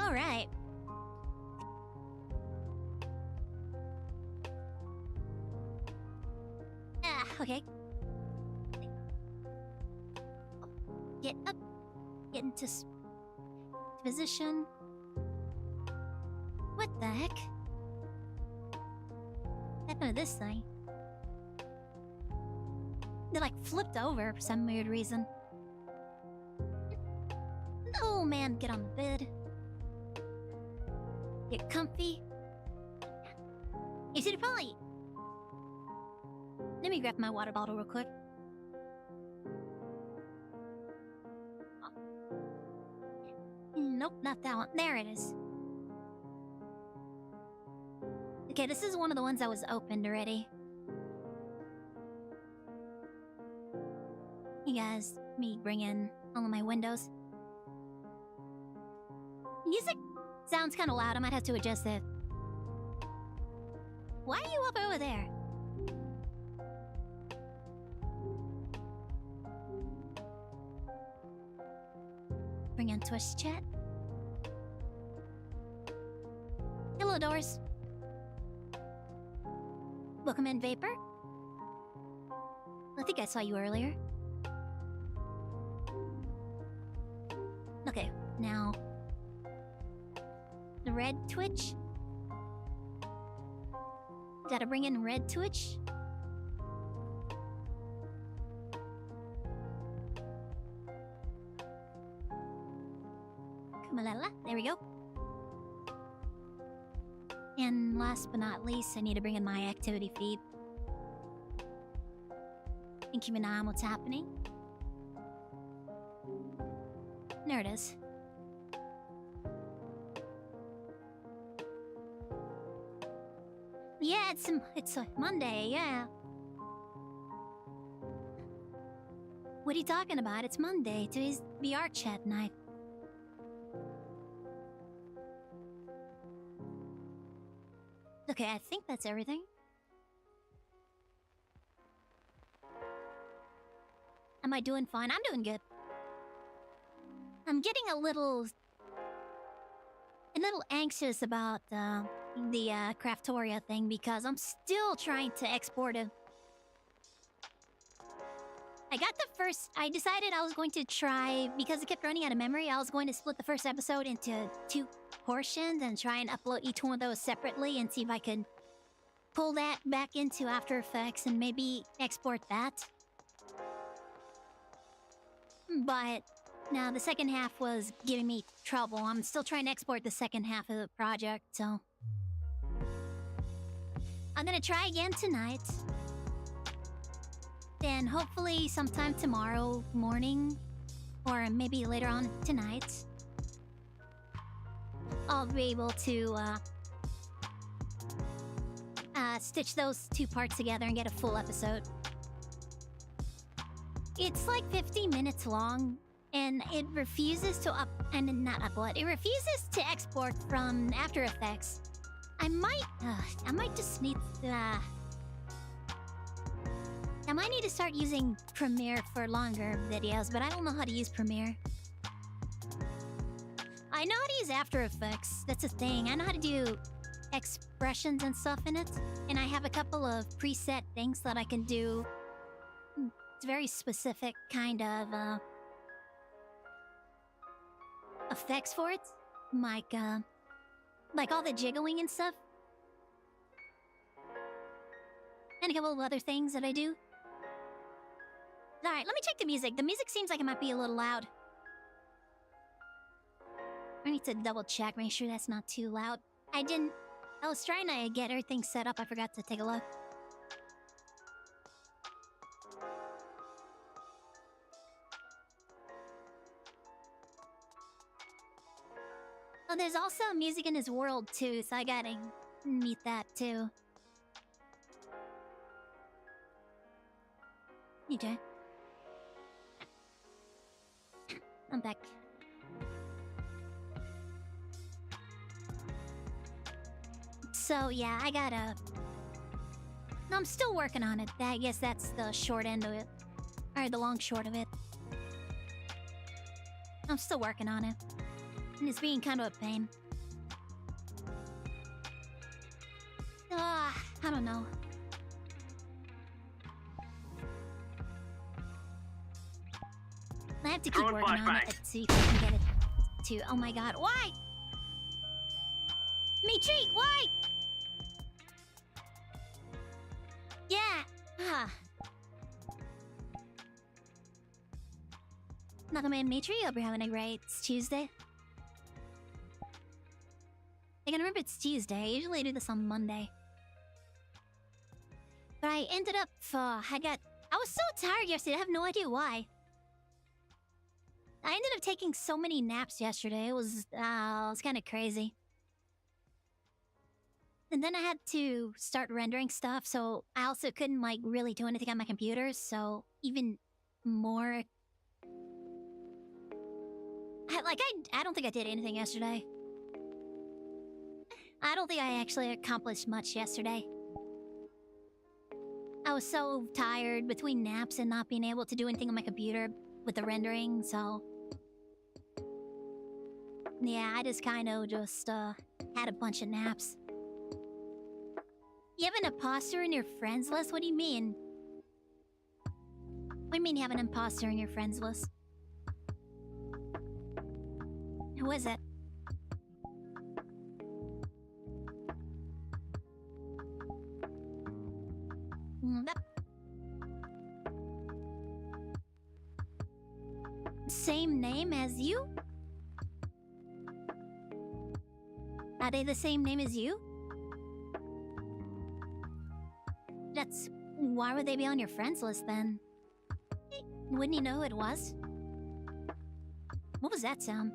Alright. Okay. Get up. Get into position. What the heck? What happened to this thing? They like flipped over for some weird reason. Oh man, get on the bed. Get comfy. You see the point? Let me grab my water bottle real quick. Nope, not that one. There it is. Okay, this is one of the ones that was opened already. You guys, let me bring in all of my windows. Music sounds kind of loud. I might have to adjust it. Why are you up over there? Bring in Twitch chat. Hello, Doors. Welcome in, Vapor. I think I saw you earlier. Okay, now... the red Twitch. Gotta bring in red Twitch. Kamalala, there we go. And last but not least, I need to bring in my activity feed. And keep an eye on what's happening. There it is. Yeah, it's a Monday, yeah. What are you talking about? It's Monday. Today's VRChat night. Okay, I think that's everything. Am I doing fine? I'm doing good. I'm getting a little anxious about the Craftoria thing because I'm still trying to export it. I decided I was going to try, because it kept running out of memory, I was going to split the first episode into 2 portions and try and upload each one of those separately and see if I could pull that back into After Effects and maybe export that. But now the second half was giving me trouble. I'm still trying to export the second half of the project, so... I'm gonna try again tonight. Then hopefully sometime tomorrow morning, or maybe later on tonight, I'll be able to stitch those 2 parts together and get a full episode. It's like 50 minutes long, and it refuses to not upload. It refuses to export from After Effects. I might just need I might need to start using Premiere for longer videos, but I don't know how to use Premiere. I know how to use After Effects. That's a thing. I know how to do expressions and stuff in it, and I have a couple of preset things that I can do. It's very specific kind of effects for it, like all the jiggling and stuff, and a couple of other things that I do. All right, let me check the music. The music seems like it might be a little loud. I need to double check, make sure that's not too loud. I was trying to get everything set up. I forgot to take a look. Oh, there's also music in his world too, so I gotta meet that too. Okay. I'm back. So yeah, I gotta... No, I'm still working on it. I guess that's the short end of it. Or the long short of it. I'm still working on it. And it's being kind of a pain. I don't know. I have to keep working on it to see if I can get it to... Oh my god, why? Mitri, why? Yeah. Nakaman Mitri, hope you're having a great Tuesday. I can remember it's Tuesday. I usually do this on Monday. But I ended up... I was so tired yesterday. I have no idea why. I ended up taking so many naps yesterday. It was kind of crazy. And then I had to start rendering stuff, so I also couldn't, like, really do anything on my computer, so even more... I don't think I did anything yesterday. I don't think I actually accomplished much yesterday. I was so tired between naps and not being able to do anything on my computer with the rendering, so... Yeah, I just kind of had a bunch of naps. You have an imposter in your friends list? What do you mean? What do you mean you have an imposter in your friends list? Who is it? Same name as you? Are they the same name as you? Why would they be on your friends list then? Wouldn't you know who it was? What was that sound?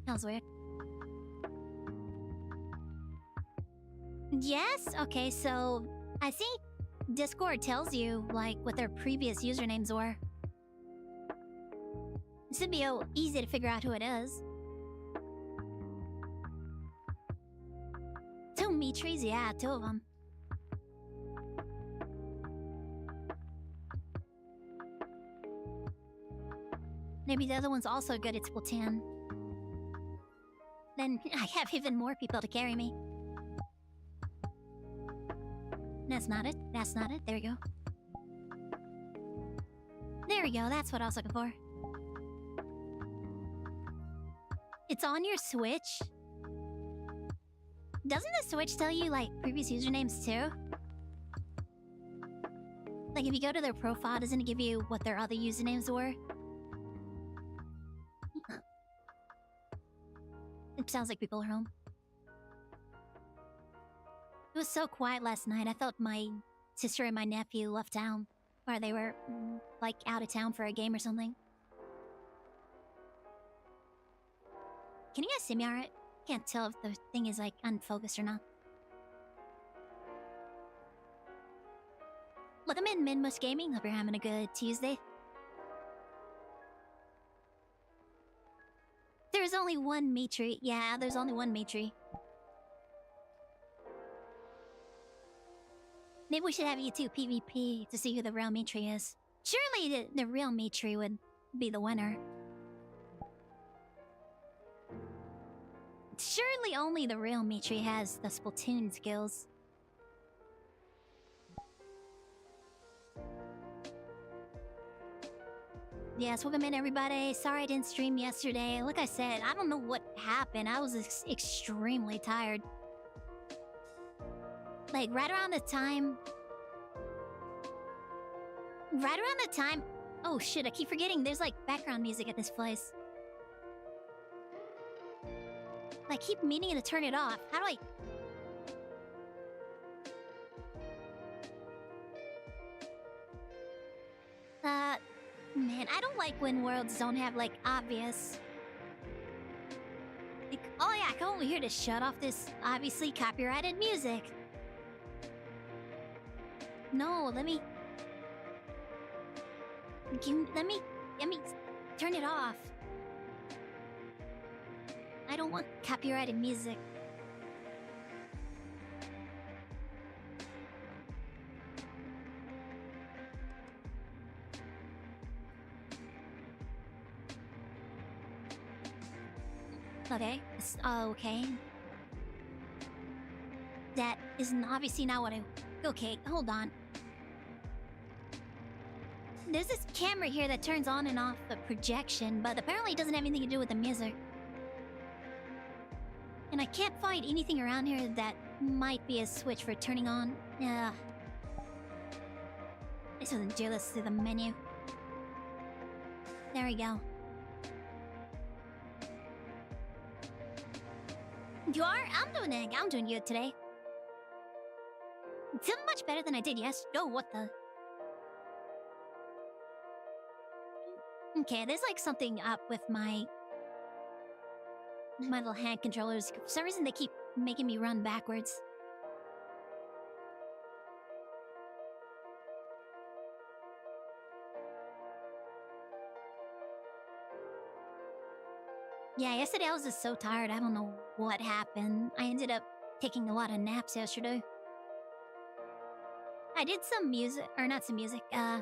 That was weird. Yes? Okay, so... I think Discord tells you, like, what their previous usernames were. It should be easy to figure out who it is. Two Mitris? Yeah, two of them. Maybe the other one's also good at Splatoon. Then I have even more people to carry me. That's not it. That's not it. There we go. There we go. That's what I was looking for. It's on your Switch? Doesn't the Switch tell you, like, previous usernames too? Like, if you go to their profile, doesn't it give you what their other usernames were? It sounds like people are home. It was so quiet last night. I felt my sister and my nephew left town. Or they were, like, out of town for a game or something. Can you guys see me alright? Can't tell if the thing is, like, unfocused or not. Look, I'm in Minmush Gaming. Hope you're having a good Tuesday. There's only one Mitri. Yeah, there's only one Mitri. Maybe we should have you two PvP to see who the real Mitri is. Surely the real Mitri would be the winner. Surely only the real Mitri has the Splatoon skills. Yes, welcome in everybody. Sorry I didn't stream yesterday. Like I said, I don't know what happened. I was extremely tired. Like, right around the time... Oh shit, I keep forgetting there's, like, background music at this place. I keep meaning to turn it off. How do I... Man, I don't like when worlds don't have, like, obvious... Like, oh yeah, I come over here to shut off this obviously copyrighted music. No, let me turn it off. I don't want copyrighted music. Okay. Okay. That is obviously not what I... Okay, hold on. There's this camera here that turns on and off the projection, but apparently it doesn't have anything to do with the music. And I can't find anything around here that might be a switch for turning on. This doesn't do this to the menu. There we go. You are? I'm doing good today. Feeling much better than I did yesterday. Oh, what the? Okay, there's like something up with my little hand controllers. For some reason, they keep making me run backwards. Yeah, yesterday I was just so tired. I don't know what happened. I ended up taking a lot of naps yesterday. I did some music, or not some music, I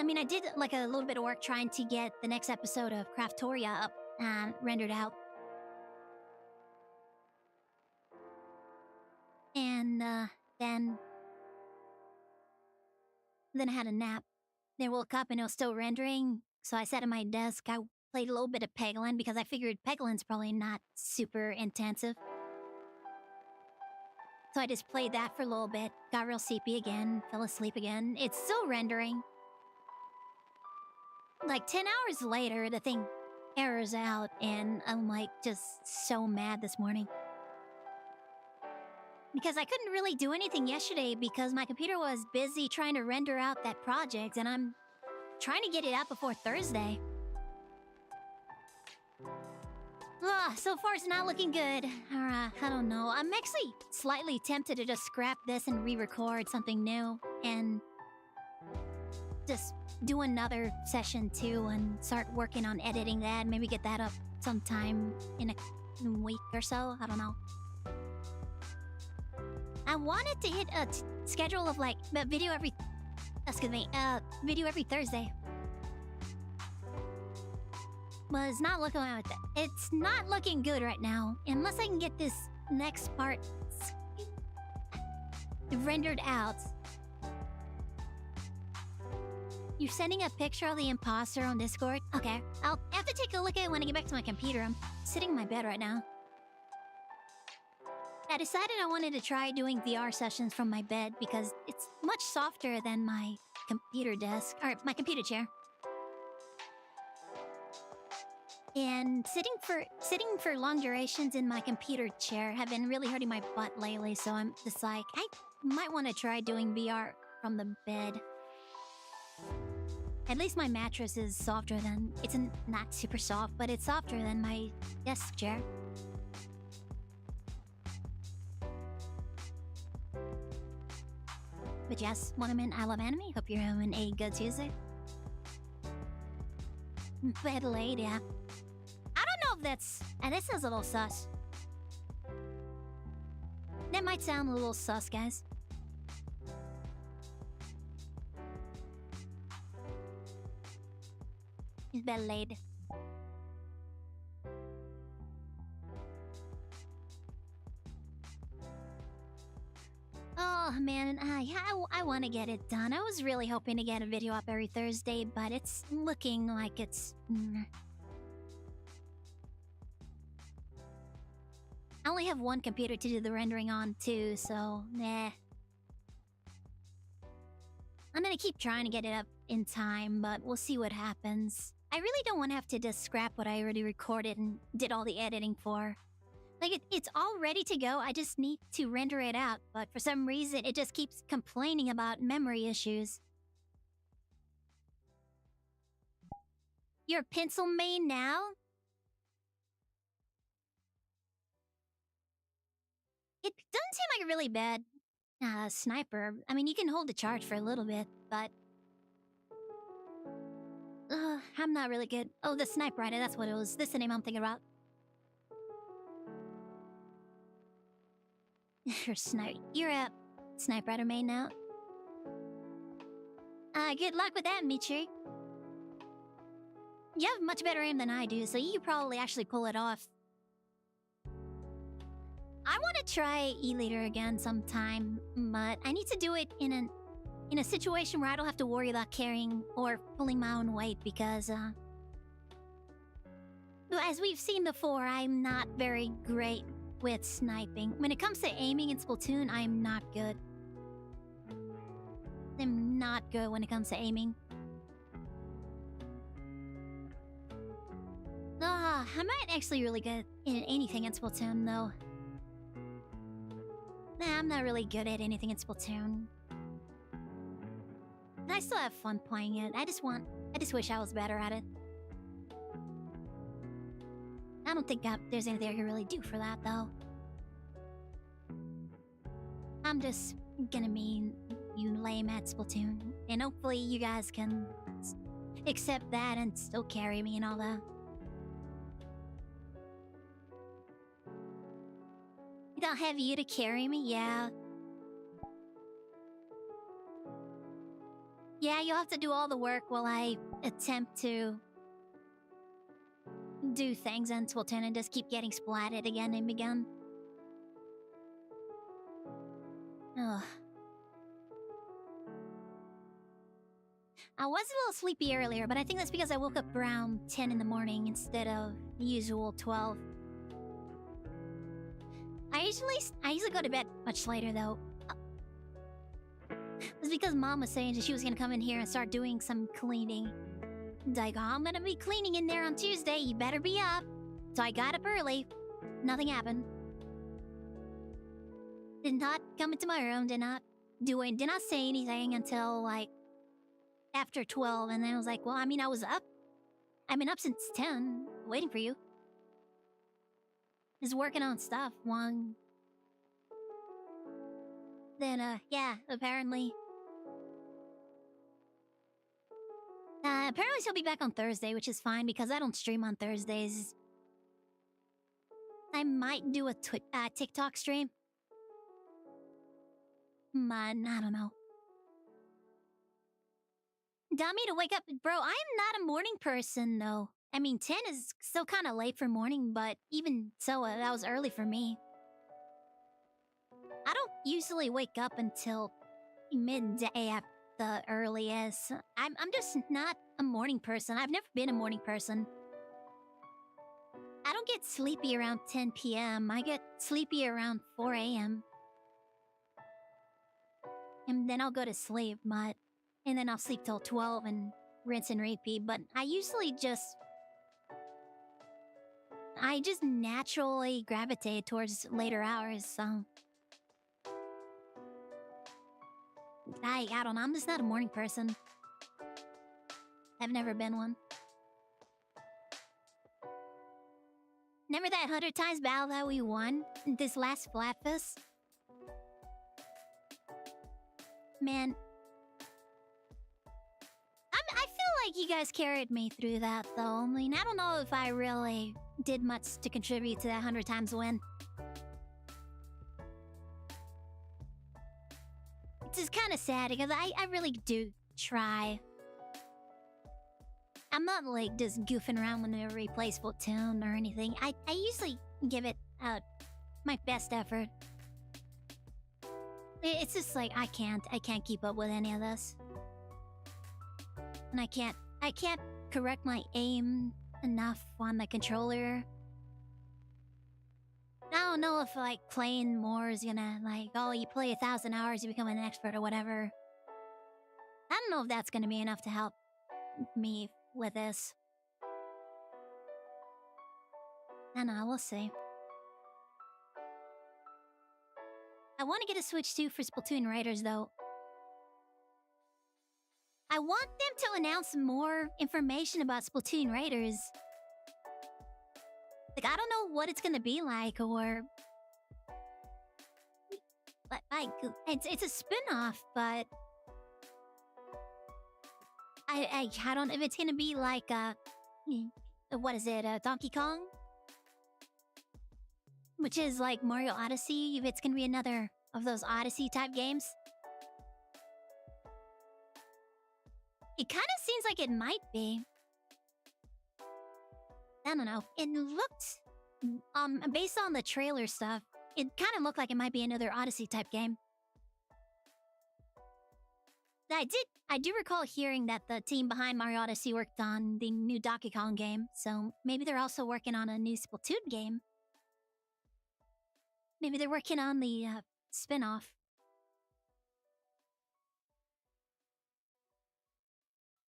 mean, I did like a little bit of work trying to get the next episode of Craftoria up and rendered out. And then I had a nap. Then woke up and it was still rendering, so I sat at my desk. I played a little bit of Peglin because I figured Peglin's probably not super intensive. So I just played that for a little bit, got real sleepy again, fell asleep again. It's still rendering. Like 10 hours later, the thing errors out, and I'm like just so mad this morning. Because I couldn't really do anything yesterday because my computer was busy trying to render out that project, and I'm trying to get it out before Thursday. Ugh, so far it's not looking good. I don't know. I'm actually slightly tempted to just scrap this and re-record something new and just do another session too and start working on editing that. Maybe get that up sometime in a week or so. I don't know. I wanted to hit a schedule of like a video every... video every Thursday. But it's not looking like that. It's not looking good right now. Unless I can get this next part rendered out. You're sending a picture of the imposter on Discord? Okay. I'll have to take a look at it when I get back to my computer. I'm sitting in my bed right now. I decided I wanted to try doing VR sessions from my bed because it's much softer than my computer desk, or my computer chair. And sitting for long durations in my computer chair have been really hurting my butt lately, so I'm just like, I might want to try doing VR from the bed. At least my mattress is softer than... It's not super soft, but it's softer than my desk chair. But yes, Wonderman, I love anime. Hope you're having a good Tuesday. Bed laid, yeah. I don't know if that's... that sounds a little sus. That might sound a little sus, guys. He's bed laid. Oh man, I want to get it done. I was really hoping to get a video up every Thursday, but it's looking like it's... I only have one computer to do the rendering on too, so nah. I'm gonna keep trying to get it up in time, but we'll see what happens. I really don't want to have to just scrap what I already recorded and did all the editing for. Like, it's all ready to go, I just need to render it out, but for some reason, it just keeps complaining about memory issues. You're a pencil main now? It doesn't seem like a really bad sniper. I mean, you can hold the charge for a little bit, but... I'm not really good. Oh, the sniper rider, that's what it was. This is the name I'm thinking about. You're a sniper rider main now. Good luck with that, Michi. You have much better aim than I do, so you could probably actually pull it off. I want to try E-Leader again sometime, but I need to do it in a situation where I don't have to worry about carrying or pulling my own weight because, as we've seen before, I'm not very great with sniping. When it comes to aiming in Splatoon, I'm not good. I'm not good when it comes to aiming. I'm not actually really good in anything in Splatoon, though. Nah, I'm not really good at anything in Splatoon. I still have fun playing it. I just wish I was better at it. I don't think there's anything I can really do for that, though. I'm just gonna be you lame at Splatoon. And hopefully you guys can accept that and still carry me and all that. You don't have you to carry me? Yeah. Yeah, you'll have to do all the work while I attempt to do things in Splatoon and just keep getting splatted again and again. Ugh. I was a little sleepy earlier, but I think that's because I woke up around 10 in the morning instead of the usual 12. I usually go to bed much later, though. It's because Mom was saying that she was gonna come in here and start doing some cleaning. Like, oh, I'm gonna be cleaning in there on Tuesday, you better be up. So I got up early. Nothing happened. Did not come into my room, did not say anything until, like, after 12. And then I was like, well, I mean, I was up. I've been up since 10, waiting for you. Just working on stuff. Then, yeah, apparently. Apparently she'll be back on Thursday, which is fine because I don't stream on Thursdays. I might do a TikTok stream. Man, I don't know. Dummy to wake up. Bro, I'm not a morning person, though. I mean, 10 is still kind of late for morning, but even so, that was early for me. I don't usually wake up until midday at the earliest. I'm just not a morning person. I've never been a morning person. I don't get sleepy around 10 p.m. I get sleepy around 4 a.m. And then I'll go to sleep, and then I'll sleep till 12 and rinse and repeat. But I just naturally gravitate towards later hours, so I don't know. I'm just not a morning person. I've never been one. Remember that 100 times battle that we won this last Flatfest? Man, I feel like you guys carried me through that, though. I mean, I don't know if I really did much to contribute to that 100 times win. It's just kind of sad because I really do try. I'm not like just goofing around whenever we play Splatoon or anything. I usually give it my best effort. It's just like I can't keep up with any of this. And I can't correct my aim enough on the controller. I don't know if like playing more is gonna like, oh, you play 1,000 hours, you become an expert or whatever. I don't know if that's gonna be enough to help me with this. I don't know, we'll see. I want to get a Switch 2 for Splatoon Raiders, though. I want them to announce more information about Splatoon Raiders. Like, I don't know what it's gonna be like, or... Like, it's a spin-off, but... I don't know if it's gonna be like, what is it, Donkey Kong? Which is like Mario Odyssey, if it's gonna be another of those Odyssey-type games. It kind of seems like it might be. I don't know. It looked, based on the trailer stuff, it kind of looked like it might be another Odyssey type game. I do recall hearing that the team behind Mario Odyssey worked on the new Donkey Kong game, so maybe they're also working on a new Splatoon game. Maybe they're working on the spin-off.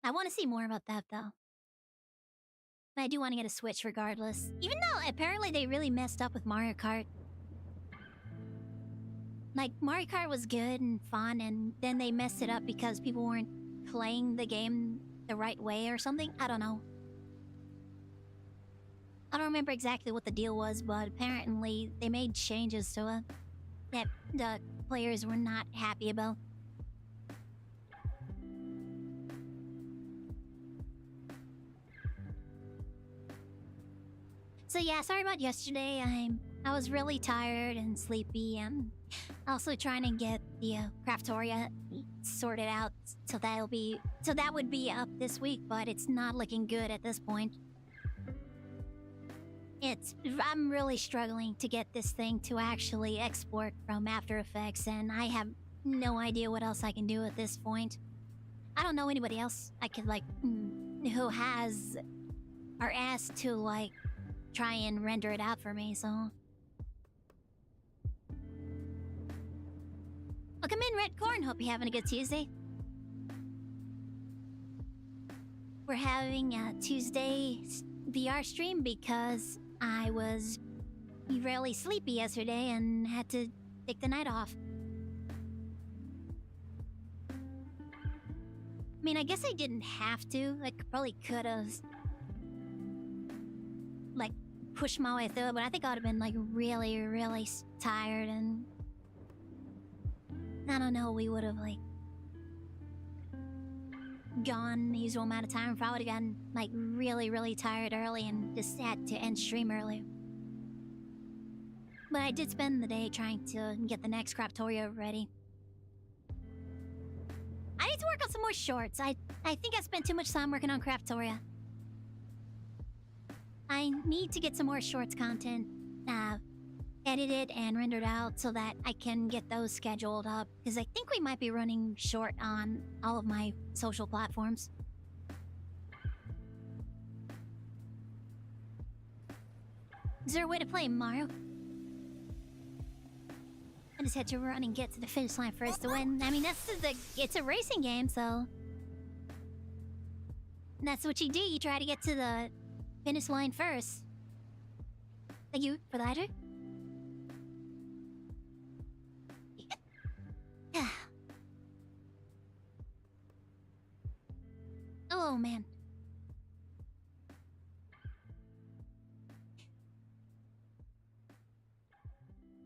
I want to see more about that, though. But I do want to get a Switch regardless. Even though apparently they really messed up with Mario Kart. Like, Mario Kart was good and fun, and then they messed it up because people weren't playing the game the right way or something. I don't know. I don't remember exactly what the deal was, but apparently they made changes to it that the players were not happy about. So yeah, sorry about yesterday. I was really tired and sleepy, and also trying to get the Craftoria sorted out so that would be up this week, but it's not looking good at this point. I'm really struggling to get this thing to actually export from After Effects, and I have no idea what else I can do at this point. I don't know anybody else I could who has or asked to try and render it out for me, so. Welcome in, Red Corn. Hope you're having a good Tuesday. We're having a Tuesday VR stream because I was really sleepy yesterday and had to take the night off. I mean, I guess I didn't have to. I probably could have pushed my way through it, but I think I would have been really, really tired, and I don't know, we would have gone the usual amount of time if I would have gotten really, really tired early and just had to end stream early. But I did spend the day trying to get the next Craftoria ready. I need to work on some more shorts. I think I spent too much time working on Craftoria. I need to get some more shorts content edited and rendered out so that I can get those scheduled up, because I think we might be running short on all of my social platforms. Is there a way to play Mario? I just had to run and get to the finish line first to win. I mean, it's a racing game, so that's what you do. You try to get to the finish line first. Thank you for the lighter. Oh, man.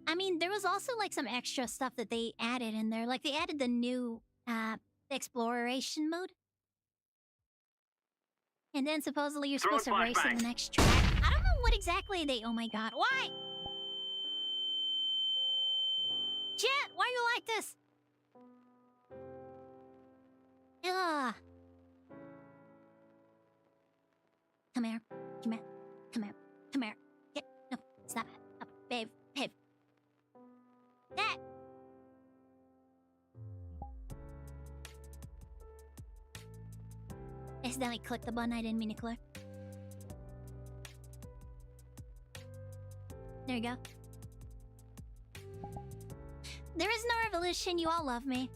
I mean, there was also some extra stuff that they added in there. They added the new exploration mode. And then supposedly you're supposed to race in the next track. I don't know what exactly they... Oh my god. Why? Chat, why are you like this? Ugh. Come here. Come here. Come here. Come here. Get... No. Stop it. Up. Babe. Babe. That... I accidentally clicked the button I didn't mean to click. There you go. There is no revolution, you all love me.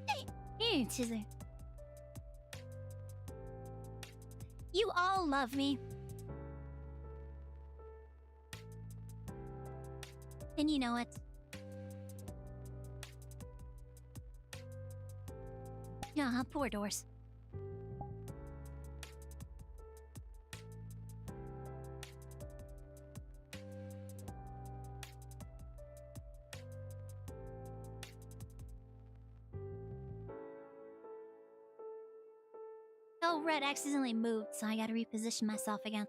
Hey, here, Chizzy. You all love me. And you know it. Yeah, poor doors. Oh, Red accidentally moved, so I gotta reposition myself again.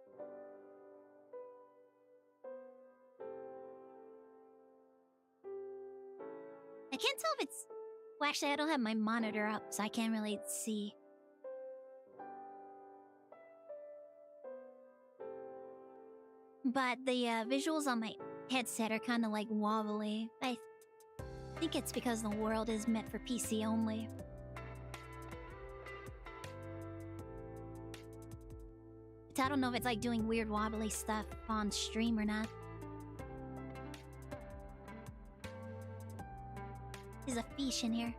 I can't tell if it's... Well, actually, I don't have my monitor up, so I can't really see. but the visuals on my headset are kind of like wobbly. I think it's because the world is meant for PC only. I don't know if it's like doing weird wobbly stuff on stream or not. There's a fish in here.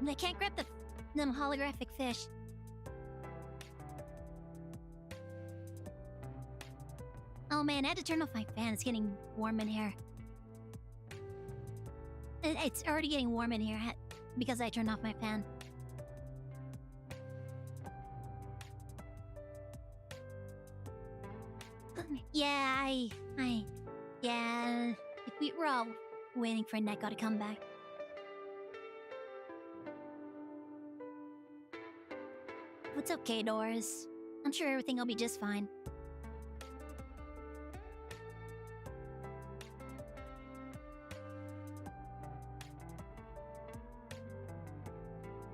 I can't grab them holographic fish. Oh man, I had to turn off my fan. It's getting warm in here. It's already getting warm in here because I turned off my fan. Yeah, yeah. We're all waiting for Neko to come back. It's okay, Doris. I'm sure everything will be just fine.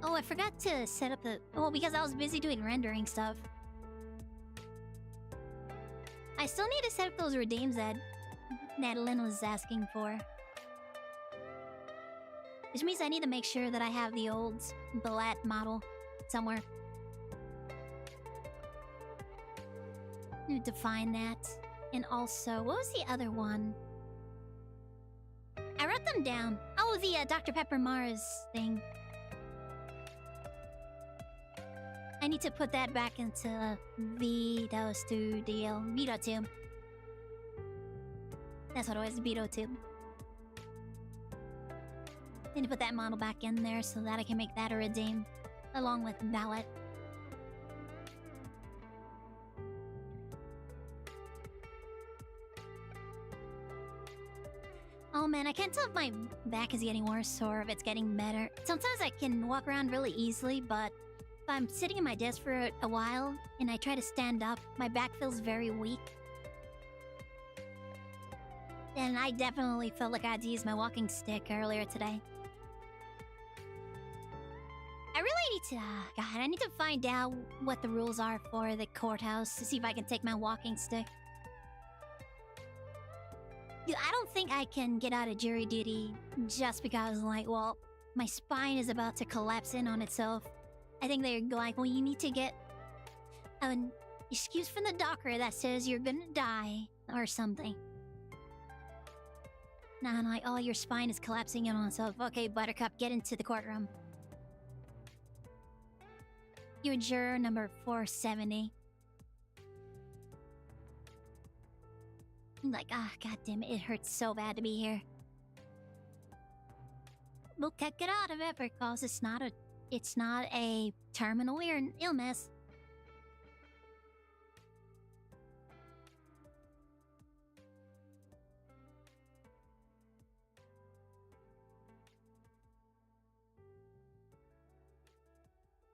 Oh, I forgot to set up the... Oh, because I was busy doing rendering stuff. I still need to set up those redeems that Lynn was asking for. Which means I need to make sure that I have the old Balat model somewhere. Need to find that. And also, what was the other one? I wrote them down. Oh, the Dr. Pepper Mars thing. I need to put that back into VRChat. That's what it was, VRChat. Need to put that model back in there so that I can make that a redeem, along with Ballot. Oh man, I can't tell if my back is getting worse or if it's getting better. Sometimes I can walk around really easily, but if I'm sitting at my desk for a while and I try to stand up, my back feels very weak. And I definitely felt like I had to use my walking stick earlier today. I really need to... God, I need to find out what the rules are for the courthouse to see if I can take my walking stick. Dude, I don't think I can get out of jury duty just because, like, well, my spine is about to collapse in on itself. I think they're like, well, you need to get an excuse from the doctor that says you're gonna die or something. Nah, I'm like, oh, your spine is collapsing in on itself. Okay, Buttercup, get into the courtroom. You're juror number 470. I'm like, god damn it hurts so bad to be here. We'll kick it out of it because it's not a terminal illness.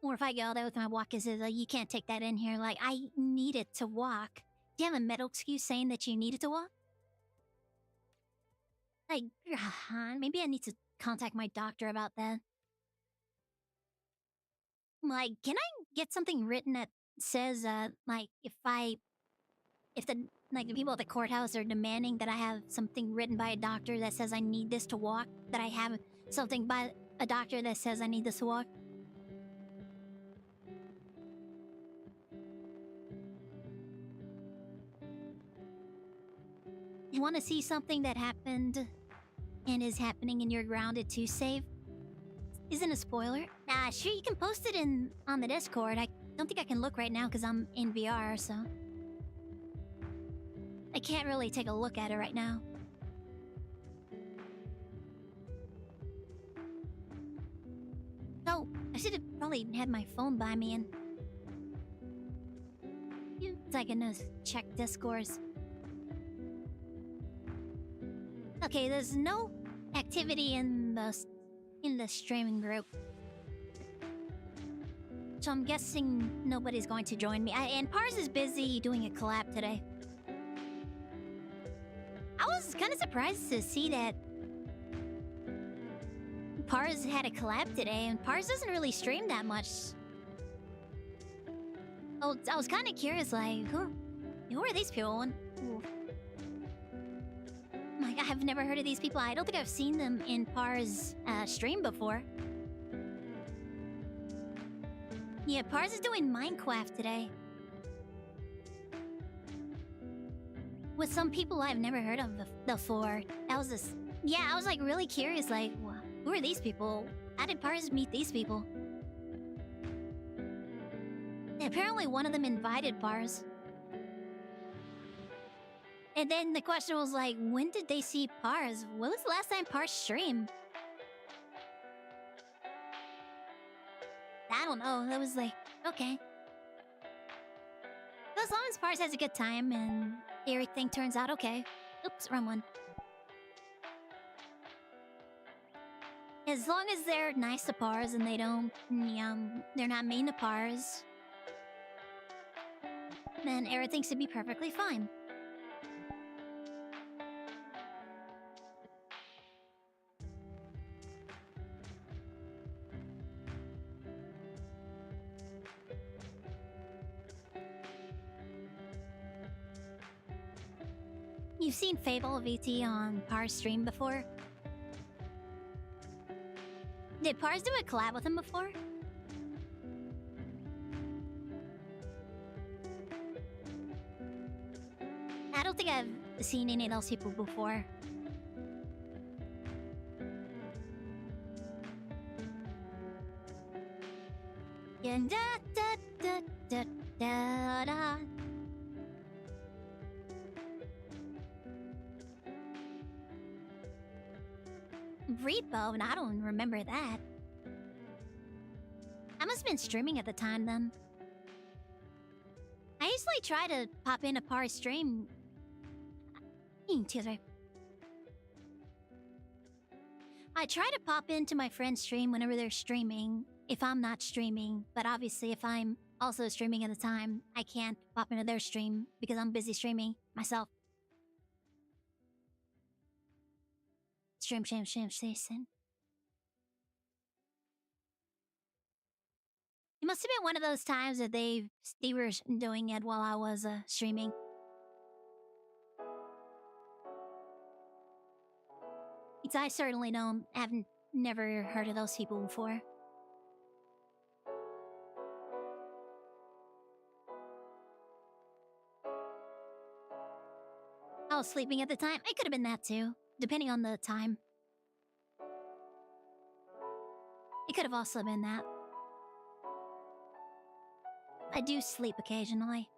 Or if I go there with my walk, it says, you can't take that in here. Like, I need it to walk. Do you have a medical excuse saying that you needed to walk? Like, maybe I need to contact my doctor about that. Like, can I get something written that says, like, if the people at the courthouse are demanding that I have something written by a doctor that says I need this to walk, that I have something by a doctor that says I need this to walk? You want to see something that happened and is happening and you're grounded to save? Isn't a spoiler? Sure, you can post it on the Discord. I don't think I can look right now because I'm in VR, so... I can't really take a look at it right now. Oh, I should have probably had my phone by me and... So I can check Discords. Okay, there's no activity in the streaming group. So I'm guessing nobody's going to join me. And Pars is busy doing a collab today. I was kind of surprised to see that Pars had a collab today, and Pars doesn't really stream that much. Oh, I was kind of curious, like, who are these people? Ooh. Like, I have never heard of these people. I don't think I've seen them in Par's stream before. Yeah, Pars is doing Minecraft today. With some people I've never heard of before. That was this. Yeah, I was like really curious, like, who are these people? How did Pars meet these people? And apparently one of them invited Pars. And then the question was like, when did they see Pars? When was the last time Pars streamed? I don't know. That was like, okay. As long as Pars has a good time and everything turns out okay. Oops, wrong one. As long as they're nice to Pars and they don't, they're not mean to Pars, then everything should be perfectly fine. You've seen Fable VT on Pars stream before? Did Pars do a collab with him before? I don't think I've seen any of those people before. Yeah, da da da da da da. Repo? And I don't remember that. I must have been streaming at the time then. I usually try to pop in a Pars stream. I try to pop into my friend's stream whenever they're streaming, if I'm not streaming. But obviously, if I'm also streaming at the time, I can't pop into their stream because I'm busy streaming myself. Stream. It must have been one of those times that they were doing it while I was streaming. Because I certainly haven't never heard of those people before. I was sleeping at the time. It could have been that too, depending on the time. It could have also been that. I do sleep occasionally.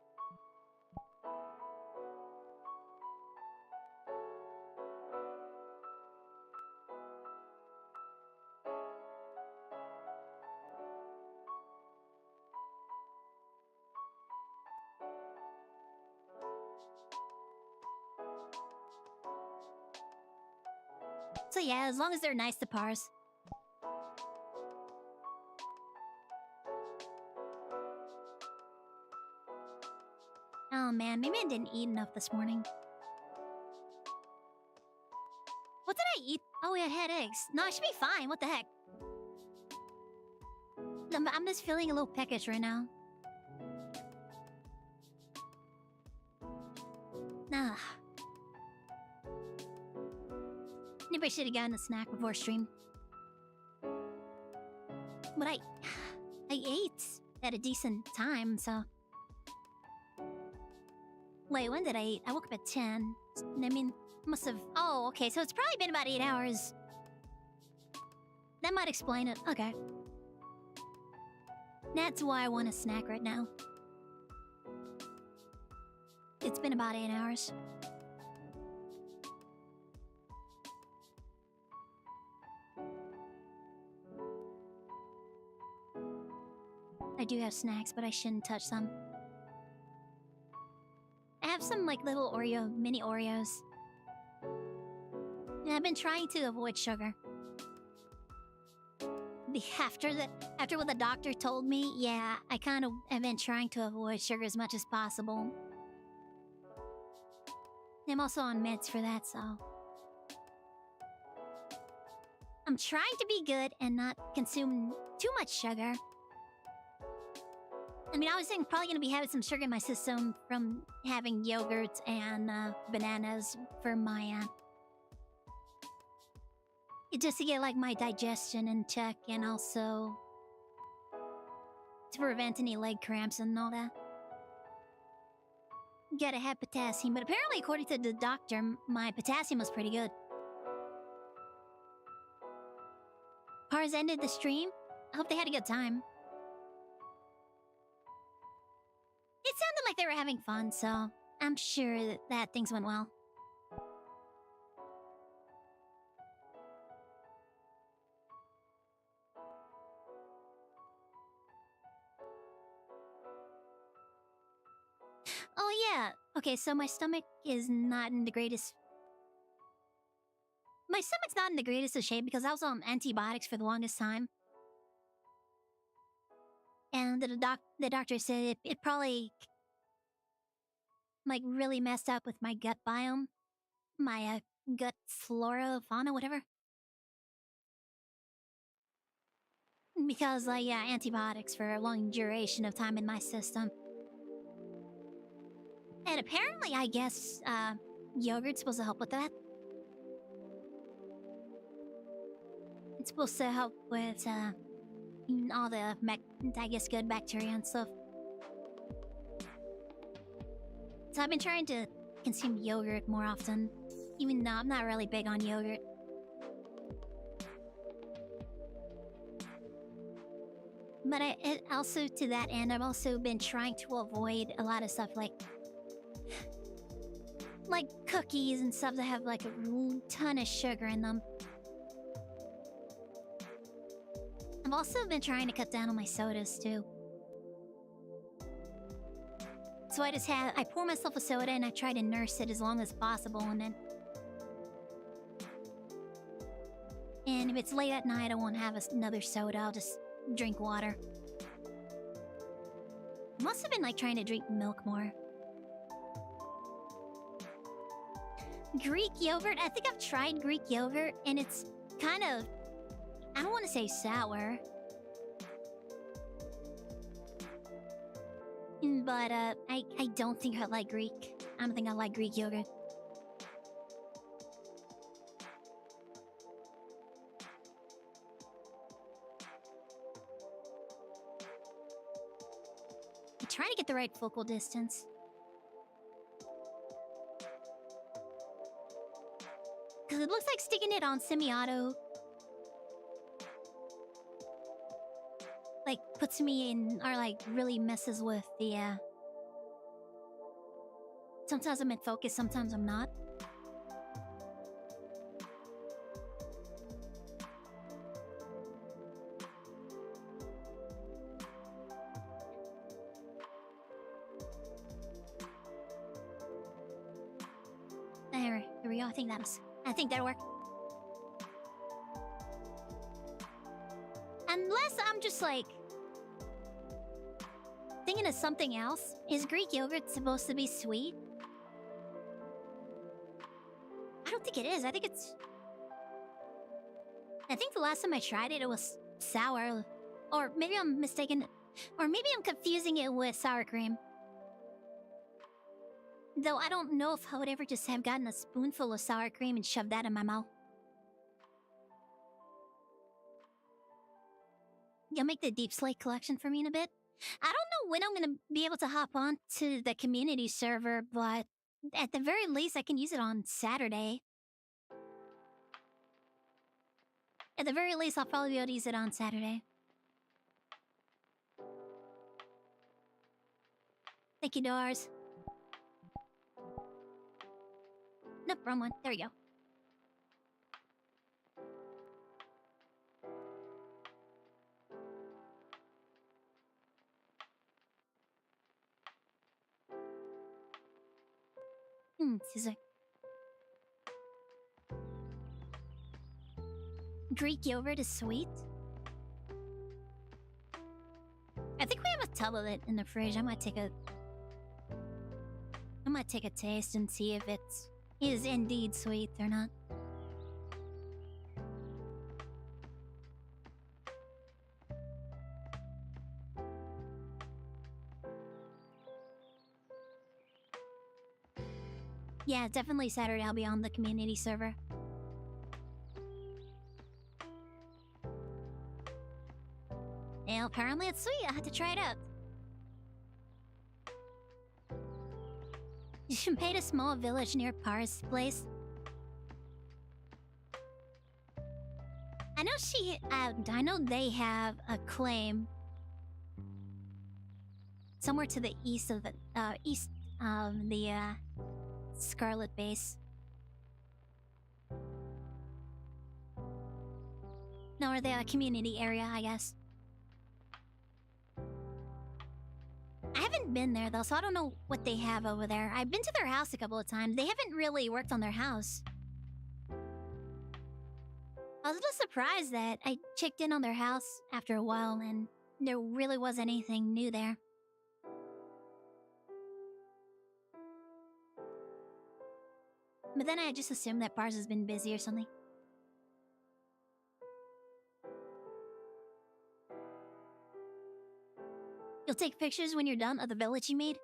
So yeah, as long as they're nice to Pars. Oh man, maybe I didn't eat enough this morning. What did I eat? Oh, I had eggs. No, I should be fine. What the heck? I'm just feeling a little peckish right now. Ugh. Maybe I should have gotten a snack before stream. But I ate at a decent time, so... Wait, when did I eat? I woke up at 10. I mean, must have... Oh, okay, so it's probably been about 8 hours. That might explain it. Okay. That's why I want a snack right now. It's been about 8 hours. I do have snacks, but I shouldn't touch them. I have some, like, little mini Oreos. And I've been trying to avoid sugar. After what the doctor told me, yeah, I kind of have been trying to avoid sugar as much as possible. I'm also on meds for that, so... I'm trying to be good and not consume too much sugar. I mean, I was thinking probably gonna be having some sugar in my system from having yogurt and bananas for my just to get like my digestion in check, and also to prevent any leg cramps and all that. Gotta have potassium, but apparently, according to the doctor, my potassium was pretty good. Pars ended the stream. I hope they had a good time. It sounded like they were having fun, so I'm sure that things went well. Oh yeah. Okay, so my stomach is not in the greatest... My stomach's not in the greatest of shape because I was on antibiotics for the longest time. And the doctor said it probably... like, really messed up with my gut biome. My gut flora, fauna, whatever. Because, yeah, antibiotics for a long duration of time in my system. And apparently, I guess, yogurt's supposed to help with that. It's supposed to help with, all the, I guess, good bacteria and stuff. So I've been trying to consume yogurt more often, even though I'm not really big on yogurt. But also, to that end, I've also been trying to avoid a lot of stuff like cookies and stuff that have like a ton of sugar in them. I've also been trying to cut down on my sodas too. So I pour myself a soda and I try to nurse it as long as possible, and if it's late at night, I won't have another soda. I'll just drink water. I must have been like trying to drink milk more. Greek yogurt? I think I've tried Greek yogurt, and it's kind of... I don't want to say sour. But, I don't think I like Greek. I don't think I like Greek yogurt. I'm trying to get the right focal distance. Because it looks like sticking it on semi-auto like puts me in, or like really messes with the sometimes I'm in focus, sometimes I'm not. There we go. I think that'll work. Unless I'm just like thinking of something else. Is Greek yogurt supposed to be sweet? I don't think it is. I think the last time I tried it, it was sour. Or maybe I'm mistaken it. Or maybe I'm confusing it with sour cream. Though I don't know if I would ever just have gotten a spoonful of sour cream and shoved that in my mouth. You'll make the Deep Slate collection for me in a bit. I don't know when I'm gonna be able to hop on to the community server, but at the very least I can use it on Saturday. At the very least, I'll probably be able to use it on Saturday. Thank you, Doors. Nope, wrong one. There we go. Scissor. Greek yogurt is sweet? I think we have a tub of it in the fridge. I might take a taste and see if it is indeed sweet or not. Yeah, definitely Saturday I'll be on the community server. And apparently it's sweet. I have to try it out. You should paint a small village near Par's place. I know I know they have a claim somewhere to the east of the Scarlet Base. No, or the community area, I guess. I haven't been there though, so I don't know what they have over there. I've been to their house a couple of times. They haven't really worked on their house. I was a little surprised that I checked in on their house after a while and there really wasn't anything new there. But then I just assumed that Bars has been busy or something. You'll take pictures when you're done of the village you made?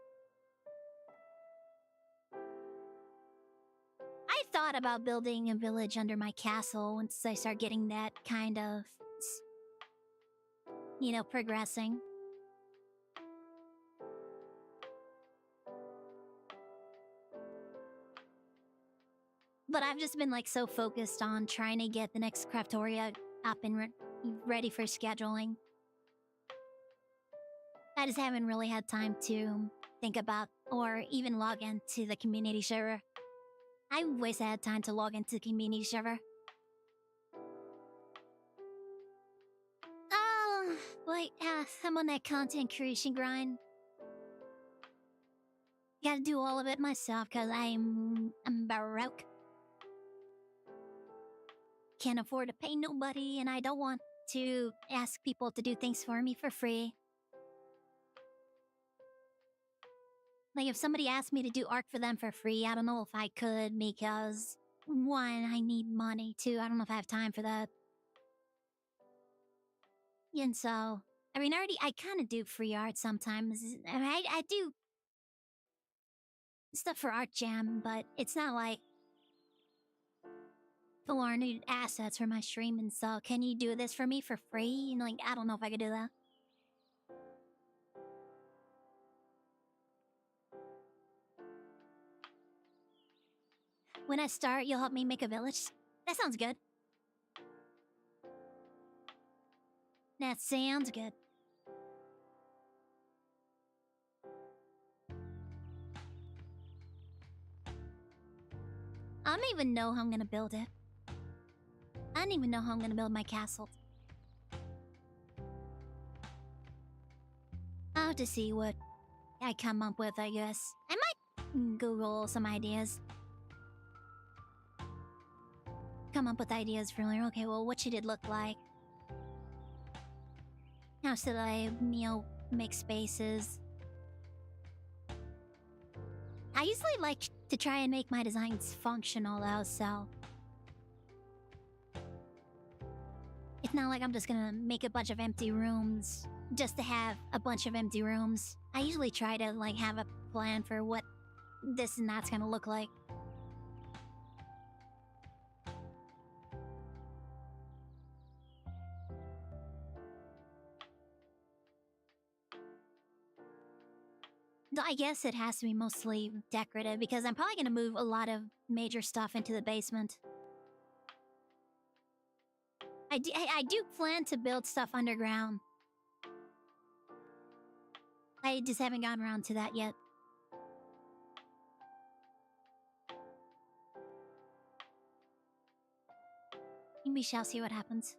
I thought about building a village under my castle once I start getting that kind of, you know, progressing. But I've just been like so focused on trying to get the next Craftoria up and ready for scheduling. I just haven't really had time to think about or even log into the community server. I wish I had time to log into the community server. Oh, wait, I'm on that content creation grind. Gotta do all of it myself because I'm broke. Can't afford to pay nobody, and I don't want to ask people to do things for me for free. Like, if somebody asked me to do art for them for free, I don't know if I could because, one, I need money. Two, I don't know if I have time for that. And so, I mean, I kind of do free art sometimes. I mean, I do stuff for Art Jam, but it's not like full on new assets for my stream. And so, can you do this for me for free? And like, I don't know if I could do that. When I start, you'll help me make a village? That sounds good. That sounds good. I don't even know how I'm gonna build it. I don't even know how I'm gonna build my castle. I'll have to see what I come up with, I guess. I might Google some ideas. Come up with ideas for like, okay, well, what should it look like? How should I, you know, make spaces? I usually like to try and make my designs functional though, so it's not like I'm just gonna make a bunch of empty rooms just to have a bunch of empty rooms. I usually try to like have a plan for what this and that's gonna look like. Though I guess it has to be mostly decorative because I'm probably gonna move a lot of major stuff into the basement. I do plan to build stuff underground. I just haven't gotten around to that yet. We shall see what happens.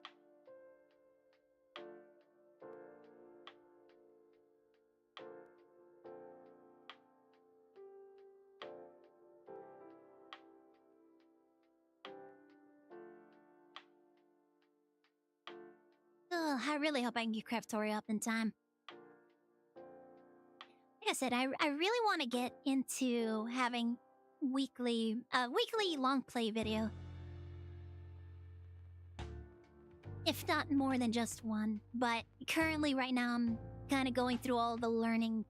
Ugh, I really hope I can get Craftoria up in time. Like I said, I really want to get into having weekly long play video. If not more than just one. But currently right now I'm kind of going through all the learning,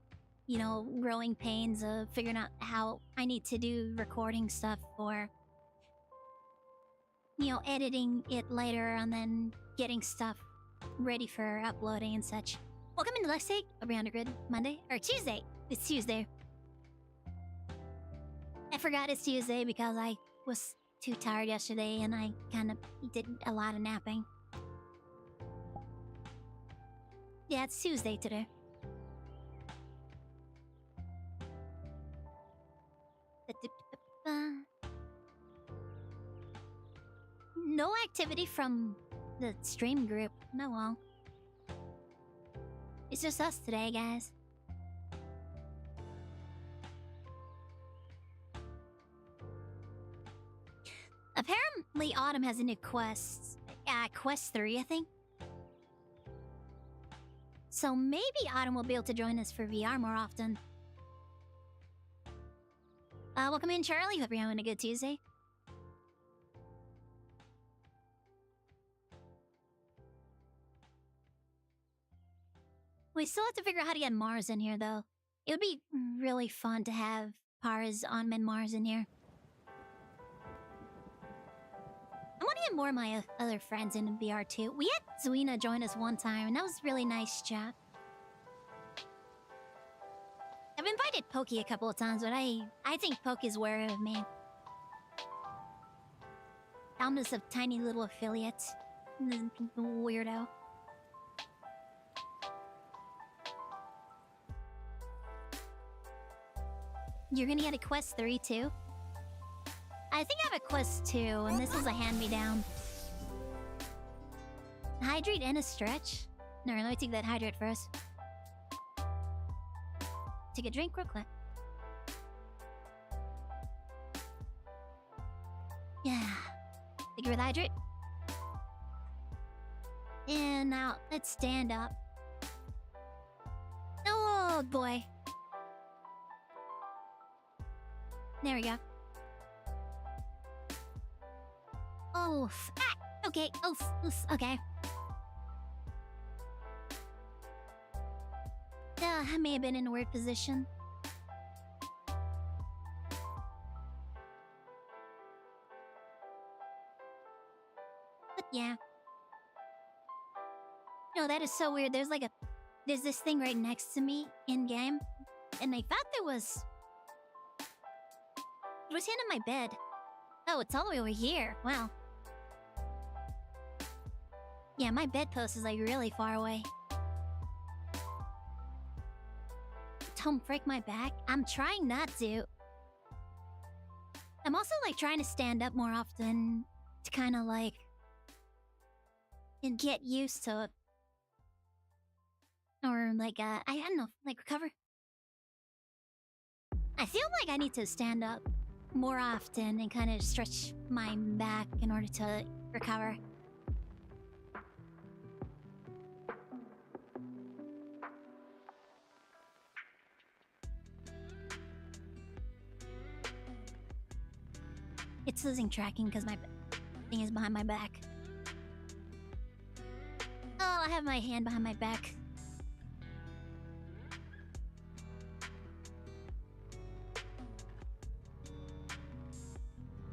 you know, growing pains of figuring out how I need to do recording stuff for, you know, editing it later and then getting stuff ready for uploading and such. Welcome into Let's Take a Beyond the Grid Monday or Tuesday. It's Tuesday. I forgot it's Tuesday because I was too tired yesterday and I kind of did a lot of napping. Yeah, it's Tuesday today. No activity from the stream group. No, well. It's just us today, guys. Apparently, Autumn has a new quest. Quest 3, I think. So maybe Autumn will be able to join us for VR more often. Welcome in, Charlie. Hope you're having a good Tuesday. We still have to figure out how to get Mars in here, though. It would be really fun to have Pars on Mars in here. I want to get more of my other friends in VR too. We had Zuina join us one time, and that was really nice chat. I've invited Pokey a couple of times, but I think Pokey's wary of me. I'm just a tiny little affiliate. Weirdo. You're gonna get a quest 3 too? I think I have a quest 2, and this is a hand-me-down. Hydrate and a stretch? No, let me take that hydrate first. Take a drink real quick. Yeah. Take your hydrate. And now, let's stand up. Oh, boy. There we go. Oof. Ah! Okay. Oof. Oof. Okay. I may have been in a weird position. But yeah. No, that is so weird. There's this thing right next to me in-game. And I thought it was in my bed. Oh, it's all the way over here. Wow. Yeah, my bedpost is like really far away. Don't break my back. I'm trying not to. I'm also like trying to stand up more often to kind of like and get used to it. Or like I don't know, like recover. I feel like I need to stand up more often and kind of stretch my back in order to recover. It's losing tracking because my thing is behind my back. Oh, I have my hand behind my back.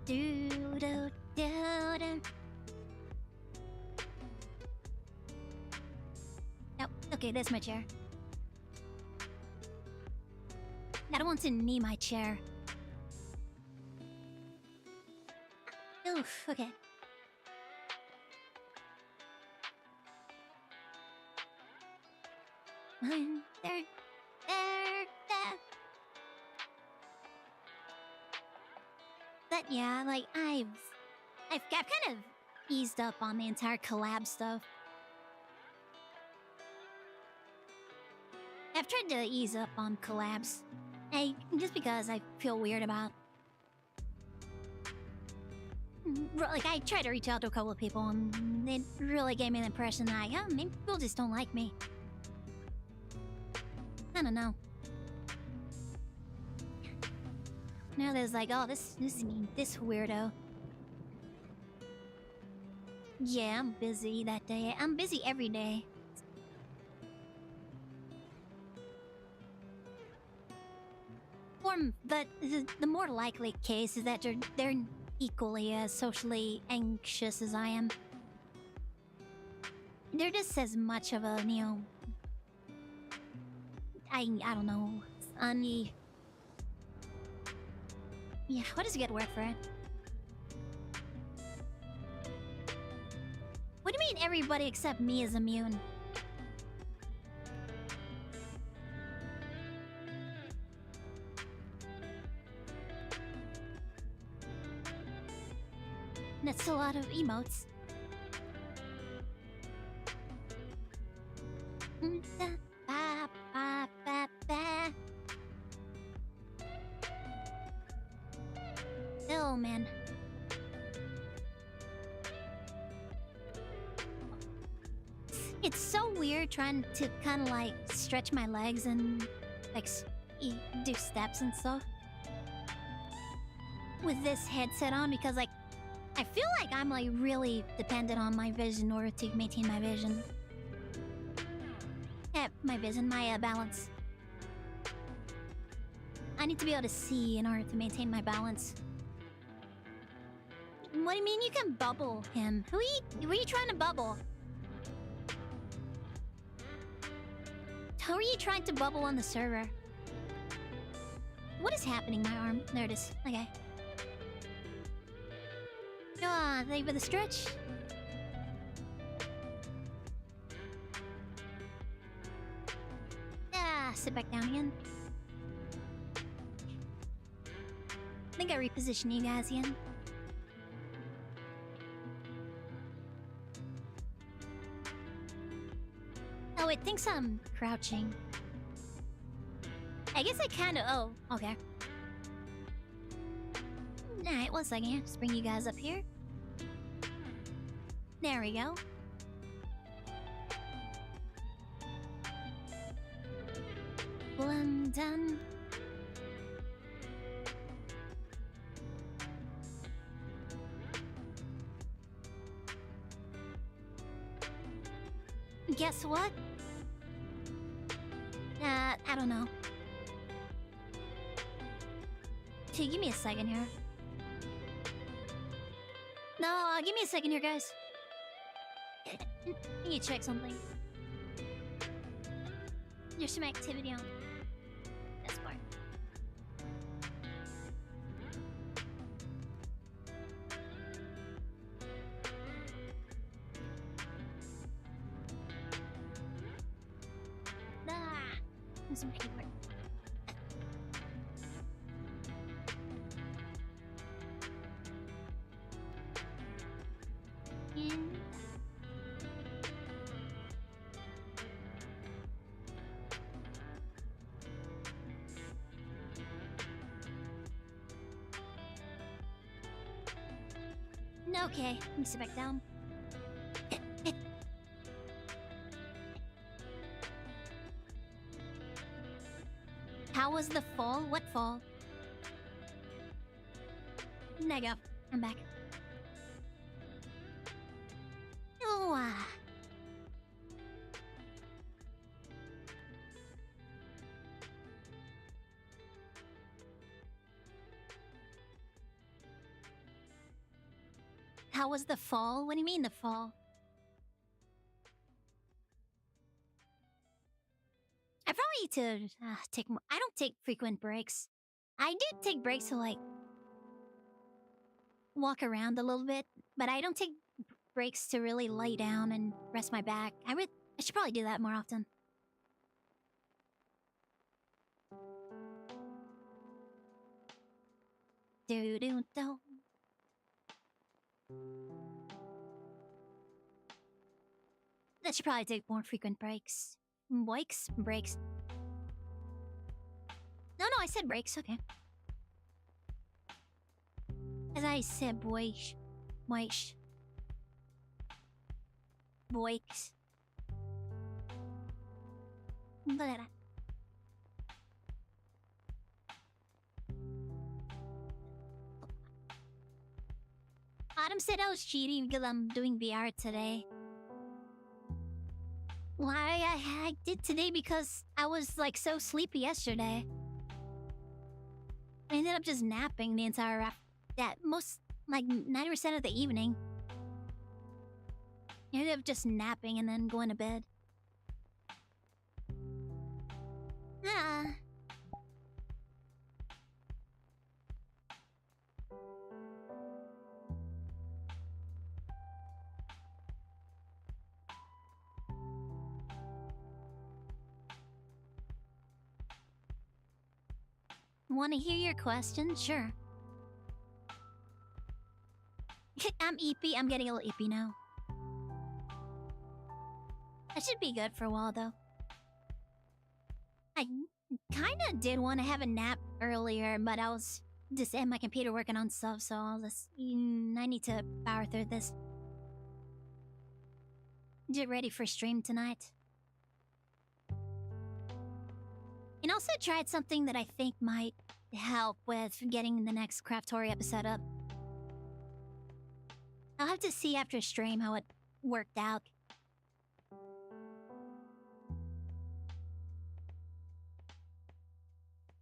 Do do do do. Nope. Okay, there's my chair. I don't want to knee my chair. Oof. Okay. There. But yeah, like I've kind of eased up on the entire collab stuff. I've tried to ease up on collabs. Just because I feel weird about. Like, I tried to reach out to a couple of people, and it really gave me the impression that, maybe people just don't like me. I don't know. Now there's like, oh, this weirdo. Yeah, I'm busy that day. I'm busy every day. But the more likely case is that they're equally as socially anxious as I am. They're just as much of a, you know, I don't know, yeah, what is a good word for it? What do you mean everybody except me is immune? That's a lot of emotes. Oh man. It's so weird trying to kind of like stretch my legs and like do steps and stuff with this headset on, because like I feel like I'm like really dependent on my vision in order to maintain my vision. My balance. I need to be able to see in order to maintain my balance. What do you mean you can bubble him? Who are you trying to bubble? How are you trying to bubble on the server? What is happening, my arm? There it is. Okay. Ah, thank you for the stretch. Ah, sit back down again. I think I reposition you guys again. Oh, it thinks I'm crouching. I guess I kinda... Oh, okay. Alright, 1 second here. Just bring you guys up here. There we go. Well, I'm done. Guess what? I don't know. Okay, give me a second here. No, give me a second here, guys. I need to check something. There's some activity on this part. There's some keyboard. And okay, let me sit back down. How was the fall? What fall? There you go. I'm back. Oh, how was the fall? What do you mean the fall? I probably need to take more. I don't take frequent breaks. I do take breaks to like walk around a little bit, but I don't take breaks to really lay down and rest my back. I should probably do that more often. Do. I should probably take more frequent breaks. Breaks. No, I said breaks. Okay. As I said, boys. Autumn said I was cheating because I'm doing VR today. Why I did today because I was like so sleepy yesterday. I ended up just napping the entire that most like 90% of the evening. I ended up just napping and then going to bed. Ah. Want to hear your question? Sure. I'm eepy. I'm getting a little eepy now. I should be good for a while, though. I kind of did want to have a nap earlier, but I was just at my computer working on stuff, so I'll just... I need to power through this. Get ready for stream tonight. And also tried something that I think might help with getting the next Craftory episode up. I'll have to see after stream how it worked out.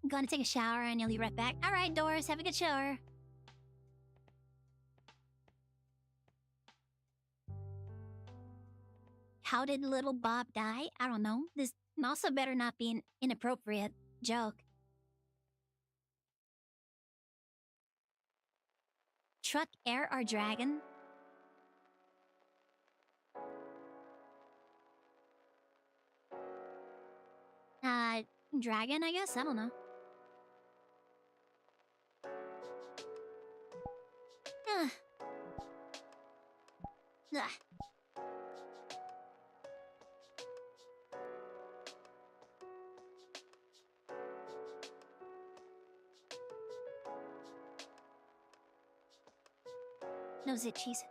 I'm gonna take a shower and I'll be right back. Alright, Doris, have a good shower. How did little Bob die? I don't know. This also better not be an inappropriate joke. Truck, air, or dragon? Dragon, I guess? I don't know. Ugh. Ugh. No zit cheese.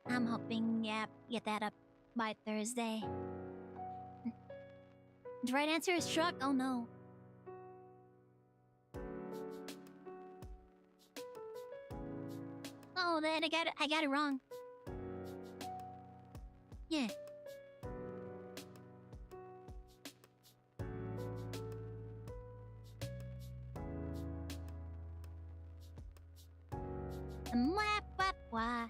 I'm hoping, yeah, get that up by Thursday. The right answer is truck? Oh no. Oh, then I got it wrong. Yeah. Mwah.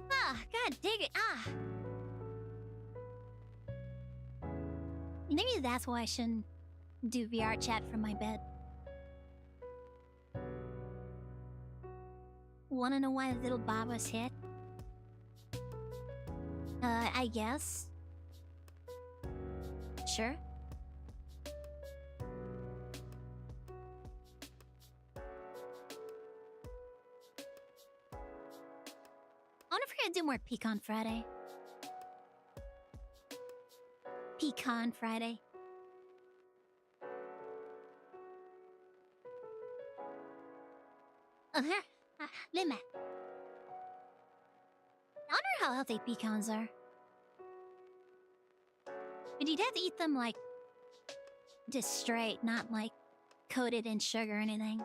Ah, god dig it. Ah. Maybe that's why I shouldn't do VR chat from my bed. Wanna know why little Bob was hit? I guess. Sure. I wonder if we're gonna do more Pecan Friday. Pecan Friday. Lima. I wonder how healthy pecans are. But you'd have to eat them like just straight, not like coated in sugar or anything.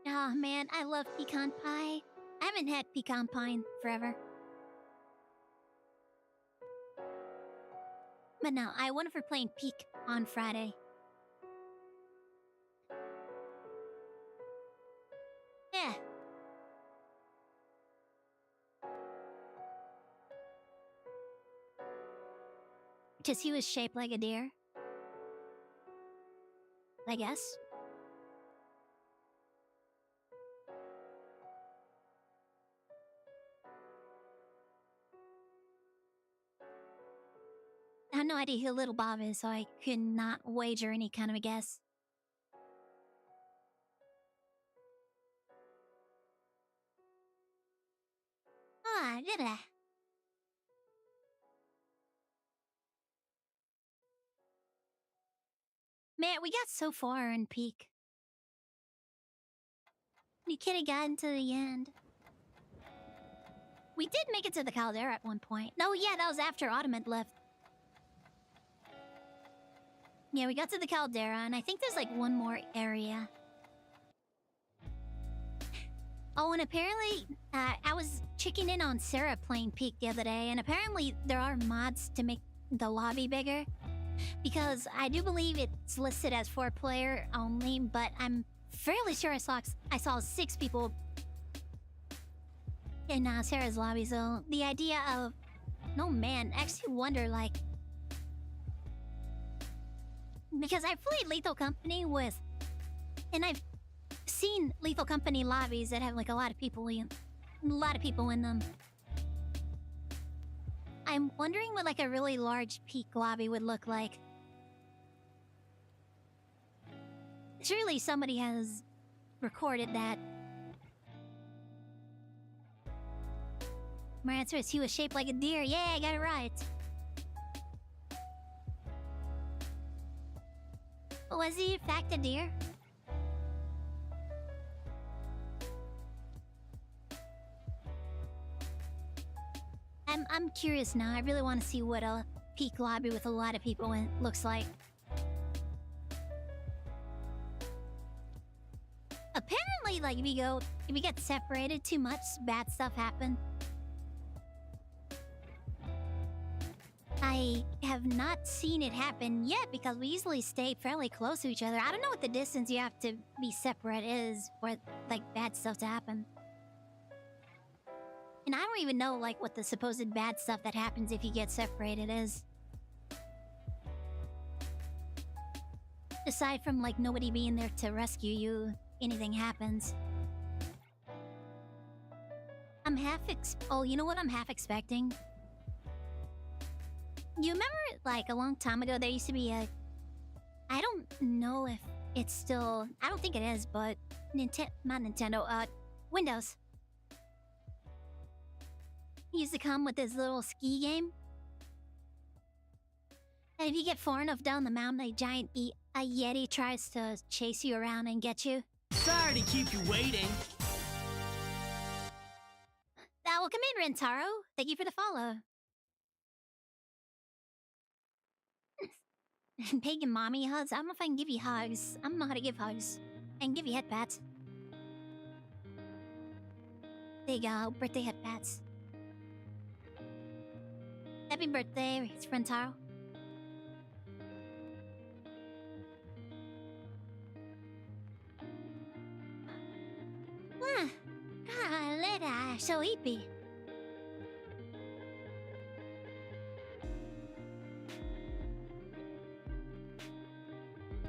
Oh man, I love pecan pie. I haven't had pecan pie in forever. But no, I wonder if we're playing Peak on Friday. Yeah. Because he was shaped like a deer. I guess. I have no idea who Little Bob is, so I could not wager any kind of a guess. Ah, did I? Man, we got so far in Peak. You could have gotten to the end. We did make it to the caldera at one point. No, yeah, that was after Autumn had left. Yeah, we got to the caldera, and I think there's like one more area. Oh, and apparently, I was checking in on Sarah playing Peak the other day, and apparently there are mods to make the lobby bigger. Because I do believe it's listed as 4-player only, but I'm fairly sure I saw 6 people in Sarah's lobby. So the idea of, no man, I actually wonder like, because I've played Lethal Company with, and I've seen Lethal Company lobbies that have like a lot of people in them. I'm wondering what like a really large Peak lobby would look like. Surely somebody has recorded that. My answer is he was shaped like a deer. Yeah, I got it right. Was he in fact a deer? I'm curious now. I really want to see what a Peak lobby with a lot of people in looks like. Apparently, like if we get separated too much, bad stuff happen. I have not seen it happen yet because we usually stay fairly close to each other. I don't know what the distance you have to be separate is for like bad stuff to happen. And I don't even know like what the supposed bad stuff that happens if you get separated is. Aside from like nobody being there to rescue you, anything happens. Oh, you know what I'm half expecting? You remember like a long time ago there used to be a, I don't know if it's still, I don't think it is, but not Nintendo, Windows. He used to come with this little ski game. And if you get far enough down the mountain, a Yeti tries to chase you around and get you. Sorry to keep you waiting. Welcome in, Rentaro. Thank you for the follow. Pagan mommy hugs? I don't know if I can give you hugs. I don't know how to give hugs. I can give you head pats. There you go, birthday head pats. Happy birthday, it's Rentaro. So hippie.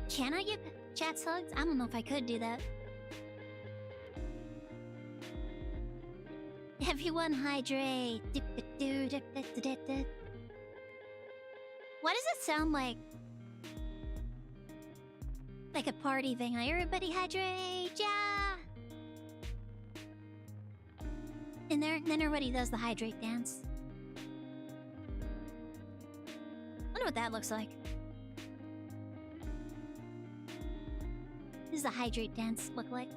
Can I give chats hugs? I don't know if I could do that. Everyone hydrate. Why does it sound like a party thing? Like everybody hydrate, yeah. And then everybody does the hydrate dance. Wonder what that looks like. What does the hydrate dance look like?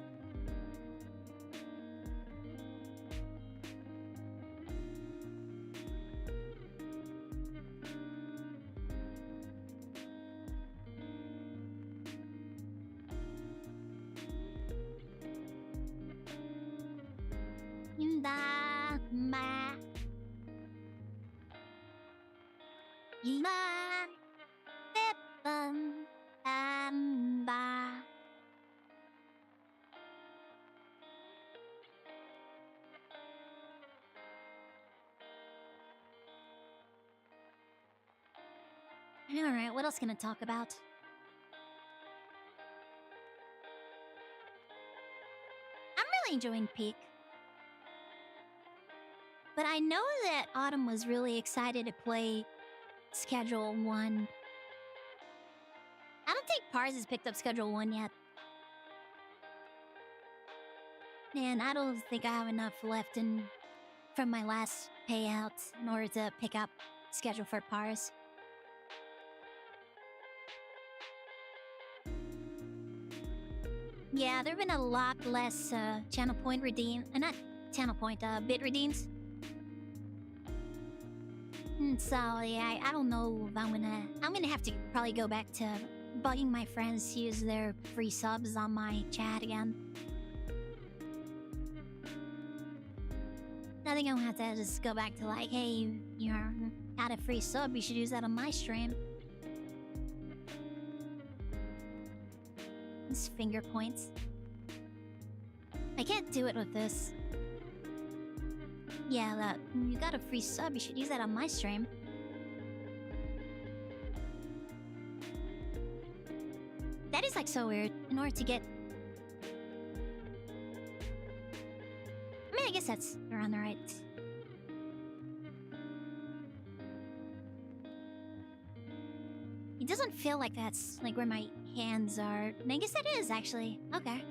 Alright, what else can I talk about? I'm really enjoying Peak. But I know that Autumn was really excited to play Schedule 1. I don't think Pars has picked up Schedule 1 yet. And I don't think I have enough left from my last payout in order to pick up Schedule for Pars. Yeah, there have been a lot less channel point bit redeems. So yeah, I don't know if I'm gonna have to probably go back to bugging my friends to use their free subs on my chat again. I think I'm gonna have to just go back to like, hey, you're got a free sub, you should use that on my stream. These finger points. I can't do it with this. Yeah, that you got a free sub, you should use that on my stream. That is like so weird. In order to get... I mean, I guess that's around the right... It doesn't feel like that's like where my hands are. And I guess that is actually. Okay.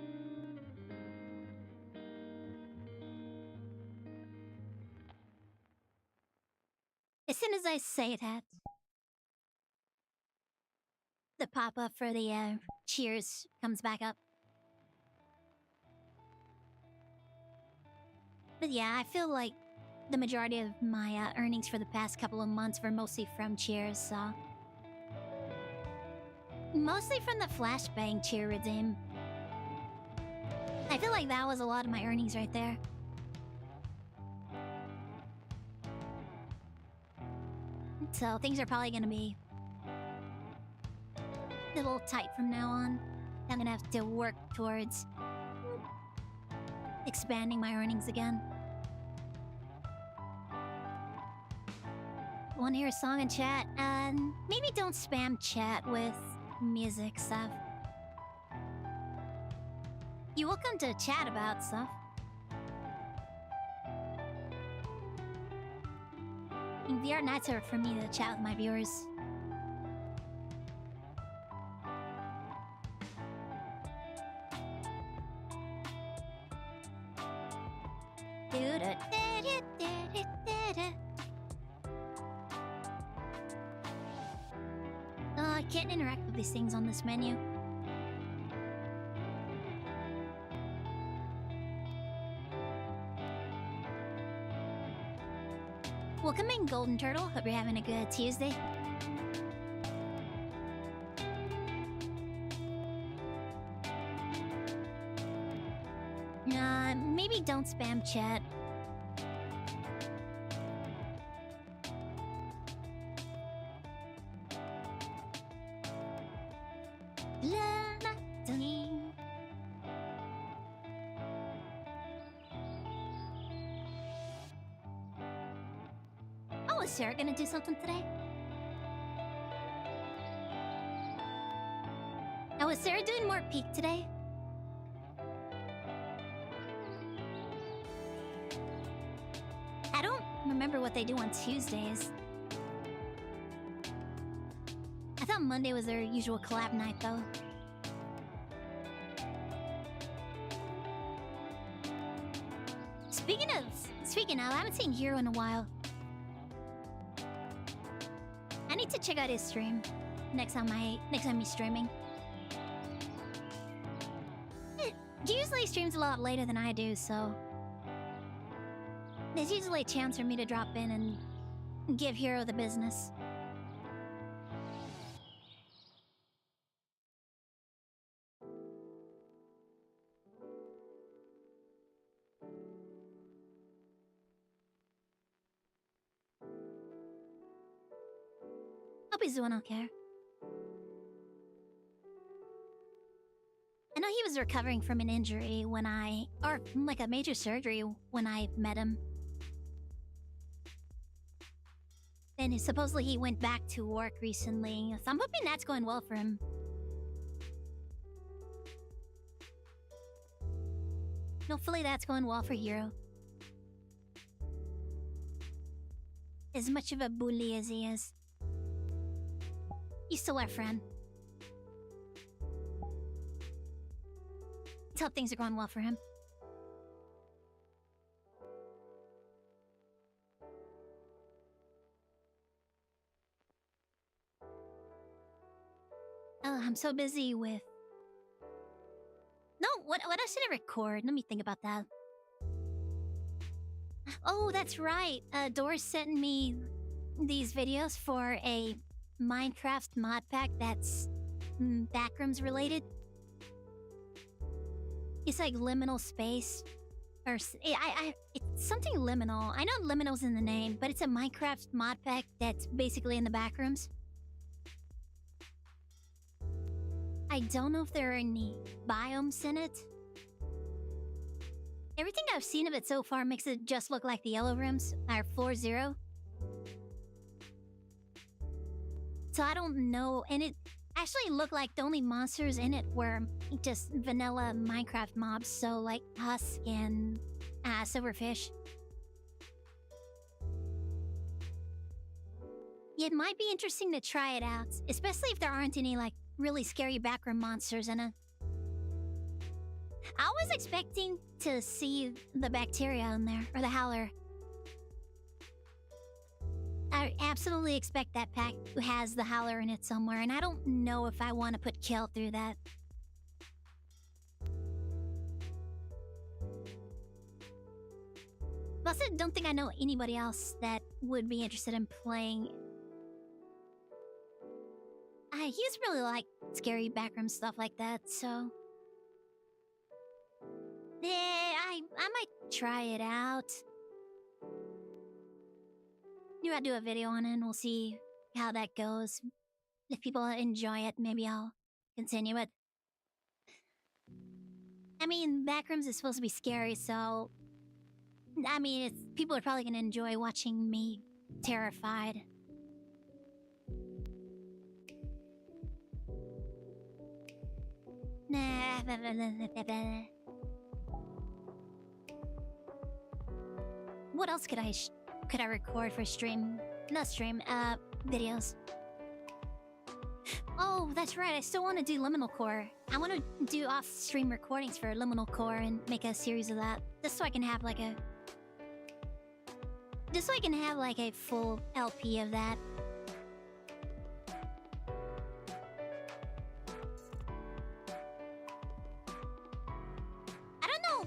As soon as I say that, the pop-up for the cheers comes back up. But yeah, I feel like the majority of my earnings for the past couple of months were mostly from cheers, so... Mostly from the flashbang cheer redeem. I feel like that was a lot of my earnings right there. So things are probably gonna be a little tight from now on. I'm gonna have to work towards expanding my earnings again. Wanna hear a song in chat? Maybe don't spam chat with music stuff. You're welcome to chat about stuff. VR nights are for me to chat with my viewers. I can't interact with these things on this menu. Welcome in, Golden Turtle. Hope you're having a good Tuesday. Maybe don't spam chat. Oh, is Sarah gonna do something today? Oh, is Sarah doing more peak today? I don't remember what they do on Tuesdays. I thought Monday was their usual collab night, though. Speaking of, I haven't seen Hero in a while. I need to check out his stream next time he's streaming. He usually streams a lot later than I do, so there's usually a chance for me to drop in and give Hero the business. Hope he's doing okay. I know he was recovering from an injury or like a major surgery when I met him. Then supposedly he went back to work recently, so I'm hoping that's going well for him. Hopefully that's going well for Hero. As much of a bully as he is, he's still our friend. Let's hope things are going well for him. Oh, I'm so busy with... No, what else did I record? Let me think about that. Oh, that's right. Doris sent me these videos for a Minecraft mod pack that's backrooms related. It's like liminal space, or it's something liminal. I know liminal's in the name, but it's a Minecraft mod pack that's basically in the backrooms. I don't know if there are any biomes in it. Everything I've seen of it so far makes it just look like the yellow rooms are floor 0. So I don't know, and it actually looked like the only monsters in it were just vanilla Minecraft mobs, so like husk and silverfish. It might be interesting to try it out, especially if there aren't any like really scary backroom monsters in it. I was expecting to see the bacteria in there, or the howler. I absolutely expect that pack has the howler in it somewhere, and I don't know if I want to put kill through that. Plus, I don't think I know anybody else that would be interested in playing. He's really like scary backroom stuff like that, so... I might try it out. Maybe I'll do a video on it and we'll see how that goes. If people enjoy it, maybe I'll continue it. I mean, backrooms is supposed to be scary, so... I mean, people are probably gonna enjoy watching me terrified. What else could I record for stream? Not stream, videos. Oh, that's right. I still want to do Liminal Core. I want to do off-stream recordings for Liminal Core and make a series of that, just so I can have like a full LP of that. I don't know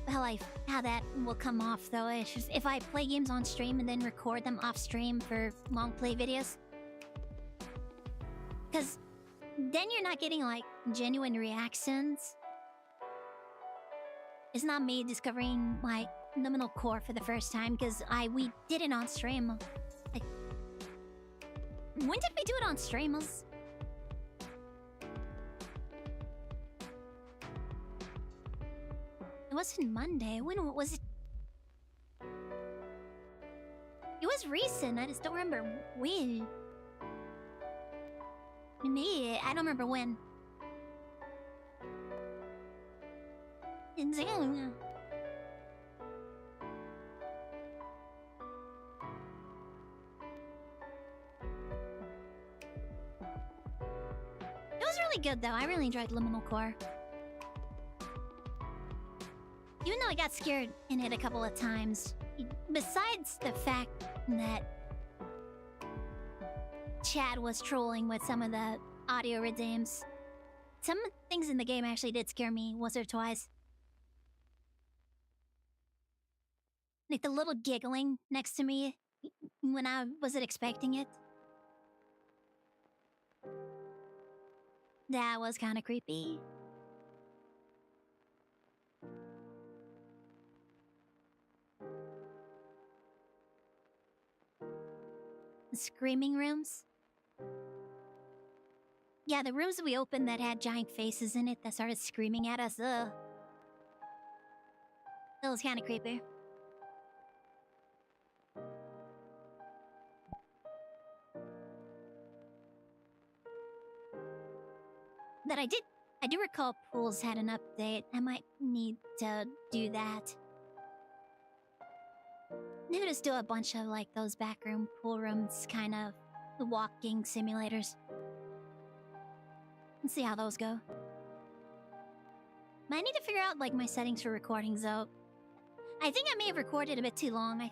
how that will come off though. It's just, if I play games on stream and then record them off stream for long play videos, because then you're not getting like genuine reactions. It's not me discovering like Liminal Core for the first time, because we did it on stream. Like, when did we do it on stream? It wasn't Monday. When was it? It was recent. I just don't remember when. Me, I don't remember when. Insane. It was really good though. I really enjoyed Liminal Core. Even though I got scared in it a couple of times, besides the fact that Chad was trolling with some of the audio redeems, some things in the game actually did scare me once or twice. Like the little giggling next to me when I wasn't expecting it. That was kind of creepy. The screaming rooms? Yeah, the rooms we opened that had giant faces in it that started screaming at us. Ugh. That was kind of creepy. That I do recall Pools had an update. I might need to do that. Maybe just do a bunch of like those backroom pool rooms, kind of walking simulators. And see how those go. But I need to figure out like my settings for recordings though. I think I may have recorded a bit too long.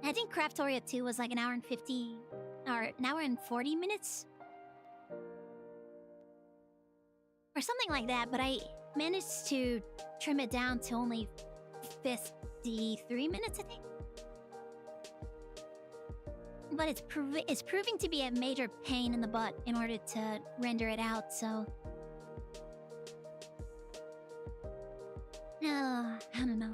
I think Craftoria 2 was like an hour and 50 or an hour and 40 minutes. Or something like that, but I managed to trim it down to only 53 minutes, I think. But it's proving to be a major pain in the butt in order to render it out, so... I don't know.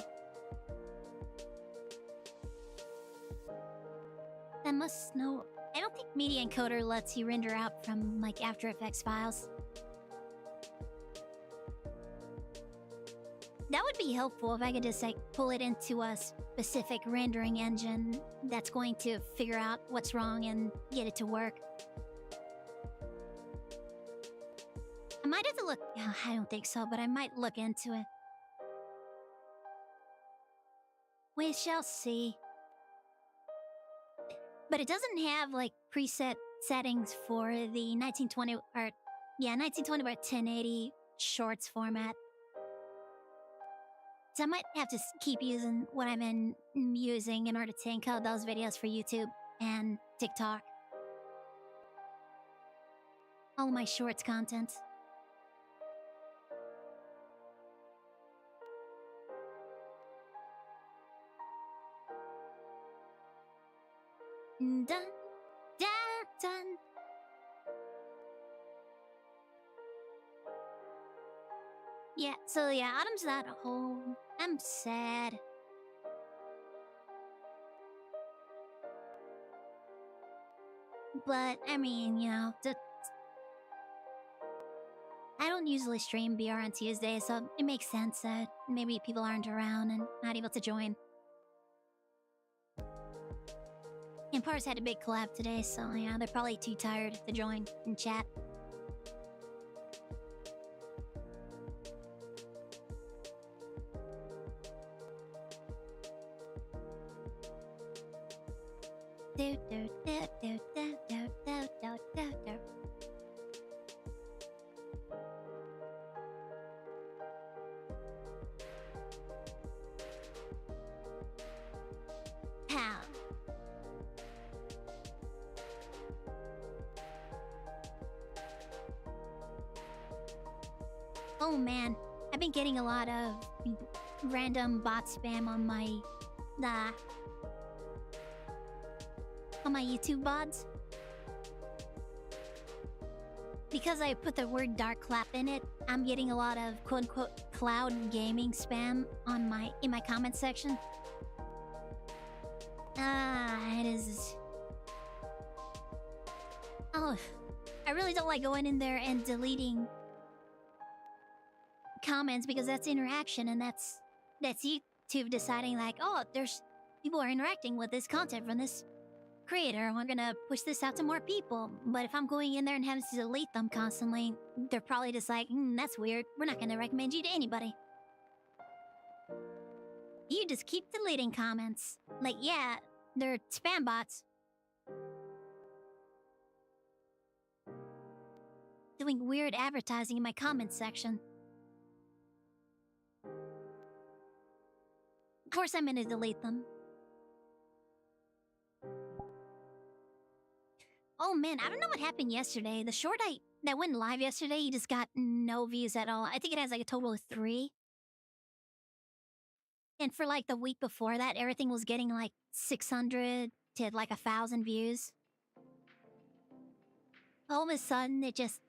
That must know... I don't think Media Encoder lets you render out from, like, After Effects files. That would be helpful if I could just, like, pull it into a specific rendering engine that's going to figure out what's wrong and get it to work. I might have to look... I don't think so, but I might look into it. We shall see. But it doesn't have, like, preset settings for the 1920... or... yeah, 1920 by 1080 shorts format. So I might have to keep using what I'm using in order to encode those videos for YouTube and TikTok. All my shorts content. Dun, dun, dun. Yeah, so yeah, Autumn's not home. I'm sad. But, I mean, you know, I don't usually stream BR on Tuesday, so it makes sense that maybe people aren't around and not able to join. And Pars had a big collab today, so yeah, they're probably too tired to join and chat. Do, do, do, do, do, do, do, do, do, do. Pow. Oh man, I've been getting a lot of random bot spam on my YouTube bots. Because I put the word dark clap in it, I'm getting a lot of quote-unquote cloud gaming spam on in my comment section. It is... Oh, I really don't like going in there and deleting comments because that's interaction and that's YouTube deciding like, oh, there's people are interacting with this content from this creator. We're gonna push this out to more people. But if I'm going in there and having to delete them constantly, they're probably just like, that's weird. We're not gonna recommend you to anybody. You just keep deleting comments. Like, yeah, they're spam bots. Doing weird advertising in my comments section. Of course I'm gonna delete them. Oh man, I don't know what happened yesterday. The short that went live yesterday, you just got no views at all. I think it has like a total of 3. And for like the week before that, everything was getting like 600 to like 1,000 views. All of a sudden, it just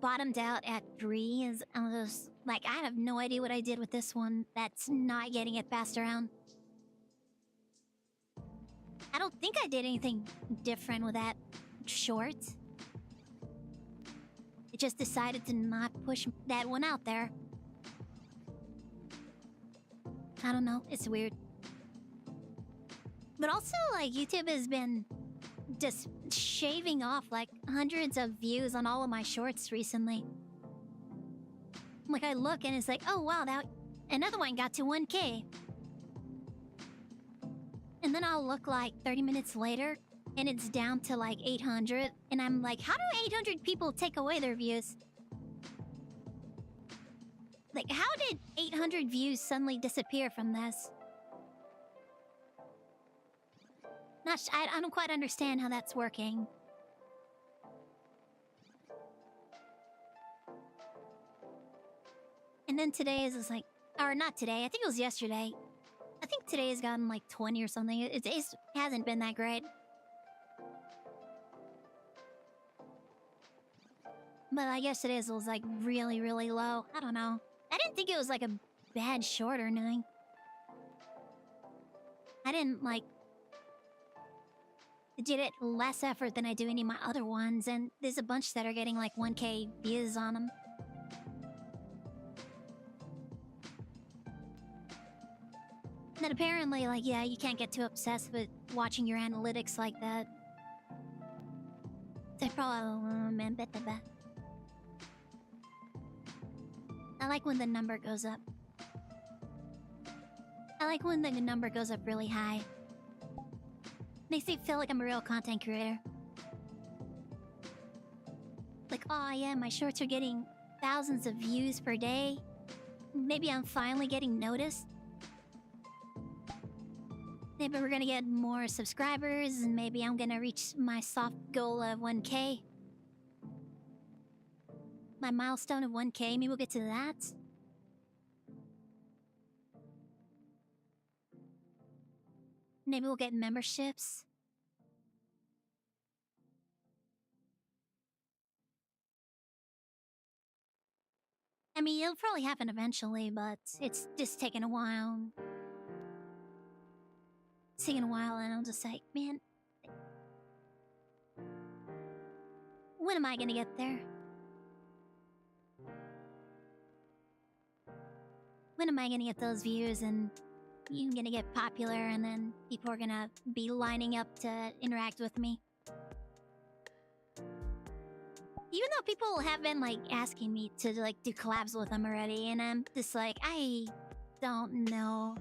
bottomed out at 3. I was like, I have no idea what I did with this one that's not getting it passed around. I don't think I did anything different with that short. It just decided to not push that one out there. I don't know, it's weird. But also, like, YouTube has been just shaving off, like, hundreds of views on all of my shorts recently. Like, I look and it's like, oh wow, another one got to 1K. And then I'll look like 30 minutes later, and it's down to like 800. And I'm like, how do 800 people take away their views? Like, how did 800 views suddenly disappear from this? I don't quite understand how that's working. And then today is just like... Or not today, I think it was yesterday. I think today's gotten like 20 or something. It hasn't been that great. But like yesterday's was like really, really low. I don't know. I didn't think it was like a bad short or anything. I didn't like... did it less effort than I do any of my other ones, and there's a bunch that are getting like 1K views on them. Then apparently, like, yeah, you can't get too obsessed with watching your analytics like that. So probably... I like when the number goes up. I like when the number goes up really high. Makes me feel like I'm a real content creator. Like, oh yeah, my shorts are getting thousands of views per day. Maybe I'm finally getting noticed. Maybe we're gonna get more subscribers, and maybe I'm gonna reach my soft goal of 1K. My milestone of 1K, maybe we'll get to that. Maybe we'll get memberships. I mean, it'll probably happen eventually, but it's just taking a while. It's taking a while, and I'm just like, man... when am I gonna get there? When am I gonna get those views and you're gonna get popular, and then people are gonna be lining up to interact with me? Even though people have been like asking me to like do collabs with them already, and I'm just like, I don't know.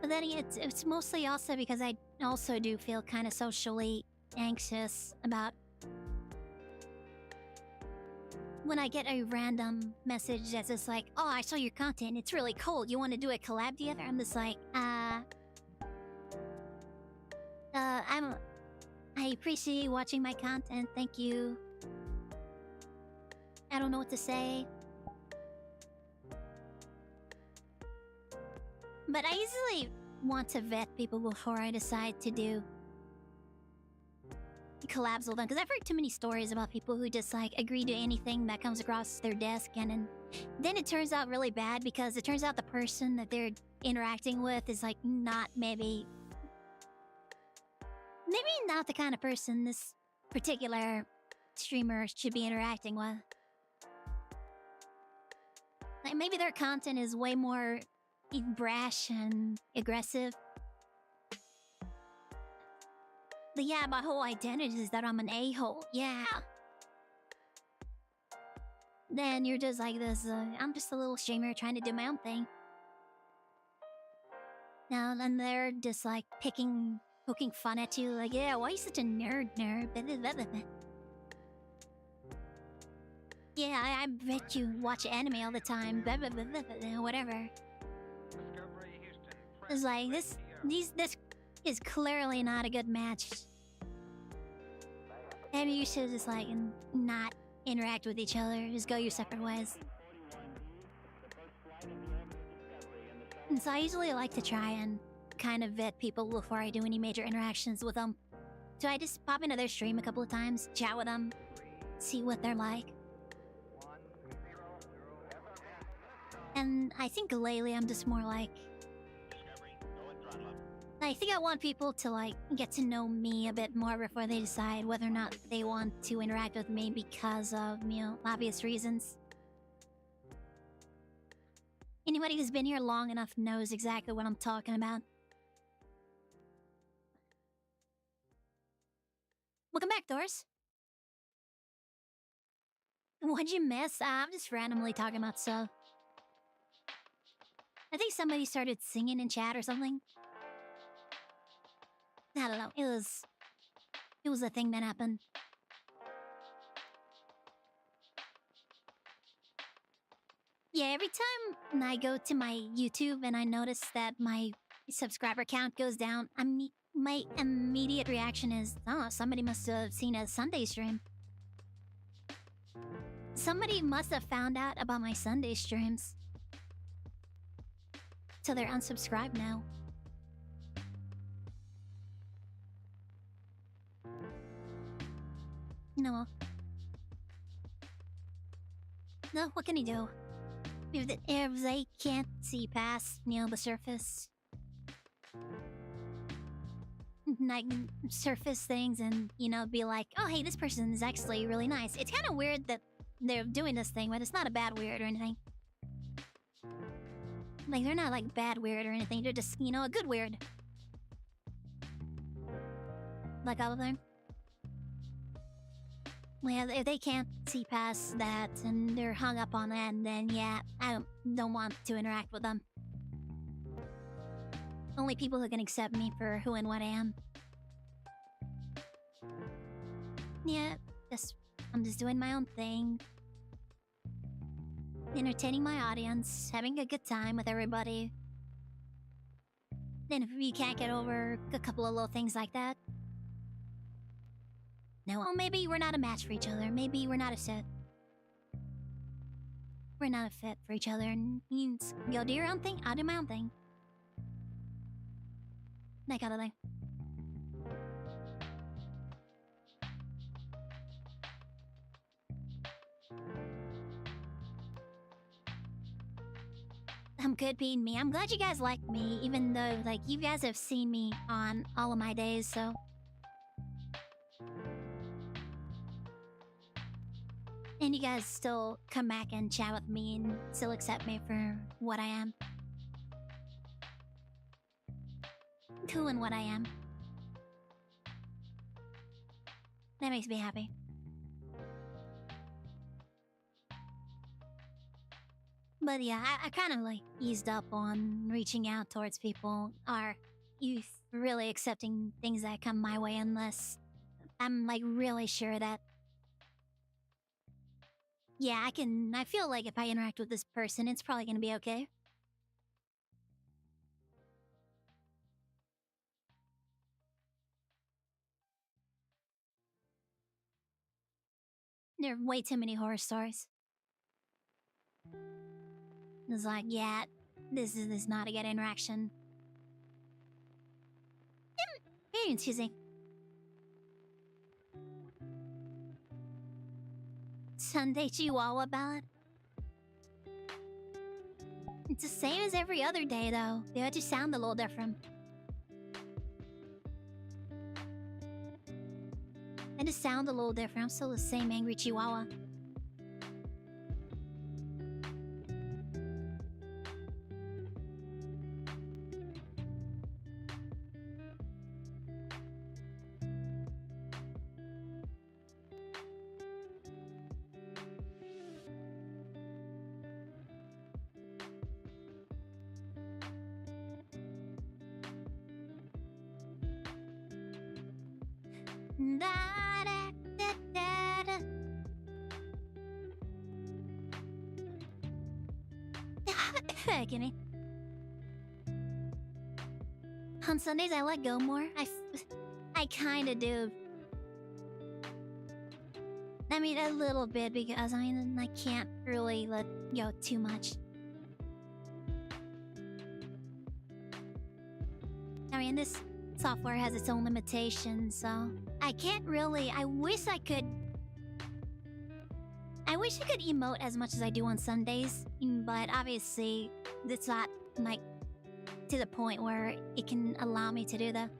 But then it's mostly also because I also do feel kind of socially anxious about when I get a random message that's just like, oh, I saw your content, it's really cool, you want to do a collab together? I'm just like, I appreciate you watching my content, thank you. I don't know what to say. But I usually want to vet people before I decide to do collabs with them, because I've heard too many stories about people who just like agree to anything that comes across their desk, and then it turns out really bad, because it turns out the person that they're interacting with is like not maybe not the kind of person this particular streamer should be interacting with. Like maybe their content is way more brash and aggressive. But yeah, my whole identity is that I'm an a-hole. Yeah. Then you're just like this, I'm just a little streamer trying to do my own thing. Now, then they're just like poking fun at you, like, yeah, why are you such a nerd? Yeah, I bet you watch anime all the time, whatever. It's like, this is clearly not a good match. Maybe you should just like not interact with each other, just go your separate ways. And so I usually like to try and kind of vet people before I do any major interactions with them. So I just pop into their stream a couple of times, chat with them, see what they're like. And I think lately I'm just more like, I think I want people to like get to know me a bit more before they decide whether or not they want to interact with me because of, you know, obvious reasons. Anybody who's been here long enough knows exactly what I'm talking about. Welcome back, Doris. What'd you miss? I'm just randomly talking about stuff. I think somebody started singing in chat or something. I don't know. It was a thing that happened. Yeah, every time I go to my YouTube and I notice that my subscriber count goes down, my immediate reaction is, oh, somebody must have seen a Sunday stream. Somebody must have found out about my Sunday streams. So they're unsubscribed now. No. No, what can you do? If they can't see past, the surface... like, surface things and, be like, oh, hey, this person is actually really nice. It's kind of weird that they're doing this thing, but it's not a bad weird or anything. Like, they're not, like, bad weird or anything. They're just, a good weird. Like all of them. Well, if they can't see past that and they're hung up on that, then yeah, I don't want to interact with them. Only people who can accept me for who and what I am. Yeah, I'm just doing my own thing. Entertaining my audience, having a good time with everybody. Then if you can't get over a couple of little things like that, no, well, maybe we're not a match for each other. Maybe we're not a fit. We're not a fit for each other, and you go do your own thing, I'll do my own thing. That kind of thing. I'm good being me. I'm glad you guys like me, even though, like, you guys have seen me on all of my days, so... And you guys still come back and chat with me and still accept me for what I am. Who and what I am. That makes me happy. But yeah, I kind of like eased up on reaching out towards people. Are you really accepting things that come my way unless I'm like really sure that... Yeah, I feel like if I interact with this person, it's probably gonna be okay. There are way too many horror stories. It's like, yeah, this is not a good interaction. Very confusing. Sunday Chihuahua ballad? It's the same as every other day, though. They just sound a little different. They just sound a little different. I'm still the same angry Chihuahua. Gimme. On Sundays, I let go more. I kinda do. I mean, a little bit, because I can't really let go too much. I mean, this software has its own limitations, so I can't really... I wish I could emote as much as I do on Sundays, but obviously it's not, like, to the point where it can allow me to do that.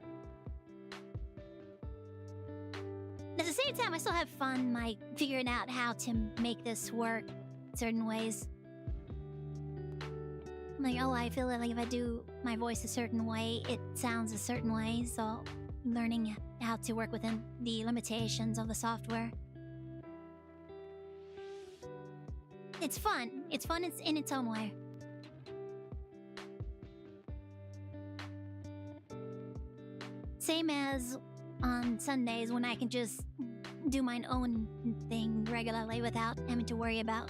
At the same time, I still have fun, like, figuring out how to make this work certain ways. Like, oh, I feel like if I do my voice a certain way, it sounds a certain way, so learning how to work within the limitations of the software. It's fun. It's fun in its own way. Same as on Sundays when I can just do my own thing regularly without having to worry about,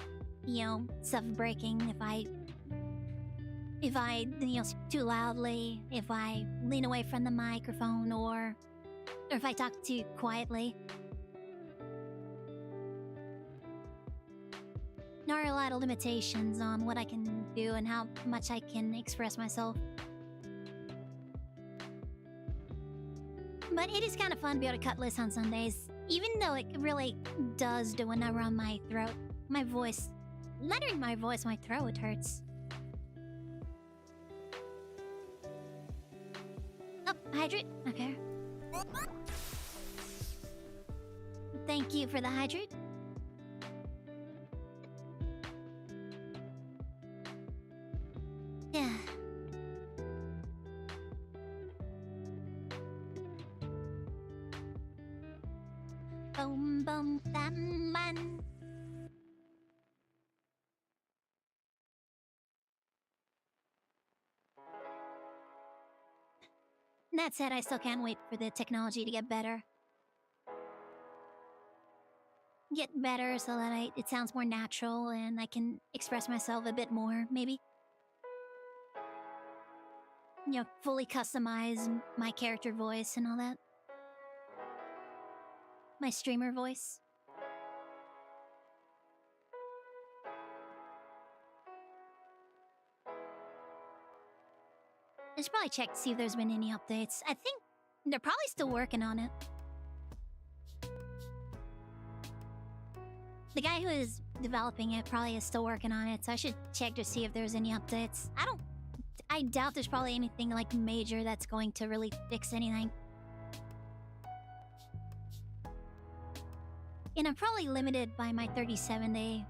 stuff breaking if I speak too loudly, if I lean away from the microphone, or if I talk too quietly. There are a lot of limitations on what I can do and how much I can express myself. But it is kind of fun to be able to cut lists on Sundays, even though it really does do a number on my throat. My voice, lettering my voice, my throat hurts. Oh, hydrate? Okay. Thank you for the hydrate. Yeah. Boom, boom, bam, bam. That said, I still can't wait for the technology to get better. Get better so that it sounds more natural and I can express myself a bit more, maybe. You know, fully customize my character voice and all that. My streamer voice. I should probably check to see if there's been any updates. I think they're probably still working on it. The guy who is developing it probably is still working on it, so I should check to see if there's any updates. I doubt there's probably anything like major that's going to really fix anything. And I'm probably limited by my 37-day.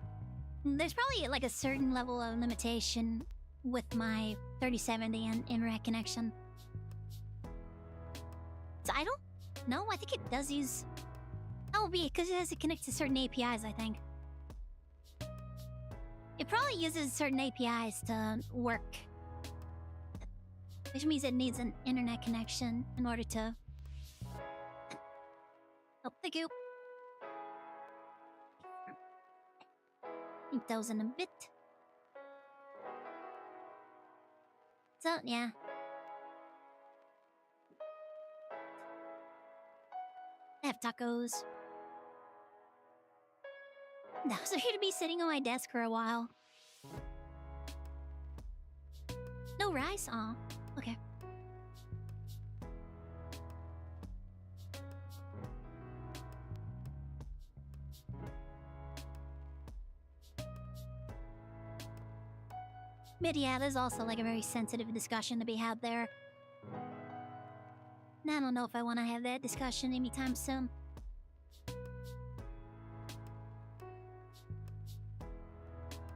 There's probably like a certain level of limitation with my 37-day and internet connection. So I don't know. I think it does use... Oh, because it has to connect to certain APIs, I think. It probably uses certain APIs to work. Which means it needs an internet connection in order to... Oh, the goop. Think those in a bit. So, yeah. I have tacos. Those are here to be sitting on my desk for a while. No rice? Aw. Okay. But yeah, there's also like a very sensitive discussion to be had there. And I don't know if I want to have that discussion anytime soon.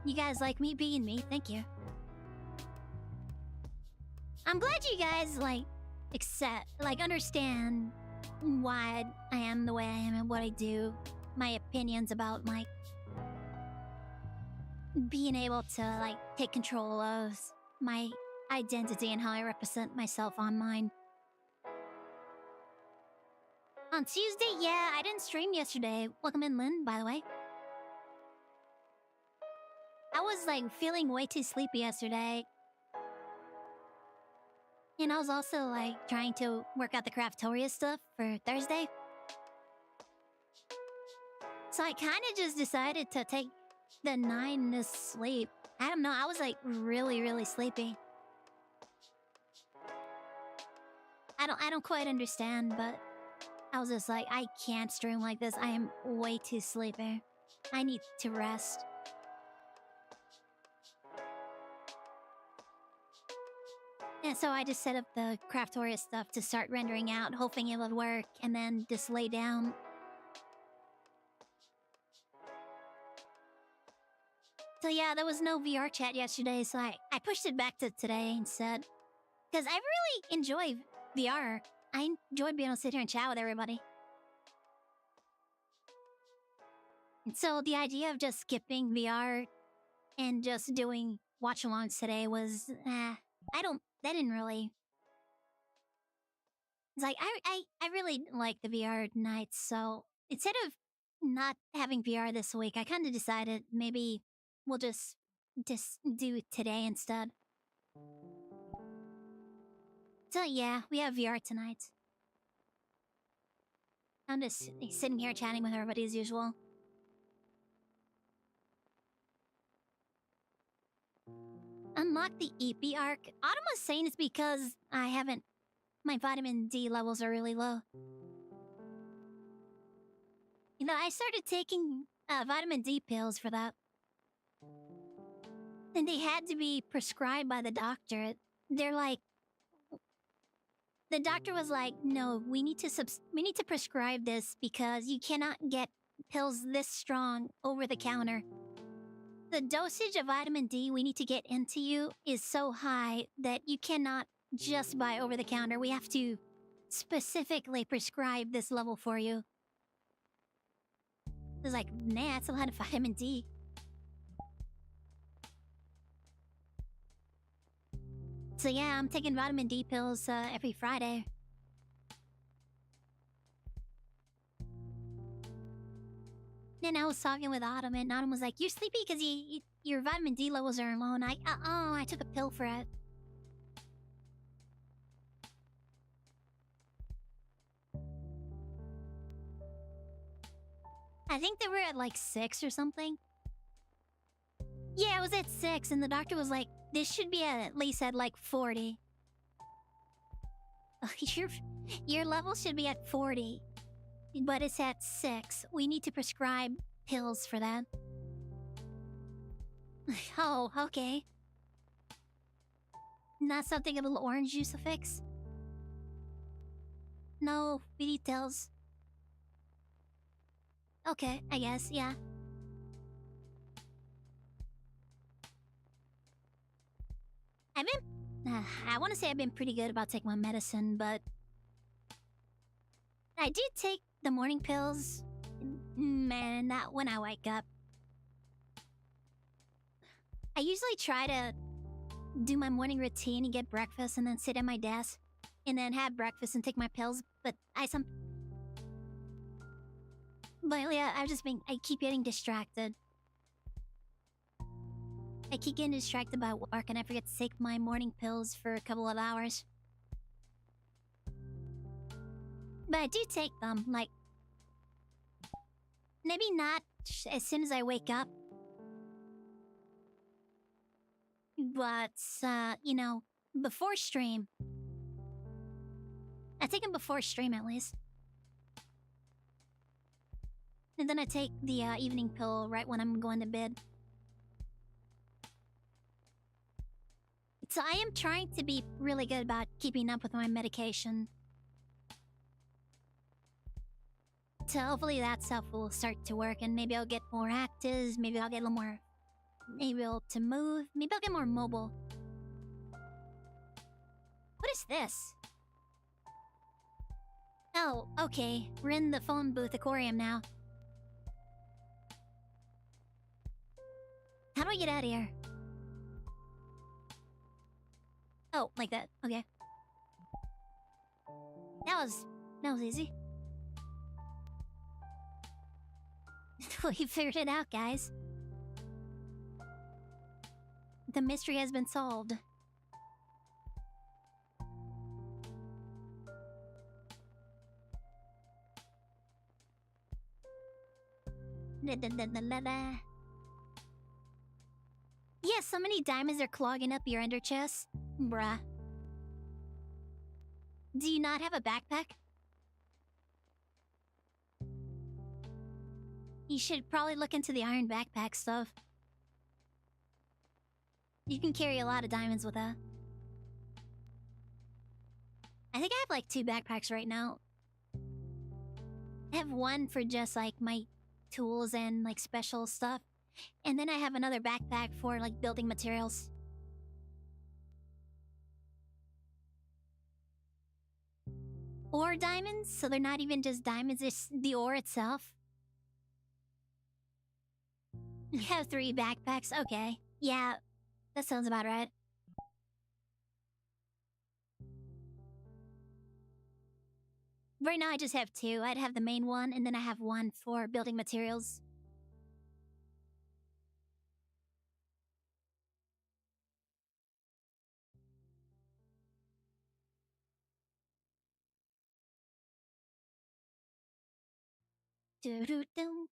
You guys like me being me, thank you. I'm glad you guys understand why I am the way I am and what I do. My opinions about being able to take control of my identity and how I represent myself online. On Tuesday, yeah, I didn't stream yesterday. Welcome in, Lynn, by the way. I was feeling way too sleepy yesterday. And I was also trying to work out the Craftoria stuff for Thursday. So I kind of just decided to take the 9 to sleep. I don't know, I was really, really sleepy. I don't quite understand, but I was just I can't stream like this. I am way too sleepy. I need to rest. And so I just set up the Craftoria stuff to start rendering out, hoping it would work, and then just lay down. So yeah, there was no VR chat yesterday, so I pushed it back to today instead. Because I really enjoy VR. I enjoy being able to sit here and chat with everybody. And so the idea of just skipping VR and just doing watch-alongs today was, that didn't really... It's I really like the VR nights, so instead of not having VR this week, I kind of decided maybe we'll just do it today instead. So yeah, we have VR tonight. I'm just sitting here chatting with everybody as usual. unlocked the EP arc. Autumn was saying it's because I haven't. My vitamin D levels are really low. You know, I started taking vitamin D pills for that. And they had to be prescribed by the doctor. They're like, the doctor was like, no, we need to prescribe this because you cannot get pills this strong over the counter. The dosage of vitamin D we need to get into you is so high that you cannot just buy over the counter. We have to specifically prescribe this level for you. I was like, nah, that's a lot of vitamin D. So yeah, I'm taking vitamin D pills every Friday. Then I was talking with Autumn, and Autumn was like, "You're sleepy because your vitamin D levels are low." And I took a pill for it. I think they were at like 6 or something. Yeah, it was at 6, and the doctor was like, "This should be at least at like 40." Your level should be at 40, but it's at 6. We need to prescribe pills for that. Oh, okay. Not something a little orange juice will fix? No, we details. Okay, I guess, yeah. I've been... I want to say I've been pretty good about taking my medicine, but... I do take the morning pills. Man, not when I wake up. I usually try to do my morning routine and get breakfast and then sit at my desk. And then have breakfast and take my pills, but But yeah, I keep getting distracted. I keep getting distracted by work and I forget to take my morning pills for a couple of hours. But I do take them, like... Maybe not as soon as I wake up. But, you know, before stream. I take them before stream at least. And then I take the evening pill right when I'm going to bed. So I am trying to be really good about keeping up with my medication. So hopefully that stuff will start to work and maybe I'll get more active, maybe I'll get a little more able to move, maybe I'll get more mobile. What is this? Oh, okay. We're in the phone booth aquarium now. How do I get out of here? Oh, like that. Okay. That was easy. We figured it out, guys. The mystery has been solved. Da, da, da, da, da, da. Yeah, so many diamonds are clogging up your ender chest. Bruh. Do you not have a backpack? You should probably look into the iron backpack stuff. You can carry a lot of diamonds with that. I think I have like 2 backpacks right now. I have one for just like my tools and like special stuff. And then I have another backpack for like building materials. Ore diamonds, so they're not even just diamonds, it's the ore itself. You have 3 backpacks, okay. Yeah, that sounds about right. Right now I just have 2. I'd have the main one, and then I have one for building materials. Doo-doo-doo.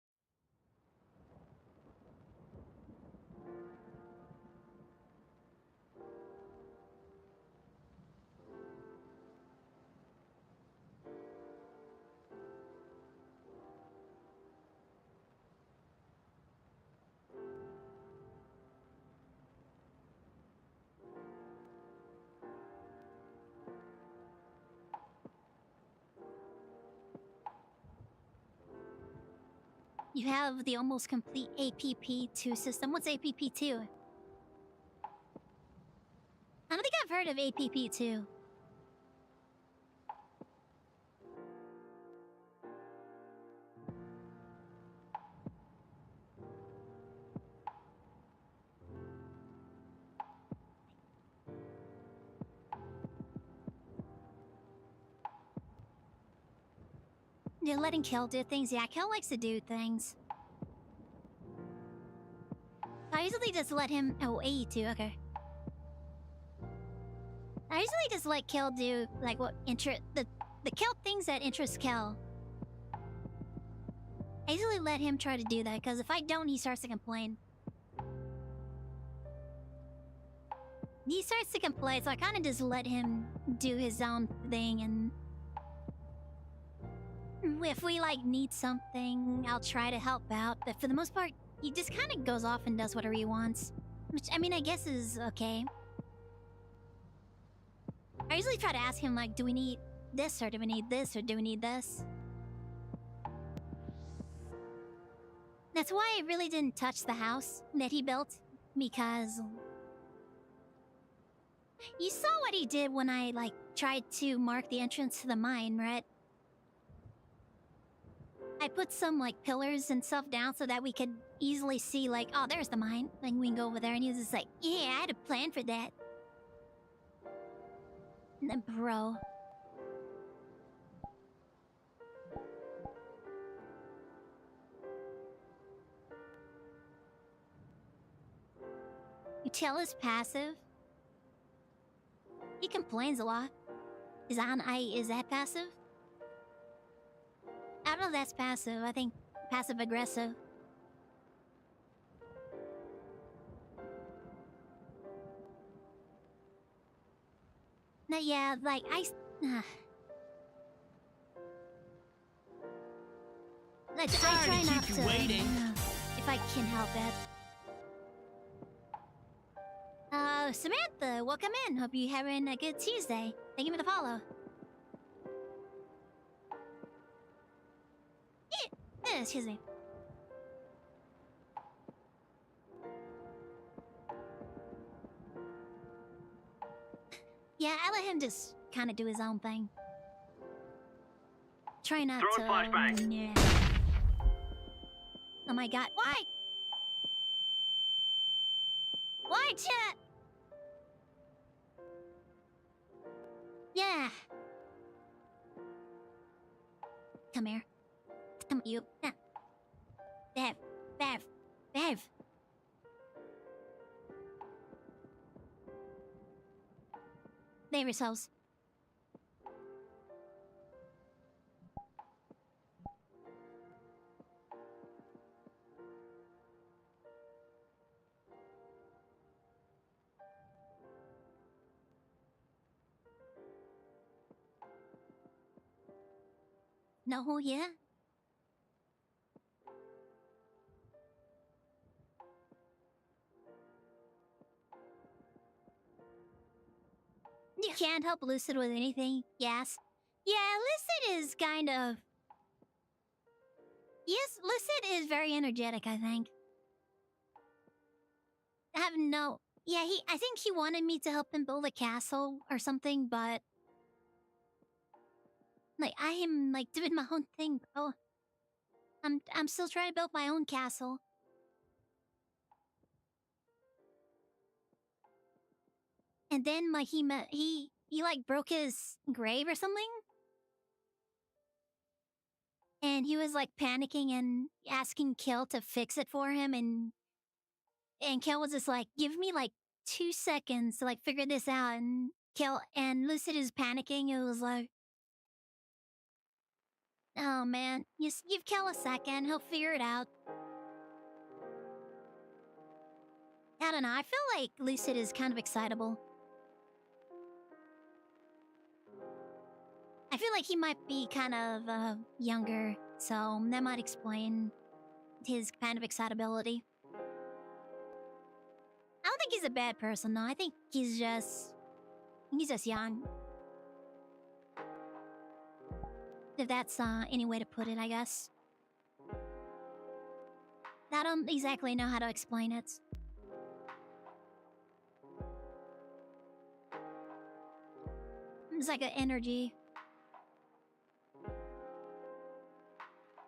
You have the almost complete APP2 system. What's APP2? I don't think I've heard of APP2. You're letting Kel do things. Yeah, Kel likes to do things. I usually just let him... Oh, AE2, okay. I usually just let Kel do, like, what interest... The Kel things that interest Kel. I usually let him try to do that, because if I don't, he starts to complain. He starts to complain, so I kind of just let him do his own thing, and... If we, like, need something, I'll try to help out, but for the most part, he just kind of goes off and does whatever he wants. Which, I mean, I guess is okay. I usually try to ask him, like, do we need this, or do we need this, or do we need this? That's why I really didn't touch the house that he built, because... You saw what he did when I, like, tried to mark the entrance to the mine, right? I put some, like, pillars and stuff down so that we could easily see, like, oh, there's the mine. Like, we can go over there, and he was just like, yeah, I had a plan for that. Bro. Util is passive. He complains a lot. Is that passive? I don't know if that's passive. I think passive-aggressive. No, yeah, like, I Sorry try to not keep to... you waiting. If I can help it. Samantha, welcome in. Hope you're having a good Tuesday. Thank you for the follow. Excuse me. Yeah, I let him just kind of do his own thing. Try not to... Flashbang. Yeah. Oh my god. Why? Why, chat? Yeah. Come here. Come, you. Bev. Bev. Bev. Behave yourselves. No, yeah? You can't help Lucid with anything, yes? Yeah, Lucid is kind of... Yes, Lucid is very energetic, I think. I have no... Yeah, I think he wanted me to help him build a castle or something, but... Like, I am, like, doing my own thing, bro. I'm still trying to build my own castle. And then, like, he like, broke his grave or something? And he was, like, panicking and asking Kill to fix it for him, and Kill was just like, give me, like, 2 seconds to, like, figure this out, and Kill... And Lucid is panicking, it was like... Oh, man. Give Kel a second. He'll figure it out. I don't know. I feel like Lucid is kind of excitable. I feel like he might be kind of, younger, so that might explain his kind of excitability. I don't think he's a bad person, though. I think he's just... He's just young. If that's, any way to put it, I guess. I don't exactly know how to explain it. It's like an energy.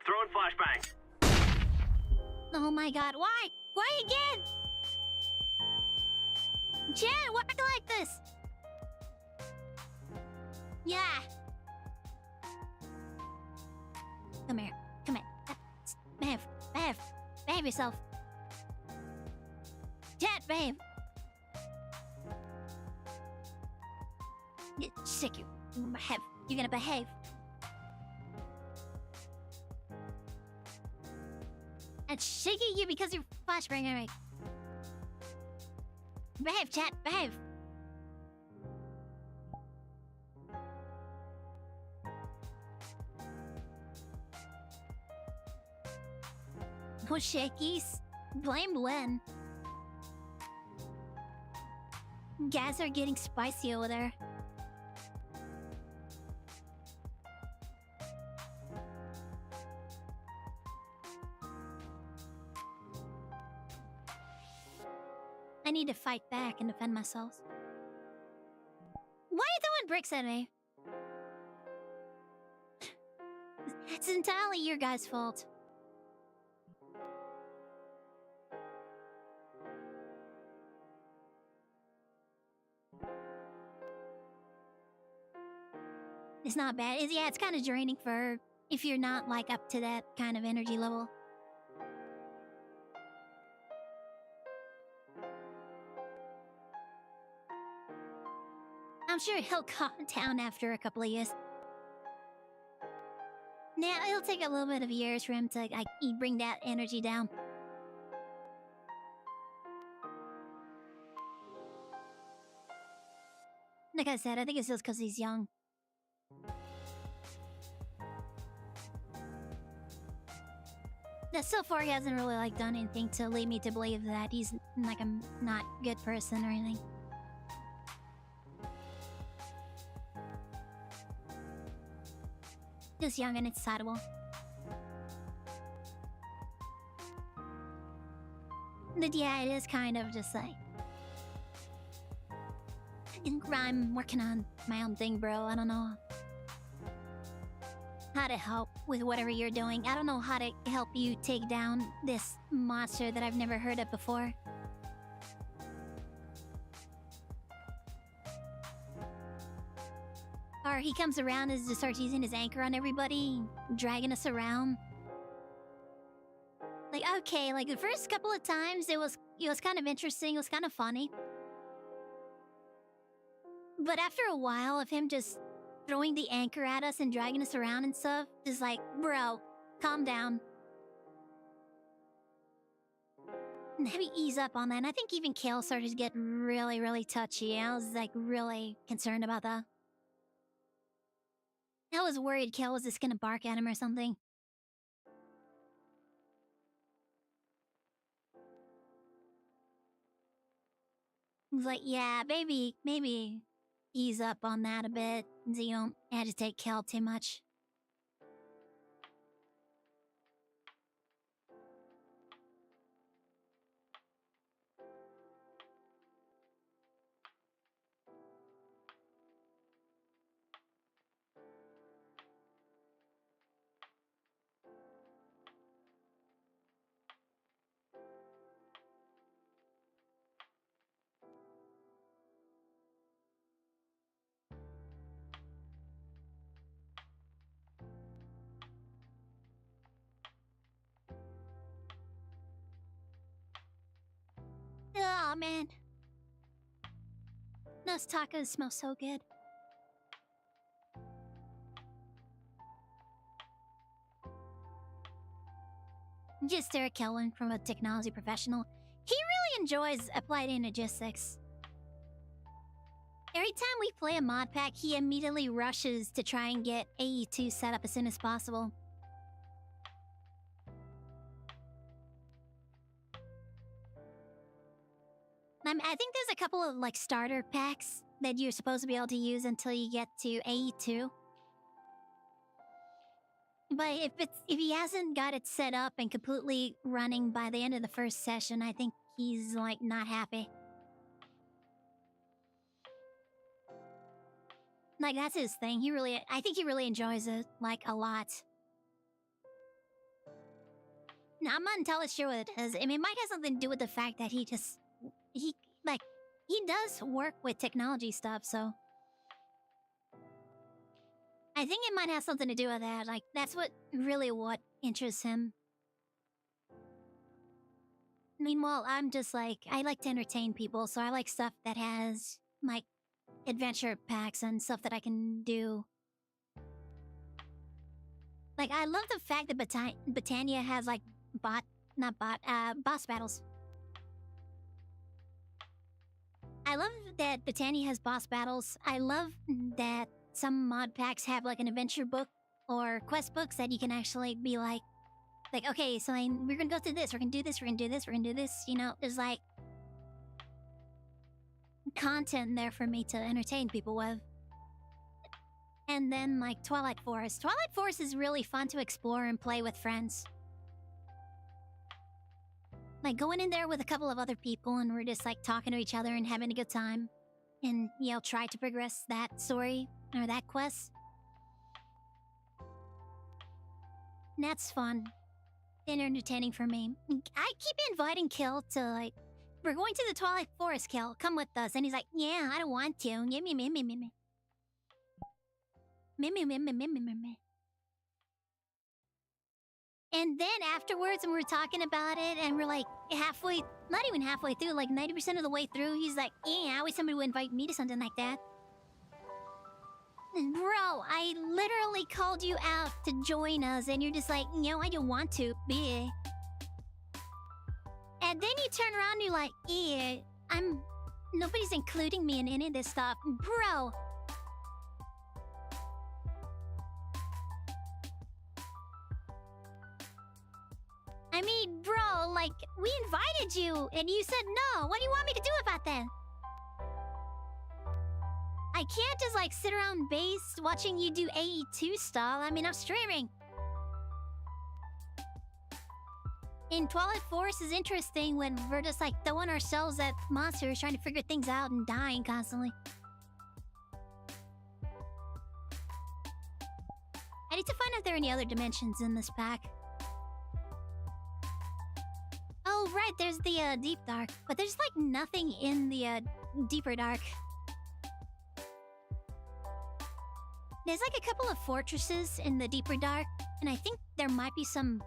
Throwing flashbang. Oh my god, why? Why again? Jen, why are you like this? Yeah. Come here. Come here. Behave yourself. Jet, behave. Sick you. Behave. You're gonna behave. And shaking you because you're flashbang. Alright. Behave, chat. Behave. No shakies. Blame Len. Gas are getting spicy over there. I need to fight back and defend myself. Why are you throwing bricks at me? It's entirely your guys' fault. It's not bad. Yeah, it's kind of draining for if you're not like up to that kind of energy level. I'm sure he'll calm down after a couple of years. Now, it'll take a little bit of years for him to like bring that energy down. Like I said, I think it's just because he's young. Now, so far, he hasn't really like done anything to lead me to believe that he's like a not good person or anything. Just young and excitable. But yeah, it is kind of just like... I'm working on my own thing, bro. I don't know how to help with whatever you're doing. I don't know how to help you take down this monster that I've never heard of before. Or he comes around and just starts using his anchor on everybody, dragging us around. Like, okay, like the first couple of times it was kind of interesting, it was kind of funny. But after a while of him just throwing the anchor at us and dragging us around and stuff, just like, bro, calm down. Maybe ease up on that. And I think even Kale started to get really, really touchy. I was like really concerned about that. I was worried Kale was just gonna bark at him or something. I was like, yeah, maybe ease up on that a bit so you don't agitate Kale too much. Oh man. Those tacos smell so good. Just Derek Kellen from a technology professional. He really enjoys applied energistics. Every time we play a mod pack, he immediately rushes to try and get AE2 set up as soon as possible. I think there's a couple of like starter packs that you're supposed to be able to use until you get to AE2. But if he hasn't got it set up and completely running by the end of the first session, I think he's like not happy. Like that's his thing. I think he really enjoys it like a lot. Now I'm not entirely sure what it is. I mean, it might have something to do with the fact that he does work with technology stuff, so I think it might have something to do with that. Like, that's what interests him. Meanwhile, I'm just like, I like to entertain people, so I like stuff that has, like, adventure packs and stuff that I can do. Like, I love the fact that Botania has, like, boss battles. I love that Botania has boss battles. I love that some mod packs have like an adventure book or quest books that you can actually be like, okay, so we're gonna go through this, we're gonna do this, we're gonna do this, we're gonna do this. You know, there's like content there for me to entertain people with. And then like Twilight Forest. Twilight Forest is really fun to explore and play with friends. Like going in there with a couple of other people and we're just like talking to each other and having a good time. And, you know, try to progress that story or that quest. And that's fun and entertaining for me. I keep inviting Kill to like, we're going to the Twilight Forest, Kill. Come with us. And he's like, yeah, I don't want to. And then afterwards, when we're talking about it, and we're like not even halfway through, like 90% of the way through, he's like, yeah, I wish somebody would invite me to something like that. Bro, I literally called you out to join us, and you're just like, no, I don't want to. Bleh. And then you turn around and you're like, yeah, nobody's including me in any of this stuff. Bro. I mean, bro, like, we invited you, and you said no. What do you want me to do about that? I can't just, like, sit around base watching you do AE2 stuff. I mean, I'm streaming. And Twilight Forest is interesting when we're just, like, throwing ourselves at monsters, trying to figure things out and dying constantly. I need to find out if there are any other dimensions in this pack. Oh, right, there's the Deep Dark. But there's, like, nothing in the Deeper Dark. There's, like, a couple of fortresses in the Deeper Dark. And I think there might be some...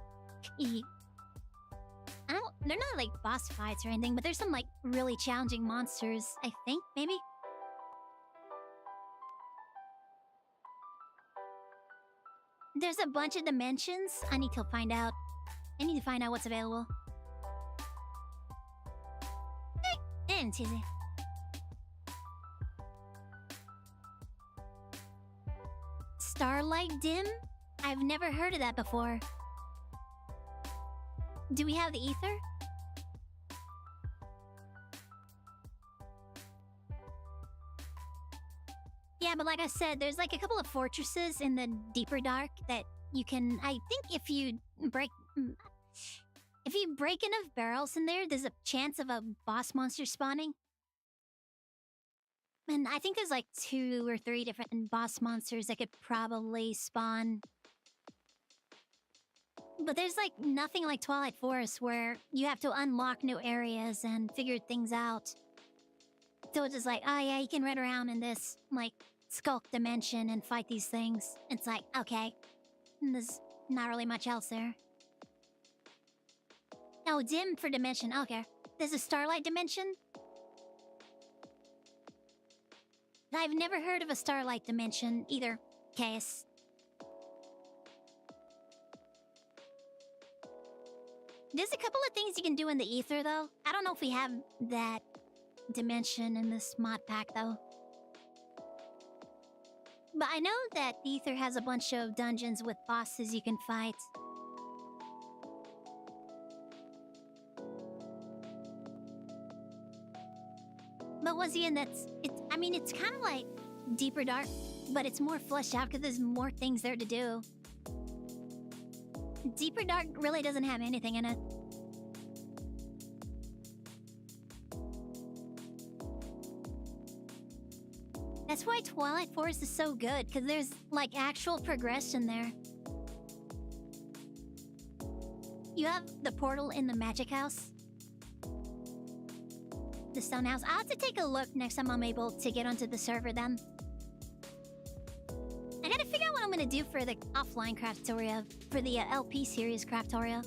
They're not, like, boss fights or anything, but there's some, like, really challenging monsters, I think, maybe? There's a bunch of dimensions. I need to find out. I need to find out what's available. It's easy. Starlight Dim? I've never heard of that before. Do we have the ether? Yeah, but like I said, there's like a couple of fortresses in the Deeper Dark that you can... I think if you break enough barrels in there, there's a chance of a boss monster spawning. And I think there's like 2 or 3 different boss monsters that could probably spawn. But there's like nothing like Twilight Forest where you have to unlock new areas and figure things out. So it's just like, oh yeah, you can run around in this like skulk dimension and fight these things. It's like, okay. And there's not really much else there. Oh, dim for dimension. Okay. There's a starlight dimension? I've never heard of a starlight dimension either case. There's a couple of things you can do in the ether, though. I don't know if we have that dimension in this mod pack, though. But I know that the ether has a bunch of dungeons with bosses you can fight. But once again, I mean, it's kind of like Deeper Dark, but it's more fleshed out because there's more things there to do. Deeper Dark really doesn't have anything in it. That's why Twilight Forest is so good, because there's, like, actual progression there. You have the portal in the magic house. The stone house. I'll have to take a look next time I'm able to get onto the server then. I gotta figure out what I'm gonna do for the offline Craftoria, for the LP series Craftoria.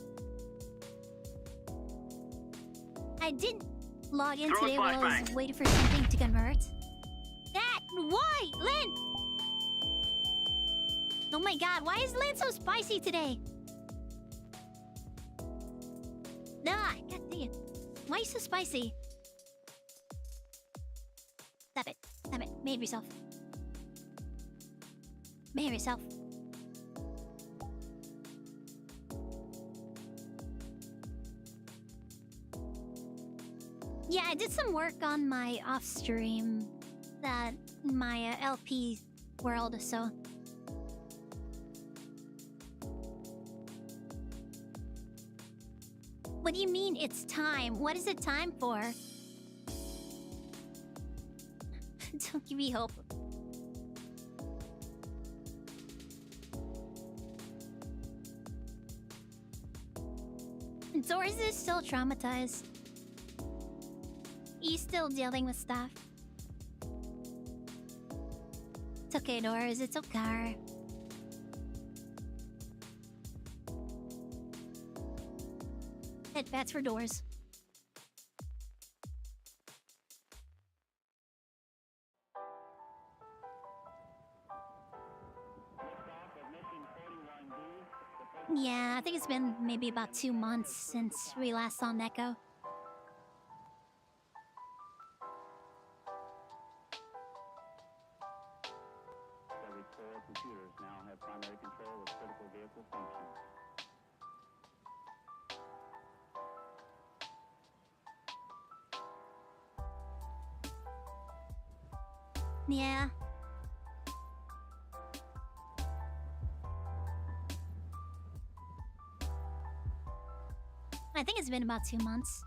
I didn't log in today while I was waiting for something to convert. That! Why? Lynn! Oh my god, why is Lynn so spicy today? Nah, god damn. Why are you so spicy? Stop it. Stop it. Behave yourself. Behave yourself. Yeah, I did some work on my off-stream, my LP world, so... What do you mean it's time? What is it time for? Don't give me hope. Doris is still traumatized. He's still dealing with stuff. It's okay, Doris. It's okay. That's for Doors. Yeah, I think it's been maybe about 2 months since we last saw Neko. Every core computers now have primary control of critical vehicle functions. Yeah. I think it's been about 2 months.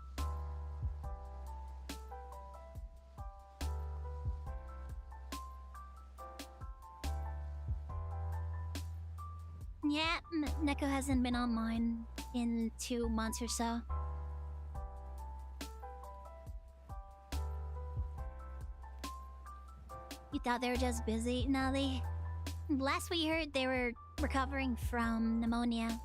Yeah, Neko hasn't been online in 2 months or so. You thought they were just busy? No, last we heard, they were recovering from pneumonia.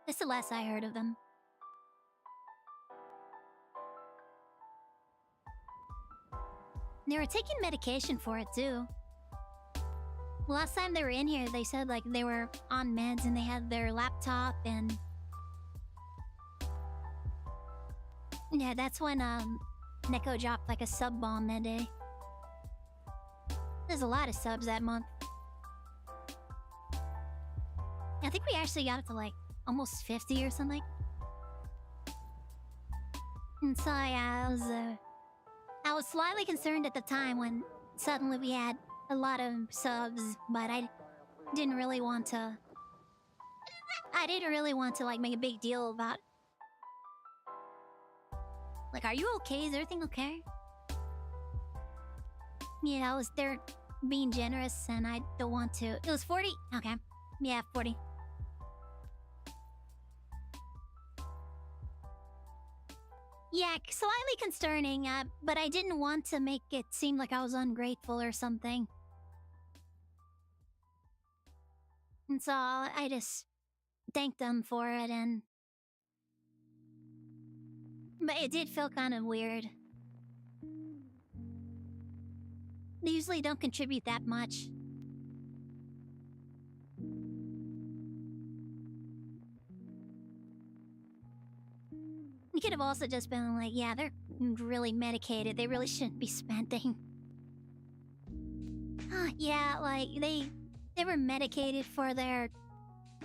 That's the last I heard of them. They were taking medication for it, too. Last time they were in here, they said, like, they were on meds and they had their laptop and... Yeah, that's when, Neko dropped, like, a sub bomb that day. There's a lot of subs that month. I think we actually got up to, like, almost 50 or something. And so, yeah, I was slightly concerned at the time when suddenly we had a lot of subs, but I didn't really want to... like, make a big deal about... Like, are you okay? Is everything okay? Yeah, they're being generous, and I don't want to... It was 40? Okay. Yeah, 40. Yeah, slightly concerning, but I didn't want to make it seem like I was ungrateful or something. And so I just thanked them for it, and... But it did feel kind of weird. They usually don't contribute that much. You could have also just been like, yeah, they're really medicated. They really shouldn't be spending. Yeah, like, they were medicated for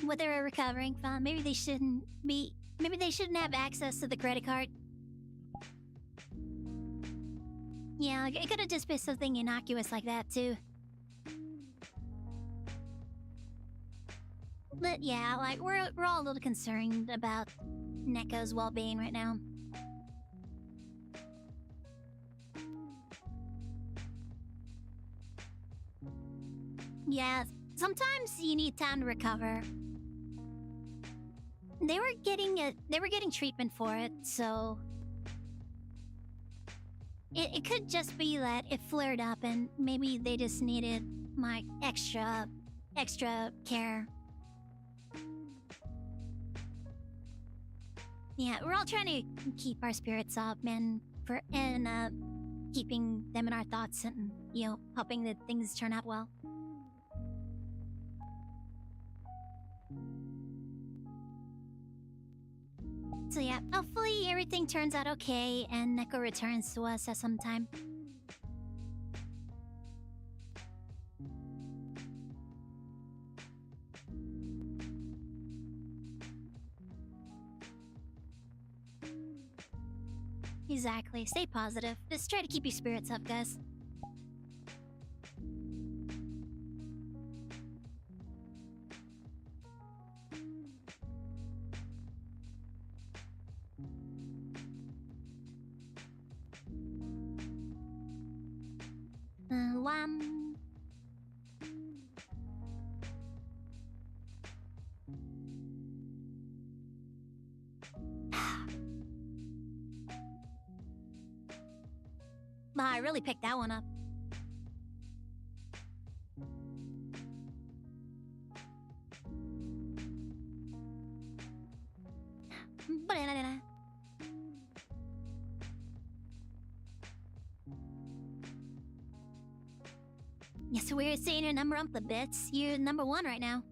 what they were recovering from. Maybe they shouldn't have access to the credit card. Yeah, it could have just been something innocuous like that, too. But yeah, like, we're all a little concerned about Neko's well-being right now. Yeah, sometimes you need time to recover. They were getting treatment for it, so it could just be that it flared up and maybe they just needed like extra care. Yeah, we're all trying to keep our spirits up and keeping them in our thoughts and, you know, hoping that things turn out well. So yeah, hopefully everything turns out okay and Neko returns to us at some time. Exactly. Stay positive. Just try to keep your spirits up, guys. Wham. Wow, I really picked that one up. Banana. Yeah, so we're seeing your number up the bits. You're number 1 right now.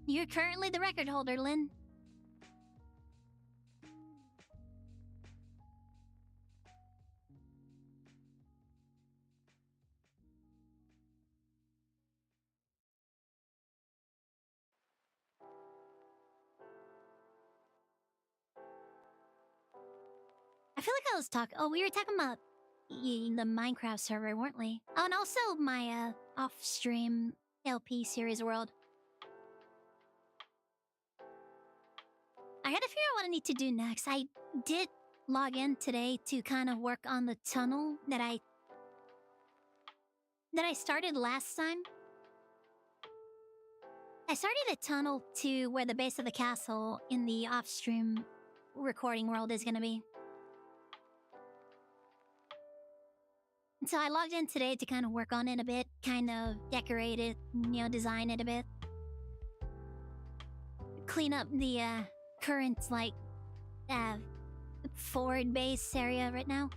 You're currently the record holder, Lynn. I feel like I was talking. Oh, we were talking about the Minecraft server, weren't we? Oh, and also my off-stream LP series world. I gotta figure out what I need to do next. I did log in today to kind of work on the tunnel that I started last time. I started a tunnel to where the base of the castle in the off-stream recording world is gonna be. So I logged in today to kind of work on it a bit, kind of decorate it, you know, design it a bit. Clean up the current, like, forward base area right now.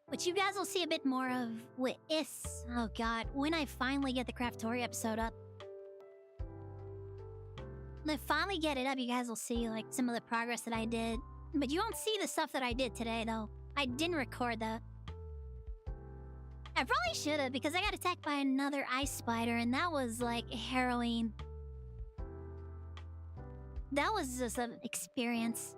Which you guys will see a bit more of with oh god, when I finally get the Craftoria episode up. When I finally get it up, you guys will see, like, some of the progress that I did. But you won't see the stuff that I did today, though. I didn't record that. I probably should have, because I got attacked by another ice spider, and that was, like, harrowing. That was just an experience.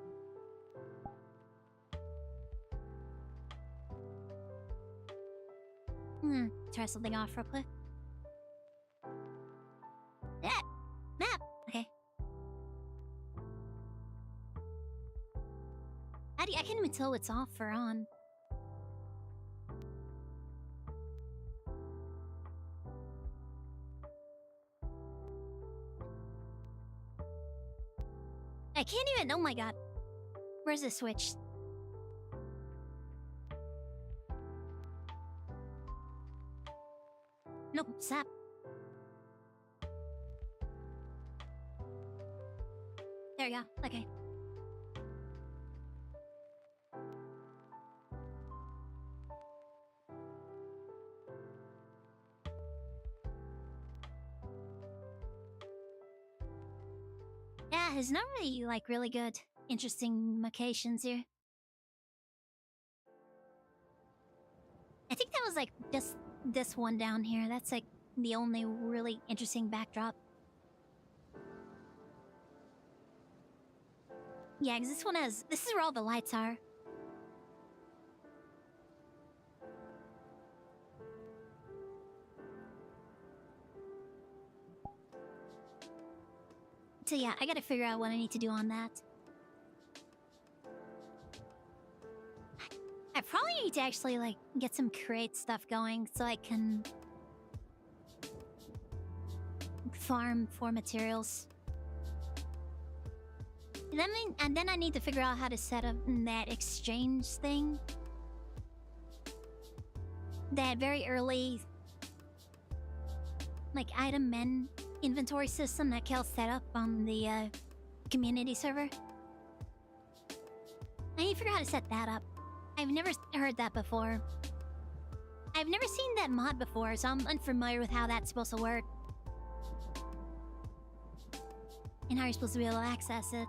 Try something off real quick. Yeah, map. Okay. I can't even tell what's off or on. I can't even. Oh my god. Where's the switch? Nope, sap. There you go. Okay. Yeah, there's not really, like, really good, interesting locations here. I think that was, like, just this one down here. That's, like, the only really interesting backdrop. Yeah, because this one has... This is where all the lights are. So yeah, I gotta figure out what I need to do on that. I probably need to actually, like, get some create stuff going so I can farm for materials. And then I need to figure out how to set up that exchange thing. That very early, like, item and inventory system that Kel set up on the community server. I need to figure out how to set that up. I've never heard that before. I've never seen that mod before, so I'm unfamiliar with how that's supposed to work. And how you're supposed to be able to access it.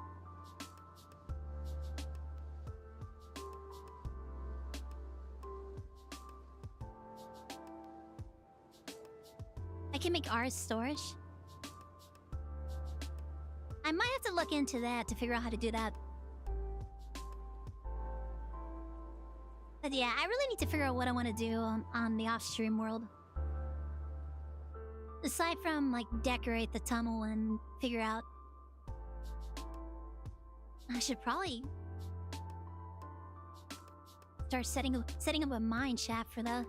I can make ours storage. I might have to look into that to figure out how to do that. But yeah, I really need to figure out what I want to do on the off-stream world. Aside from, like, decorate the tunnel and figure out... I should probably... start setting up a mine shaft for the...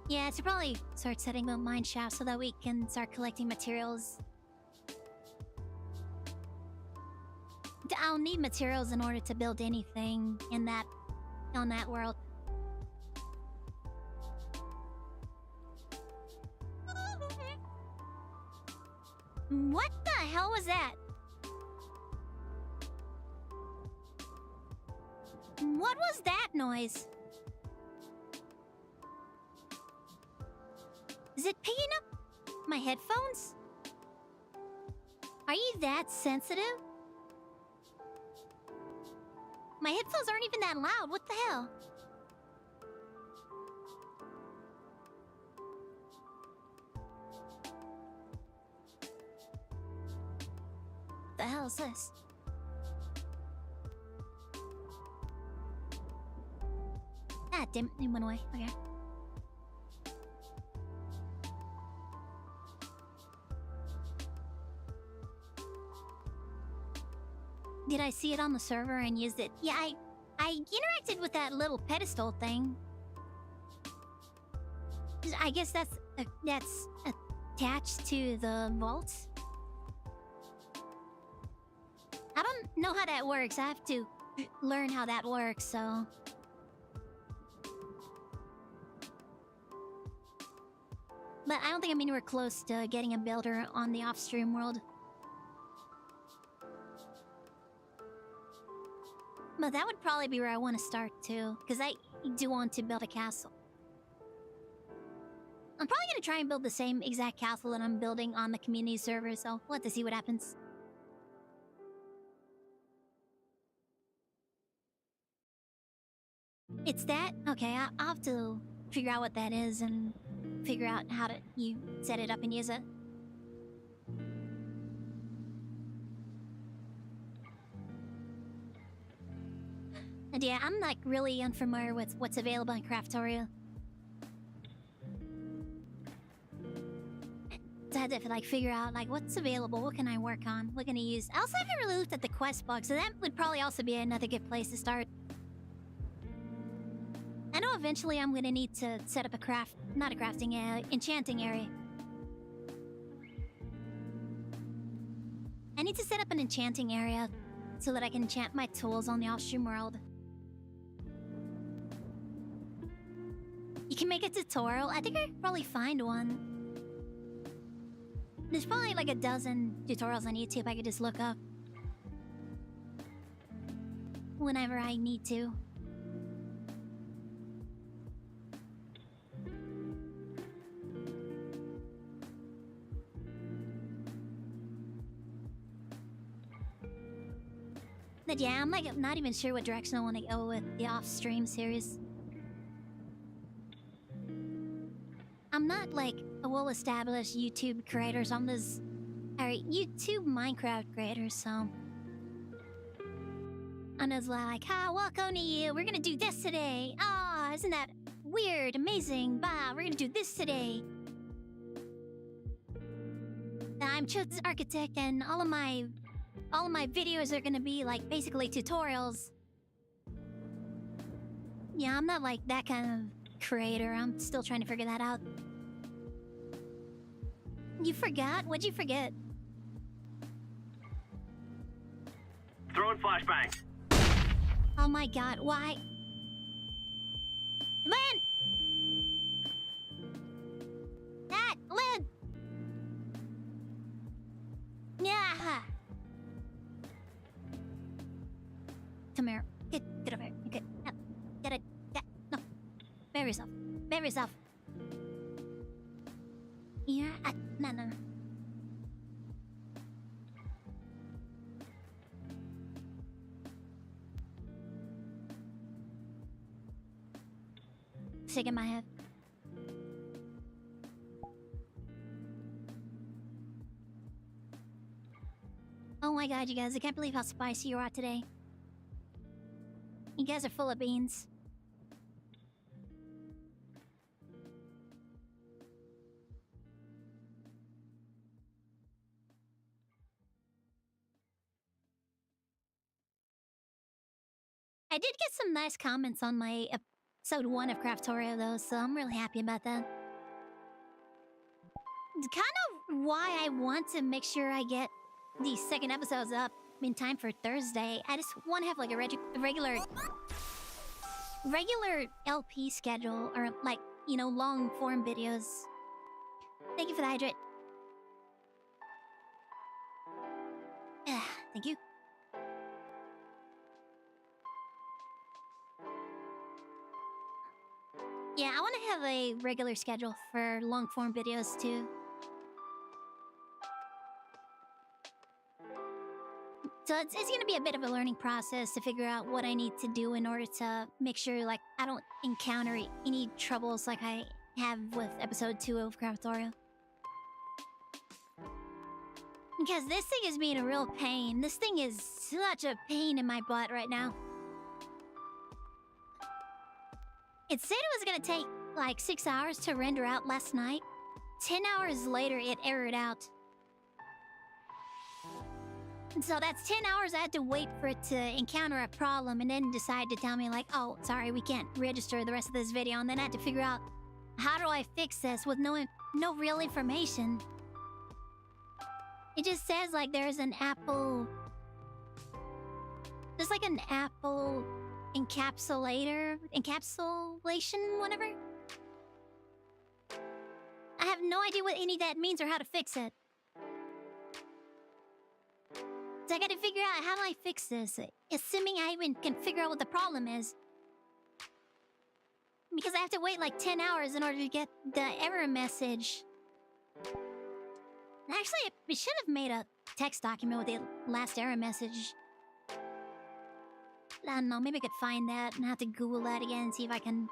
Yeah, I should probably start setting up mine shafts so that we can start collecting materials. I'll need materials in order to build anything in that... on that world. What the hell was that? What was that noise? Is it picking up my headphones? Are you that sensitive? My headphones aren't even that loud. What the hell? What the hell is this? Ah, damn it. It went away. Okay. Did I see it on the server and used it? Yeah, I interacted with that little pedestal thing. I guess that's attached to the vault. I don't know how that works. I have to learn how that works, so... But I don't think I'm anywhere close to getting a builder on the off-stream world. But that would probably be where I want to start, too. Because I do want to build a castle. I'm probably going to try and build the same exact castle that I'm building on the community server, so we'll have to see what happens. It's that? Okay, I'll have to figure out what that is and figure out how to you set it up and use it. And yeah, I'm like really unfamiliar with what's available in Craftoria. So I had to like figure out like what's available, what can I work on, what can I use. I also haven't really looked at the quest box, so that would probably also be another good place to start. I know eventually I'm gonna need to set up a enchanting area. I need to set up an enchanting area so that I can enchant my tools on the off-stream world. You can make a tutorial. I think I could probably find one. There's probably like a dozen tutorials on YouTube I could just look up whenever I need to. But yeah, I'm like not even sure what direction I want to go with the off-stream series. I'm not like a well-established YouTube creator, so I'm this YouTube Minecraft creator, so I'm just like, "Hi, welcome to you. We're gonna do this today. Ah, isn't that weird, amazing? Bah, we're gonna do this today." I'm Cho's architect, and all of my videos are gonna be like basically tutorials. Yeah, I'm not like that kind of creator. I'm still trying to figure that out. You forgot? What'd you forget? Throwing flashbang. Oh my god, why? Lynn! That! Lynn! Yeah! Come here. Get over here. Okay. No. Get it. No. Bear yourself. Bear yourself. Yeah. No. Shaking my head. Oh my god, you guys. I can't believe how spicy you are today. You guys are full of beans. I did get some nice comments on my episode 1 of Craftorio though, so I'm really happy about that. It's kind of why I want to make sure I get these second episodes up in time for Thursday. I just want to have like a regular LP schedule, or like, you know, long form videos. Thank you for the hydrate. Thank you. Yeah, I want to have a regular schedule for long form videos too. So it's going to be a bit of a learning process to figure out what I need to do in order to make sure like I don't encounter any troubles like I have with episode 2 of Craftorio. Because this thing is being a real pain. This thing is such a pain in my butt right now. It said it was gonna take like 6 hours to render out last night. 10 hours later, it errored out. And so that's 10 hours I had to wait for it to encounter a problem and then decide to tell me like, oh, sorry, we can't register the rest of this video. And then I had to figure out, how do I fix this with no real information? It just says like there's an Apple... There's like an Apple encapsulation, whatever. I have no idea what any of that means or how to fix it. So I gotta figure out, how do I fix this? Assuming I even can figure out what the problem is. Because I have to wait like 10 hours in order to get the error message. Actually, it should have made a text document with the last error message. I don't know, maybe I could find that and have to Google that again and see if I can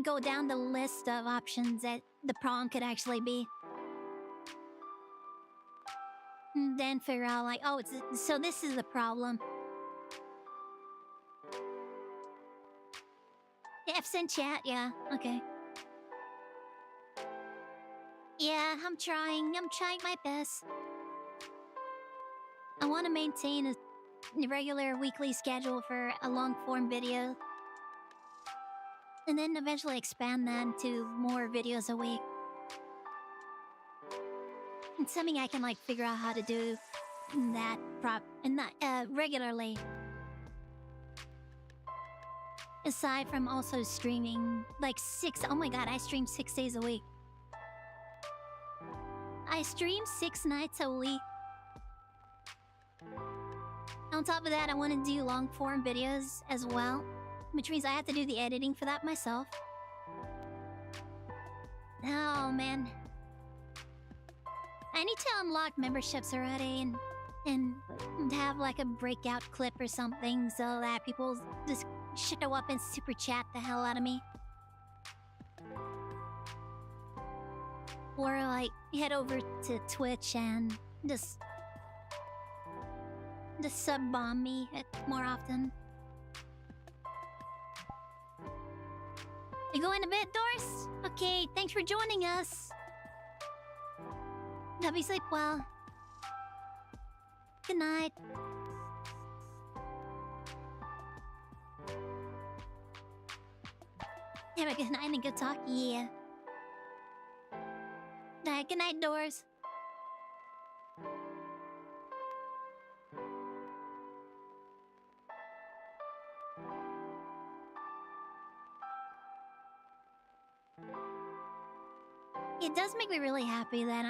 go down the list of options that the problem could actually be. And then figure out like, oh, so this is the problem. Yeah, I've sent chat, yeah, okay. Yeah, I'm trying my best. I want to maintain a regular weekly schedule for a long form video. And then eventually expand that into more videos a week. It's something I can like figure out how to do that regularly. Aside from also streaming like oh my god, I stream 6 days a week. I stream 6 nights a week. On top of that, I want to do long form videos as well, which means I have to do the editing for that myself. Oh man. I need to unlock memberships already, and and have like a breakout clip or something so that people just show up and super chat the hell out of me. Or like head over to Twitch and just sub bomb me more often. You going to bed, Doris? Okay, thanks for joining us. Hope you sleep well. Good night. Have a good night and good talk. Yeah. Good night, Doris. It does make me really happy that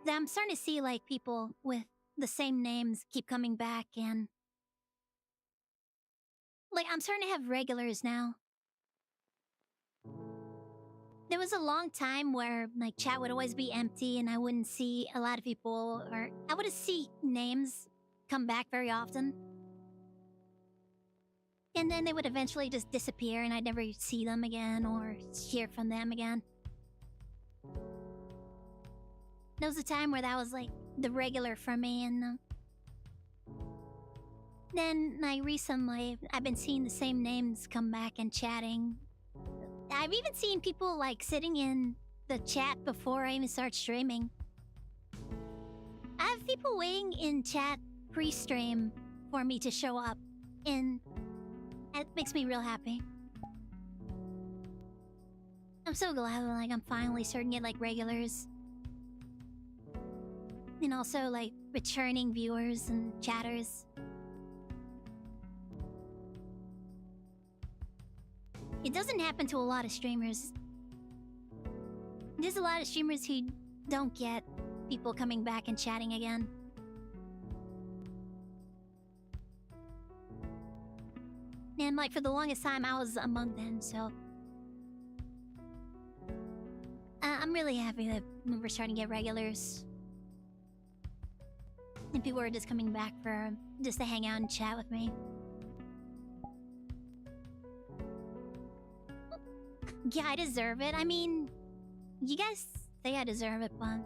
that I'm starting to see like people with the same names keep coming back, and like I'm starting to have regulars now. There was a long time where like chat would always be empty and I wouldn't see a lot of people, or I wouldn't see names come back very often. And then they would eventually just disappear and I'd never see them again or hear from them again. There was a time where that was like the regular for me, and then like recently I've been seeing the same names come back and chatting. I've even seen people like sitting in the chat before I even start streaming. I have people waiting in chat pre-stream for me to show up, and it makes me real happy. I'm so glad that like I'm finally starting to get like regulars. And also like returning viewers and chatters. It doesn't happen to a lot of streamers. There's a lot of streamers who don't get people coming back and chatting again. And like for the longest time I was among them, so I'm really happy that we're starting to get regulars. And people are just coming back for just to hang out and chat with me. Yeah, I deserve it. I mean, you guys say I deserve it, but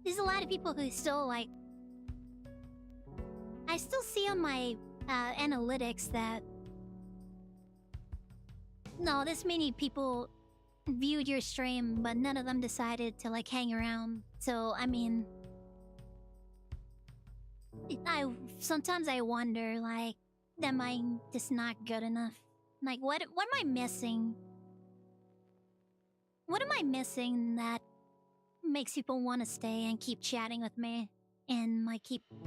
there's a lot of people who still like... I still see on my analytics that... No, this many people viewed your stream, but none of them decided to like hang around. So, I mean... Sometimes I wonder, like, am I just not good enough? Like, what am I missing? What am I missing that makes people want to stay and keep chatting with me and like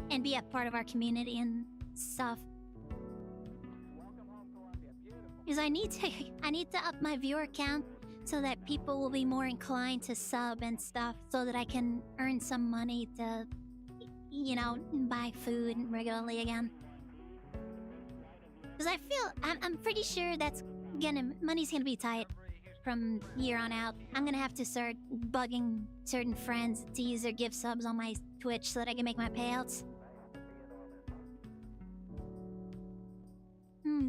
and be a part of our community and stuff? Because I need to up my viewer count so that people will be more inclined to sub and stuff, so that I can earn some money to, you know, buy food regularly again. Because I feel I'm pretty sure money's gonna be tight from here on out. I'm gonna have to start bugging certain friends to use their gift subs on my Twitch so that I can make my payouts.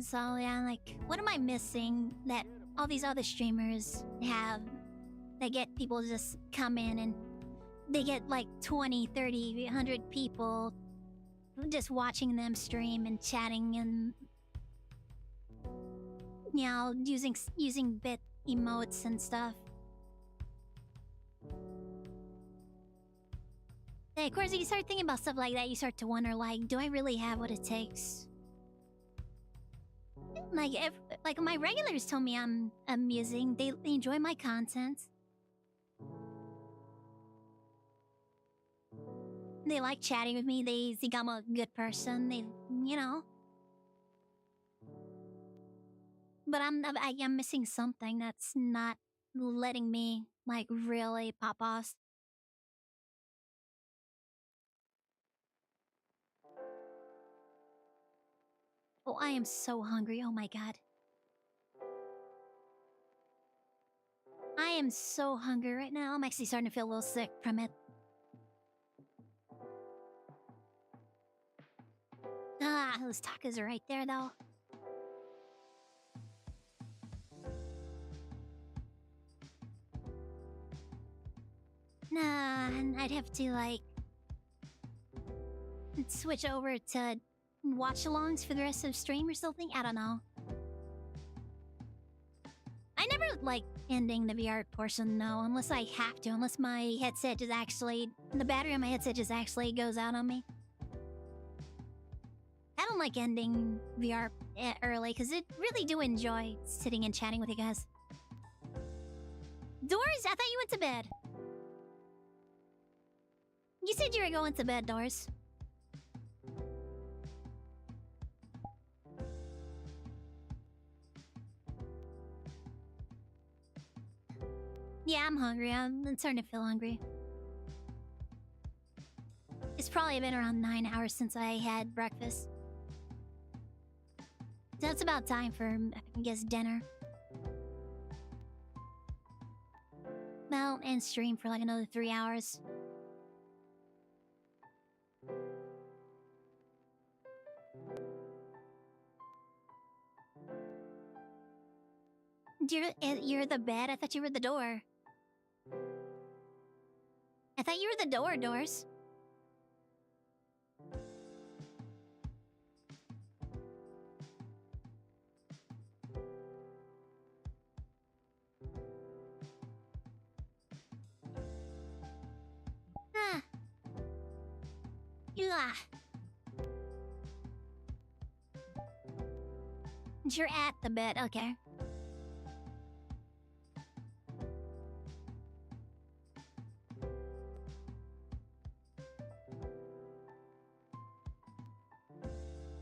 So yeah, like, what am I missing that all these other streamers have? They get people to just come in and they get like 20, 30, 100 people just watching them stream and chatting and, you know, using bit emotes and stuff. And of course, if you start thinking about stuff like that, you start to wonder, like, do I really have what it takes? Like my regulars tell me I'm amusing. They enjoy my content. They like chatting with me. They think I'm a good person. They, you know. But I'm missing something that's not letting me like really pop off. Oh, I am so hungry. Oh my god. I am so hungry right now. I'm actually starting to feel a little sick from it. those tacos are right there, though. Nah, and I'd have to, like, switch over to watch-alongs for the rest of the stream or something? I don't know. I never like ending the VR portion, no, unless I have to, unless my headset just actually... The battery on my headset just actually goes out on me. I don't like ending VR early, because I really do enjoy sitting and chatting with you guys. Doors, I thought you went to bed. You said you were going to bed, Doors. Yeah, I'm hungry. I'm starting to feel hungry. It's probably been around 9 hours since I had breakfast. So it's about time for, I guess, dinner. Well, and stream for like another 3 hours. You're the bed? I thought you were the door. I thought you were the door, Doors. Ah. Yeah. You're at the bed, okay.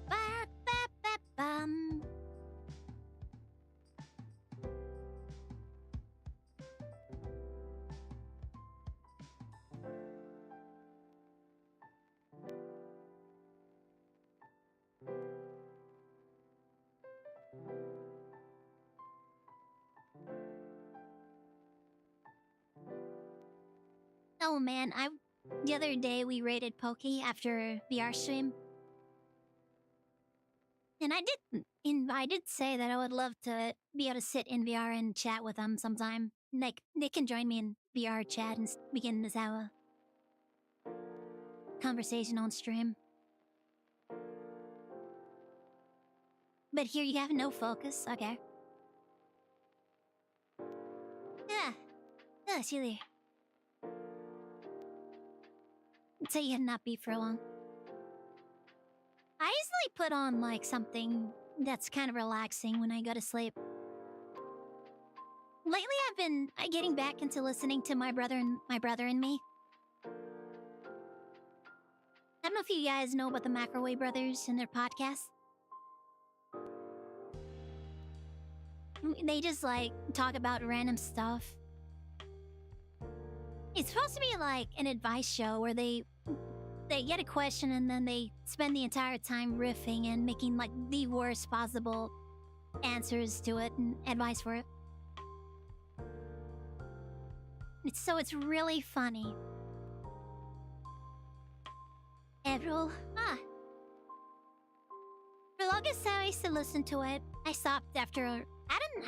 Ba-ba-ba-bum. Oh man, the other day we raided Pokey after VR stream. And I did say that I would love to be able to sit in VR and chat with them sometime. Like, they can join me in VR chat and we can just have a conversation on stream. But here you have no focus, okay. Yeah. Oh, silly. So you had not be for long. I usually put on like something that's kind of relaxing when I go to sleep. Lately, I've been getting back into listening to my brother and me. I don't know if you guys know about the Microwave Brothers and their podcast. They just like talk about random stuff. It's supposed to be like an advice show where they get a question and then they spend the entire time riffing and making like the worst possible answers to it and advice for it. It's really funny. April, for the longest time I used to listen to it. I stopped after.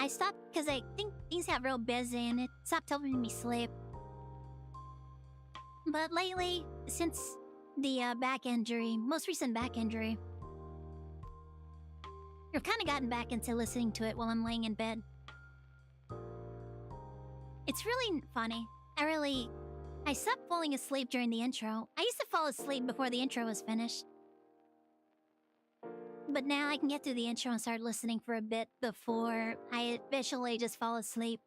I stopped because I think things got real busy and it stopped helping me sleep. But lately, since the back injury, most recent back injury, I've kind of gotten back into listening to it while I'm laying in bed. It's really funny. I stopped falling asleep during the intro. I used to fall asleep before the intro was finished. But now I can get through the intro and start listening for a bit before I eventually just fall asleep.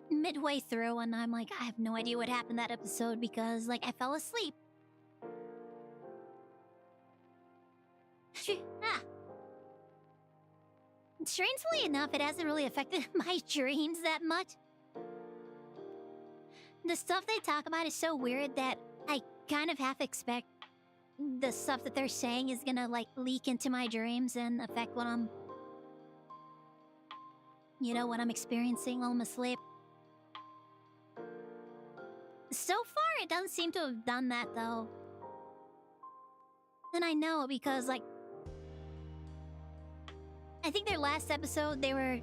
Midway through, and I'm like, I have no idea what happened that episode because, like, I fell asleep. Strangely enough, it hasn't really affected my dreams that much. The stuff they talk about is so weird that I kind of half expect the stuff that they're saying is gonna, like, leak into my dreams and affect what I'm... You know, what I'm experiencing while I'm asleep. So far, it doesn't seem to have done that, though. And I know because, like, I think their last episode, they were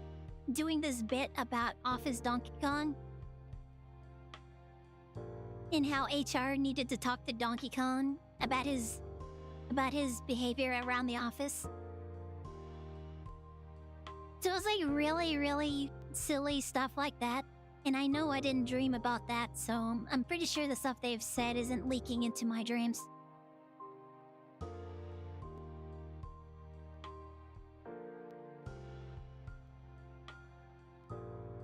doing this bit about Office Donkey Kong and how HR needed to talk to Donkey Kong about his behavior around the office. So it was like really, really silly stuff like that. And I know I didn't dream about that, so I'm pretty sure the stuff they've said isn't leaking into my dreams.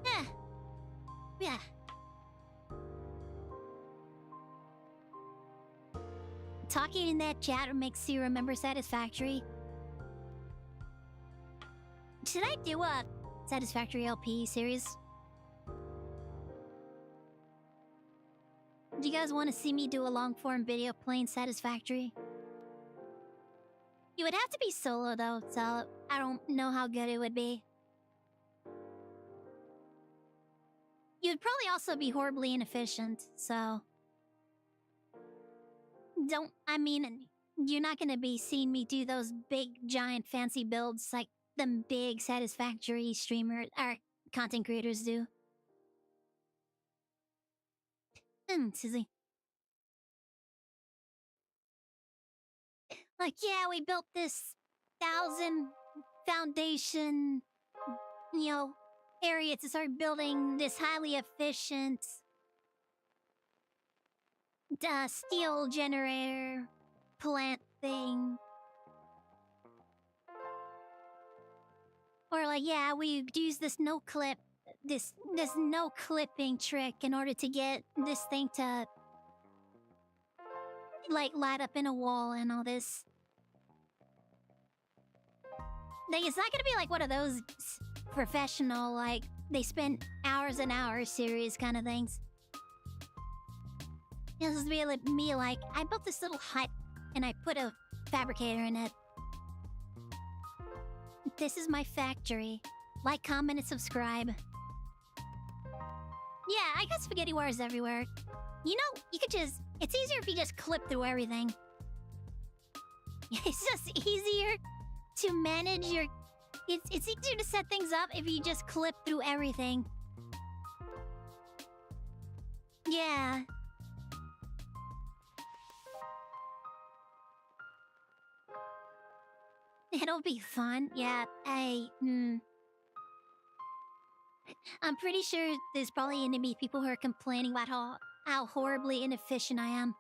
Yeah. Yeah. Talking in that chat makes you remember Satisfactory. Should I do a Satisfactory LP series? Do you guys want to see me do a long form video playing Satisfactory? You would have to be solo though, so I don't know how good it would be. You'd probably also be horribly inefficient, so... You're not gonna be seeing me do those big, giant, fancy builds like them big, Satisfactory streamers or content creators do. Susie. Like, yeah, we built this 1,000 foundation, area to start building this highly efficient steel generator plant thing. Or like, yeah, we used this no clipping trick in order to get this thing to like light up in a wall and all this. Like, it's not gonna be like one of those professional, like, they spend hours and hours series kind of things. This is really me, like, I built this little hut and I put a fabricator in it. This is my factory. Like, comment, and subscribe. Yeah, I got spaghetti wires everywhere. You know, you could just... It's easier if you just clip through everything. It's just easier to manage your... It's easier to set things up if you just clip through everything. Yeah. It'll be fun. Yeah, I'm pretty sure there's probably gonna be people who are complaining about how horribly inefficient I am.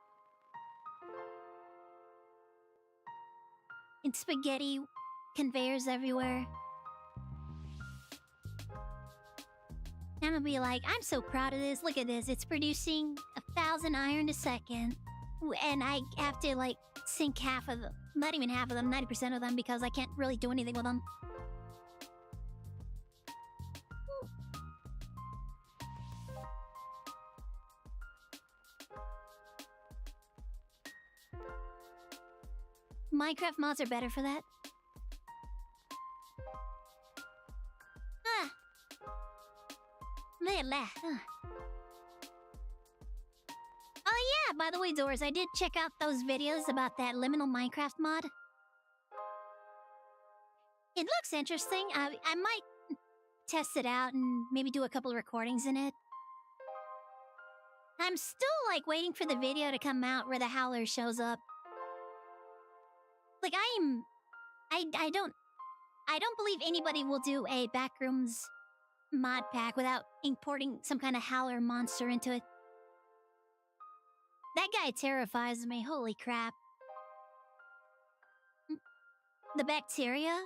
And spaghetti conveyors everywhere. I'm gonna be like, I'm so proud of this. Look at this. It's producing 1,000 iron a second. And I have to, like, sink half of them. Not even half of them, 90% of them, because I can't really do anything with them. Minecraft mods are better for that. Oh yeah, by the way, Doors, I did check out those videos about that liminal Minecraft mod. It looks interesting. I might test it out and maybe do a couple of recordings in it. I'm still, like, waiting for the video to come out where the Howler shows up. Like, I don't believe anybody will do a Backrooms mod pack without importing some kind of Howler monster into it. That guy terrifies me, holy crap. The bacteria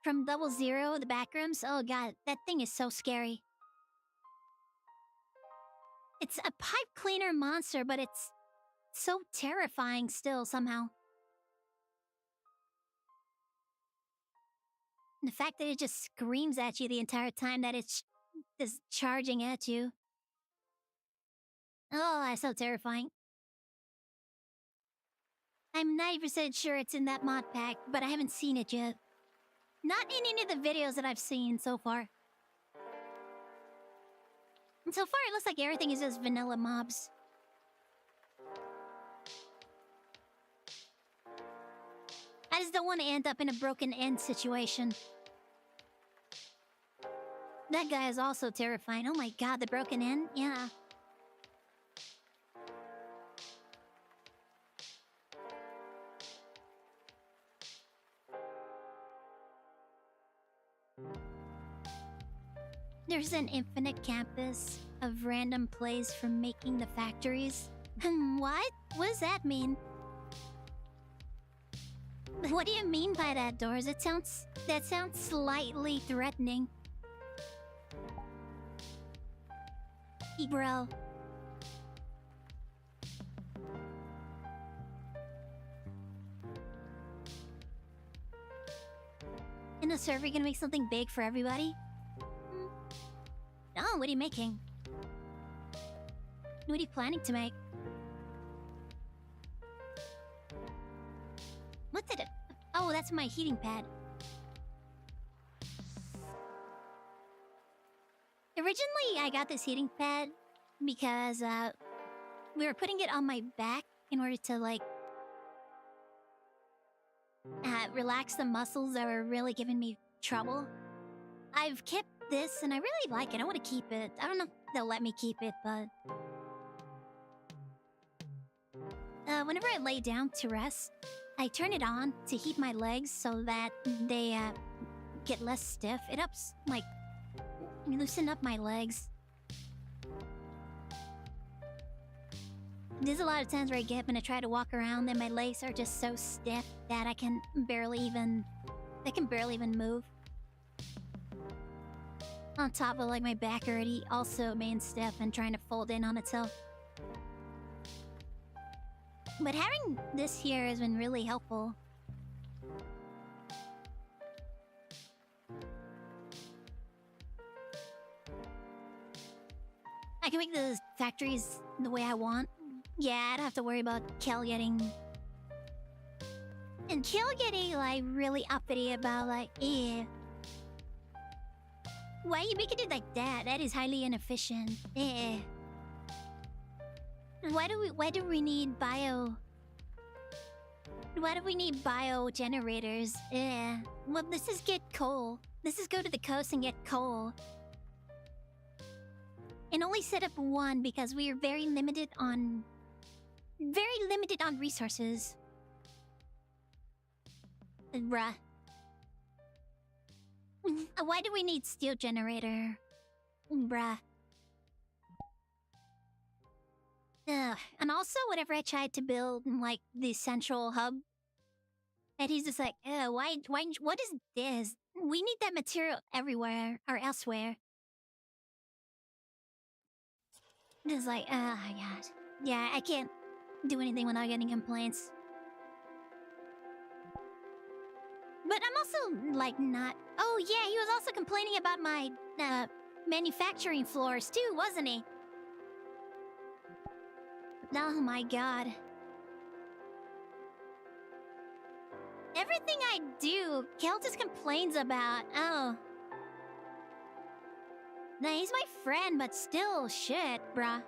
from 00, the Backrooms, oh god, that thing is so scary. It's a pipe cleaner monster, but it's so terrifying still somehow. The fact that it just screams at you the entire time that it's just charging at you. Oh, that's so terrifying. I'm 90% sure it's in that mod pack, but I haven't seen it yet. Not in any of the videos that I've seen so far. And so far, it looks like everything is just vanilla mobs. just don't want to end up in a broken end situation. That guy is also terrifying. Oh my god, the broken end? Yeah. There's an infinite campus of random plays from making the factories. What? What does that mean? What do you mean by that, Doors? That sounds slightly threatening. Bro. In a server, you gonna make something big for everybody? Oh, what are you making? What are you planning to make? What did it... Oh, that's my heating pad. Originally, I got this heating pad because we were putting it on my back in order to, like, relax the muscles that were really giving me trouble. I've kept this and I really like it. I want to keep it. I don't know if they'll let me keep it, but... whenever I lay down to rest, I turn it on to heat my legs so that they get less stiff. It ups, like, loosen up my legs. There's a lot of times where I get up and I try to walk around and my legs are just so stiff that I can barely even move. On top of, like, my back already also being stiff and trying to fold in on itself. But having this here has been really helpful. I can make the factories the way I want. Yeah, I don't have to worry about Kel getting... And Kel getting, like, really uppity about, like, eh. Why are you making it like that? That is highly inefficient. Eh. Why do we need bio... Why do we need bio generators? Eh. Well, this is get coal. This is go to the coast and get coal. And only set up one because we are very limited on resources. Bruh. Why do we need steel generator? Bruh. Ugh. And also, whenever I tried to build, like, the central hub, and he's just like, why, what is this? We need that material everywhere, or elsewhere. It's like, oh my god. Yeah, I can't do anything without getting complaints. But I'm also, like, not... Oh, yeah, he was also complaining about my, manufacturing floors, too, wasn't he? Oh my god. Everything I do, Kel just complains about. Oh. Nah, he's my friend, but still, shit, bruh.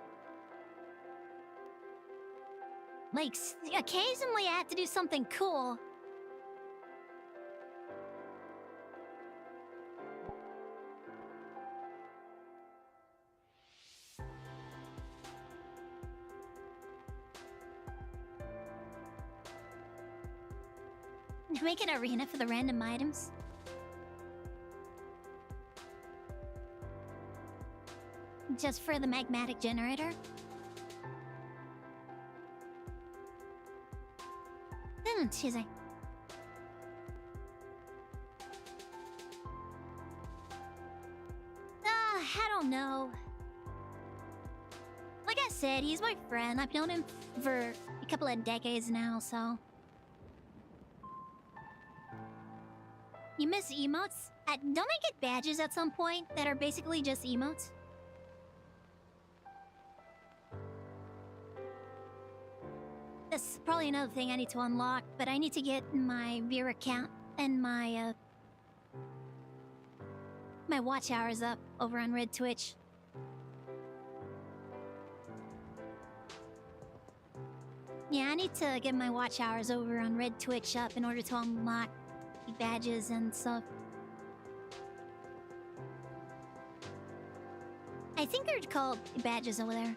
Like, occasionally I have to do something cool. Make an arena for the random items. Just for the magmatic generator. Excuse me. I don't know. Like I said, he's my friend. I've known him for a couple of decades now, so... You miss emotes? Don't I get badges at some point that are basically just emotes? That's probably another thing I need to unlock, but I need to get my VR account and my watch hours up over on Red Twitch. Yeah, I need to get my watch hours over on Red Twitch up in order to unlock the badges and stuff. I think they're called badges over there.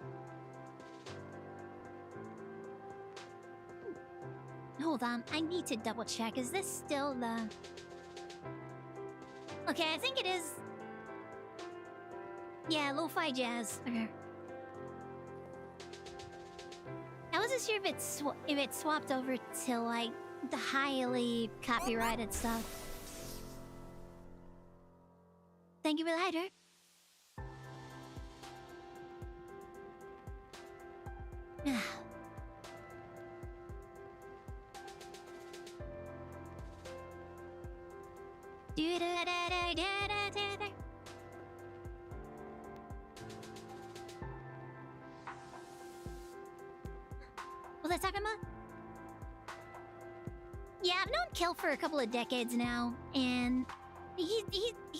Hold on, I need to double check. Is this still the... Okay, I think it is. Yeah, lo-fi jazz. Okay. I wasn't sure if it swapped over to like the highly copyrighted stuff. Thank you for the hyder. What was I talking about? Yeah, I've known Kill for a couple of decades now, and he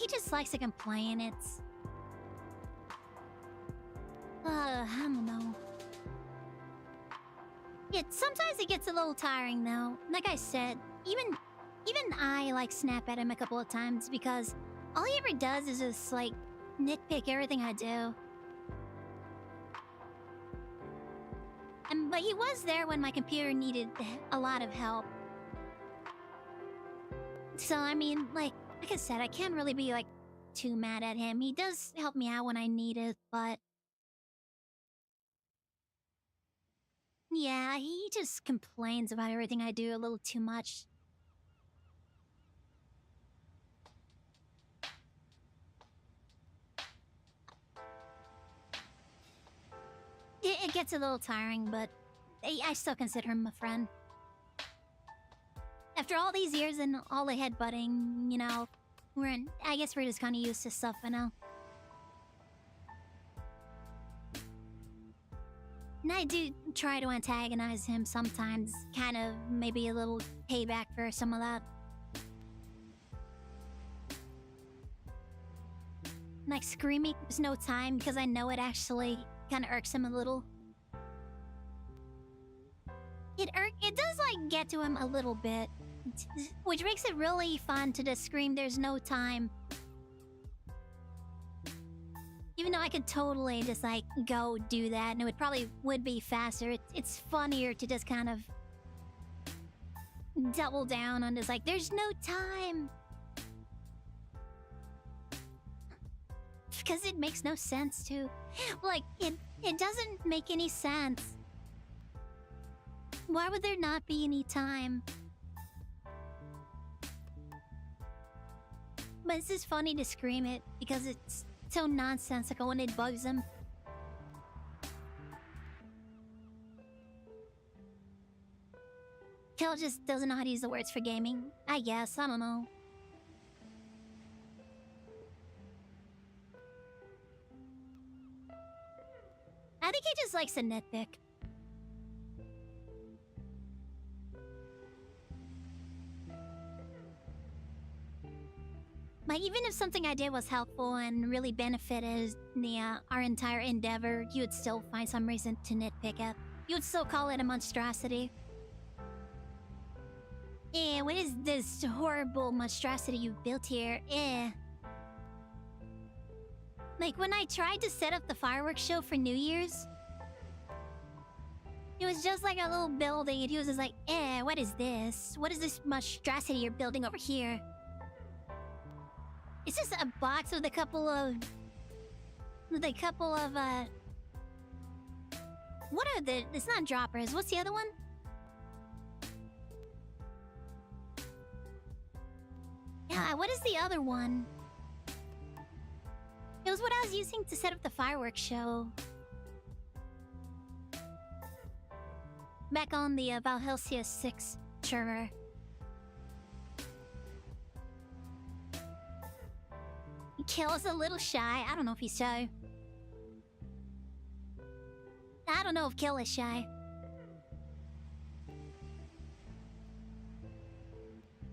just likes to complain. It's I don't know. Sometimes it gets a little tiring though. Like I said, even I like snap at him a couple of times because all he ever does is just like nitpick everything I do. But he was there when my computer needed a lot of help. So I mean, like I said, I can't really be like too mad at him. He does help me out when I need it, but yeah, he just complains about everything I do a little too much. It gets a little tiring, but I still consider him a friend. After all these years and all the headbutting, you know, I guess we're just kind of used to stuff by now. And I do try to antagonize him sometimes, kind of maybe a little payback for some of that. Like screaming there's no time because I know it actually kind of irks him a little. It does like get to him a little bit, which makes it really fun to just scream there's no time. Even though I could totally just like go do that and it probably would be faster, it's funnier to just kind of double down on just like there's no time. Because it makes no sense too. Like it doesn't make any sense. Why would there not be any time? But it's just funny to scream it because it's so nonsensical and it bugs him. Kel just doesn't know how to use the words for gaming. I guess, I don't know. I think he just likes to nitpick. Like, even if something I did was helpful and really benefited our entire endeavor, you would still find some reason to nitpick it. You would still call it a monstrosity. Eh, what is this horrible monstrosity you built here? Eh. Like, when I tried to set up the fireworks show for New Year's, it was just like a little building, and he was just like, eh, what is this? What is this monstrosity you're building over here? It's just a box with a couple of... What are the... It's not droppers. What's the other one? Yeah, what is the other one? It was what I was using to set up the fireworks show. Back on the Valhelsia 6 server. Kill's a little shy. I don't know if he's shy. I don't know if Kill is shy.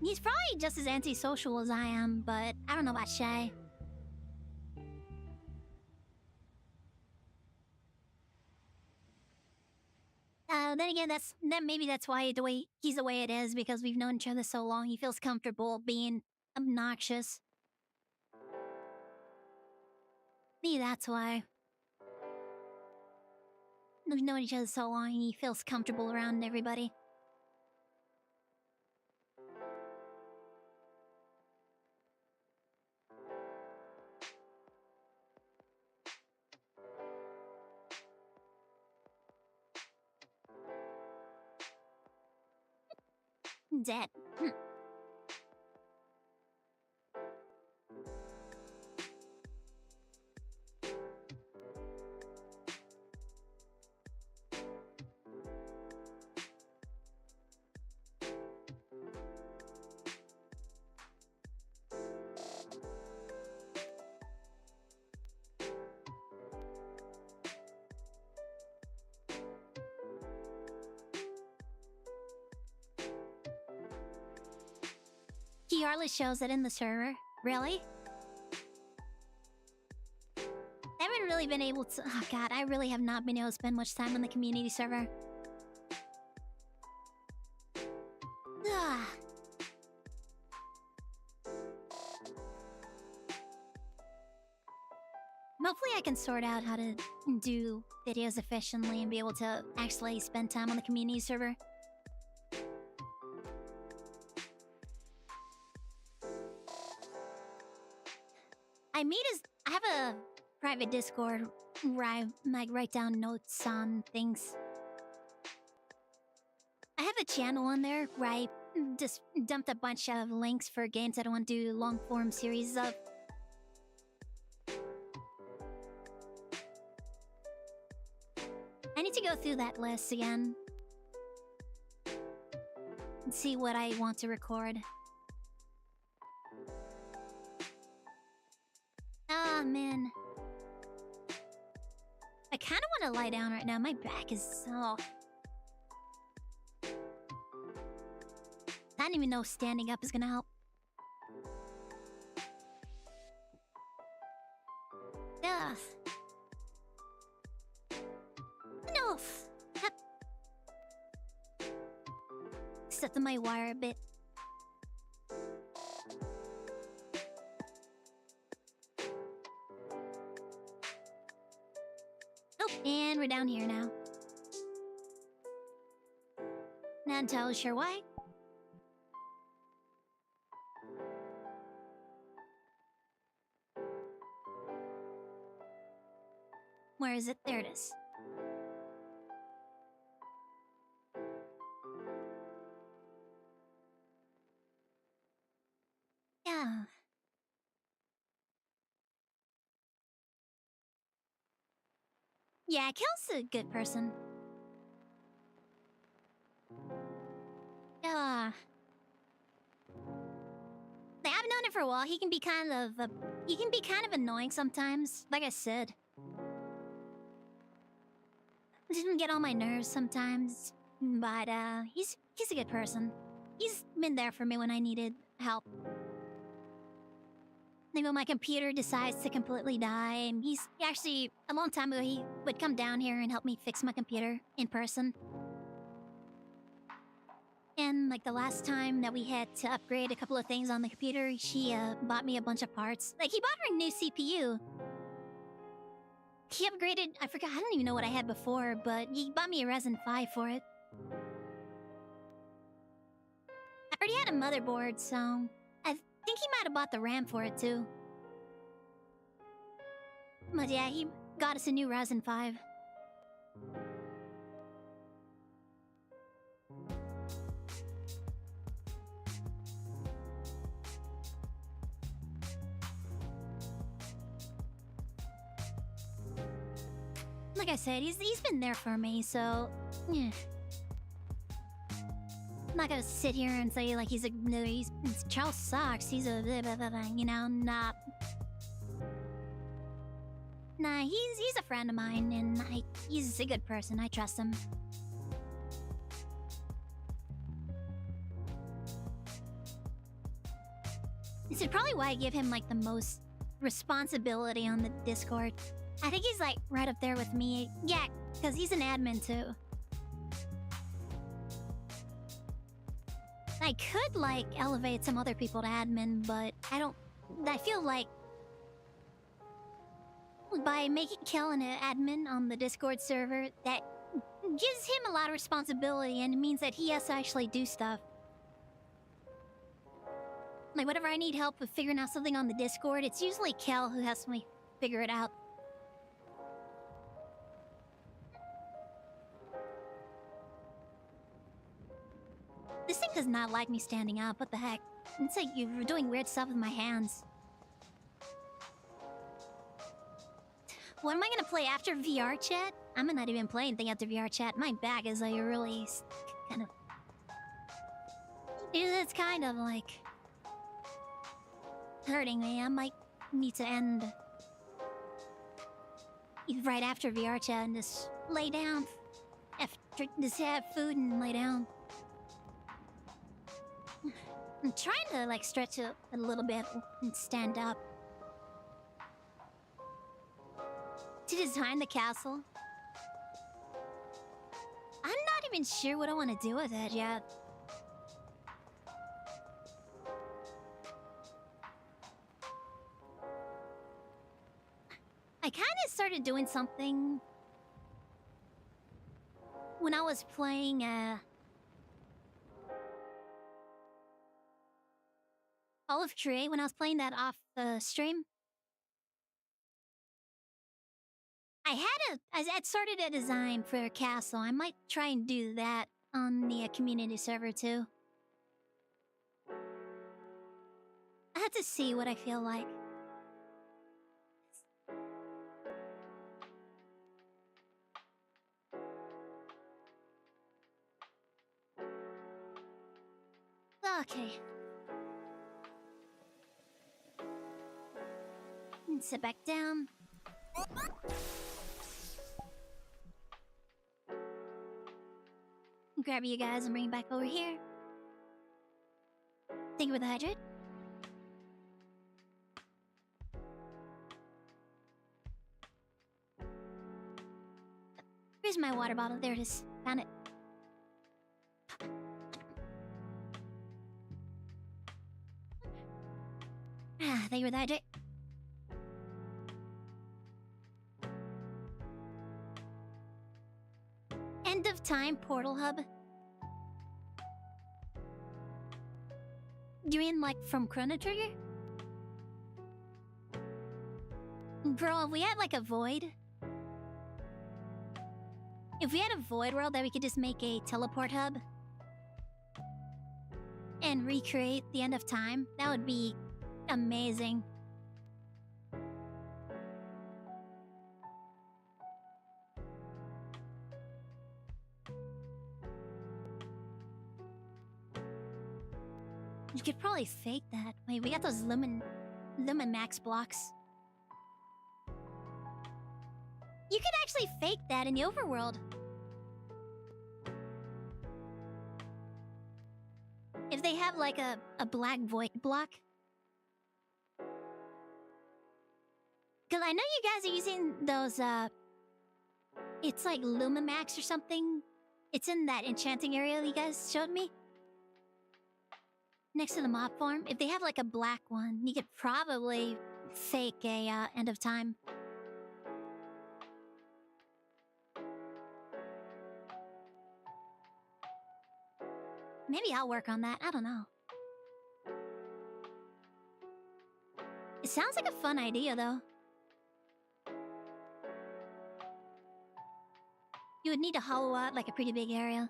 He's probably just as antisocial as I am, but I don't know about shy. then again, maybe that's why he's the way it is, because we've known each other so long. He feels comfortable being obnoxious. Maybe that's why. We've known each other so long, he feels comfortable around everybody. Dead. He hardly shows it in the server. Really? I haven't really been able to... Oh god, I really have not been able to spend much time on the community server. Ugh. Hopefully I can sort out how to do videos efficiently and be able to actually spend time on the community server. I have a private Discord where I like write down notes on things. I have a channel on there where I just dumped a bunch of links for games I don't want to do long form series of. I need to go through that list again and see what I want to record. Ah, man. I kind of want to lie down right now. My back is so... I didn't even know standing up is gonna help. Ugh. No. Step to my wire a bit. And we're down here now. Not entirely sure why. Where is it? There it is. Yeah. Yeah, Kel's a good person. Yeah. I've known him for a while. He can be kind of annoying sometimes. Like I said, he can get on my nerves sometimes. But he's a good person. He's been there for me when I needed help. Like when my computer decides to completely die, and he actually, a long time ago, he would come down here and help me fix my computer in person. And like the last time that we had to upgrade a couple of things on the computer, she bought me a bunch of parts. Like he bought her a new CPU. He upgraded, I forgot, I don't even know what I had before, but he bought me a Ryzen 5 for it. I already had a motherboard, so I think he might have bought the RAM for it too. But yeah, he got us a new Ryzen 5. Like I said, he's been there for me, so yeah. I'm not gonna sit here and say like he's Charles sucks. He's a blah, blah, blah, blah, you know, nah. Nah, he's a friend of mine, and he's a good person. I trust him. This is probably why I give him like the most responsibility on the Discord. I think he's like right up there with me. Yeah, because he's an admin too. I could, like, elevate some other people to admin, but I feel like by making Kel an admin on the Discord server, that gives him a lot of responsibility and it means that he has to actually do stuff. Like, whenever I need help with figuring out something on the Discord, it's usually Kel who has to figure it out. This thing does not like me standing up. What the heck? It's like you're doing weird stuff with my hands. What am I gonna play after VRChat? I'm not even playing anything after VRChat. My back is like really kind of... It's kind of like... hurting me. I might need to end... right after VRChat and just lay down. Just have food and lay down. I'm trying to, like, stretch it a little bit and stand up. To design the castle. I'm not even sure what I want to do with it yet. I kind of started doing something when I was playing, All of Create, when I was playing that off the stream. I had started a design for a castle. I might try and do that on the community server too. I have to see what I feel like. Okay. And sit back down. Grab you guys and bring it back over here. Thank you for the hydrate. Here's my water bottle. There it is. Found it. Thank you for the hydrate. End of time portal hub. You mean like from Chrono Trigger? Bro, if we had like a void... If we had a void world that we could just make a teleport hub and recreate the end of time, that would be amazing. You could probably fake that. Wait, we got those Lumen Max blocks. You could actually fake that in the overworld. If they have like a black void block. Cause I know you guys are using those it's like Lumimax or something. It's in that enchanting area you guys showed me. Next to the mob farm. If they have like a black one, you could probably fake a end of time. Maybe I'll work on that. I don't know. It sounds like a fun idea, though. You would need to hollow out like a pretty big area.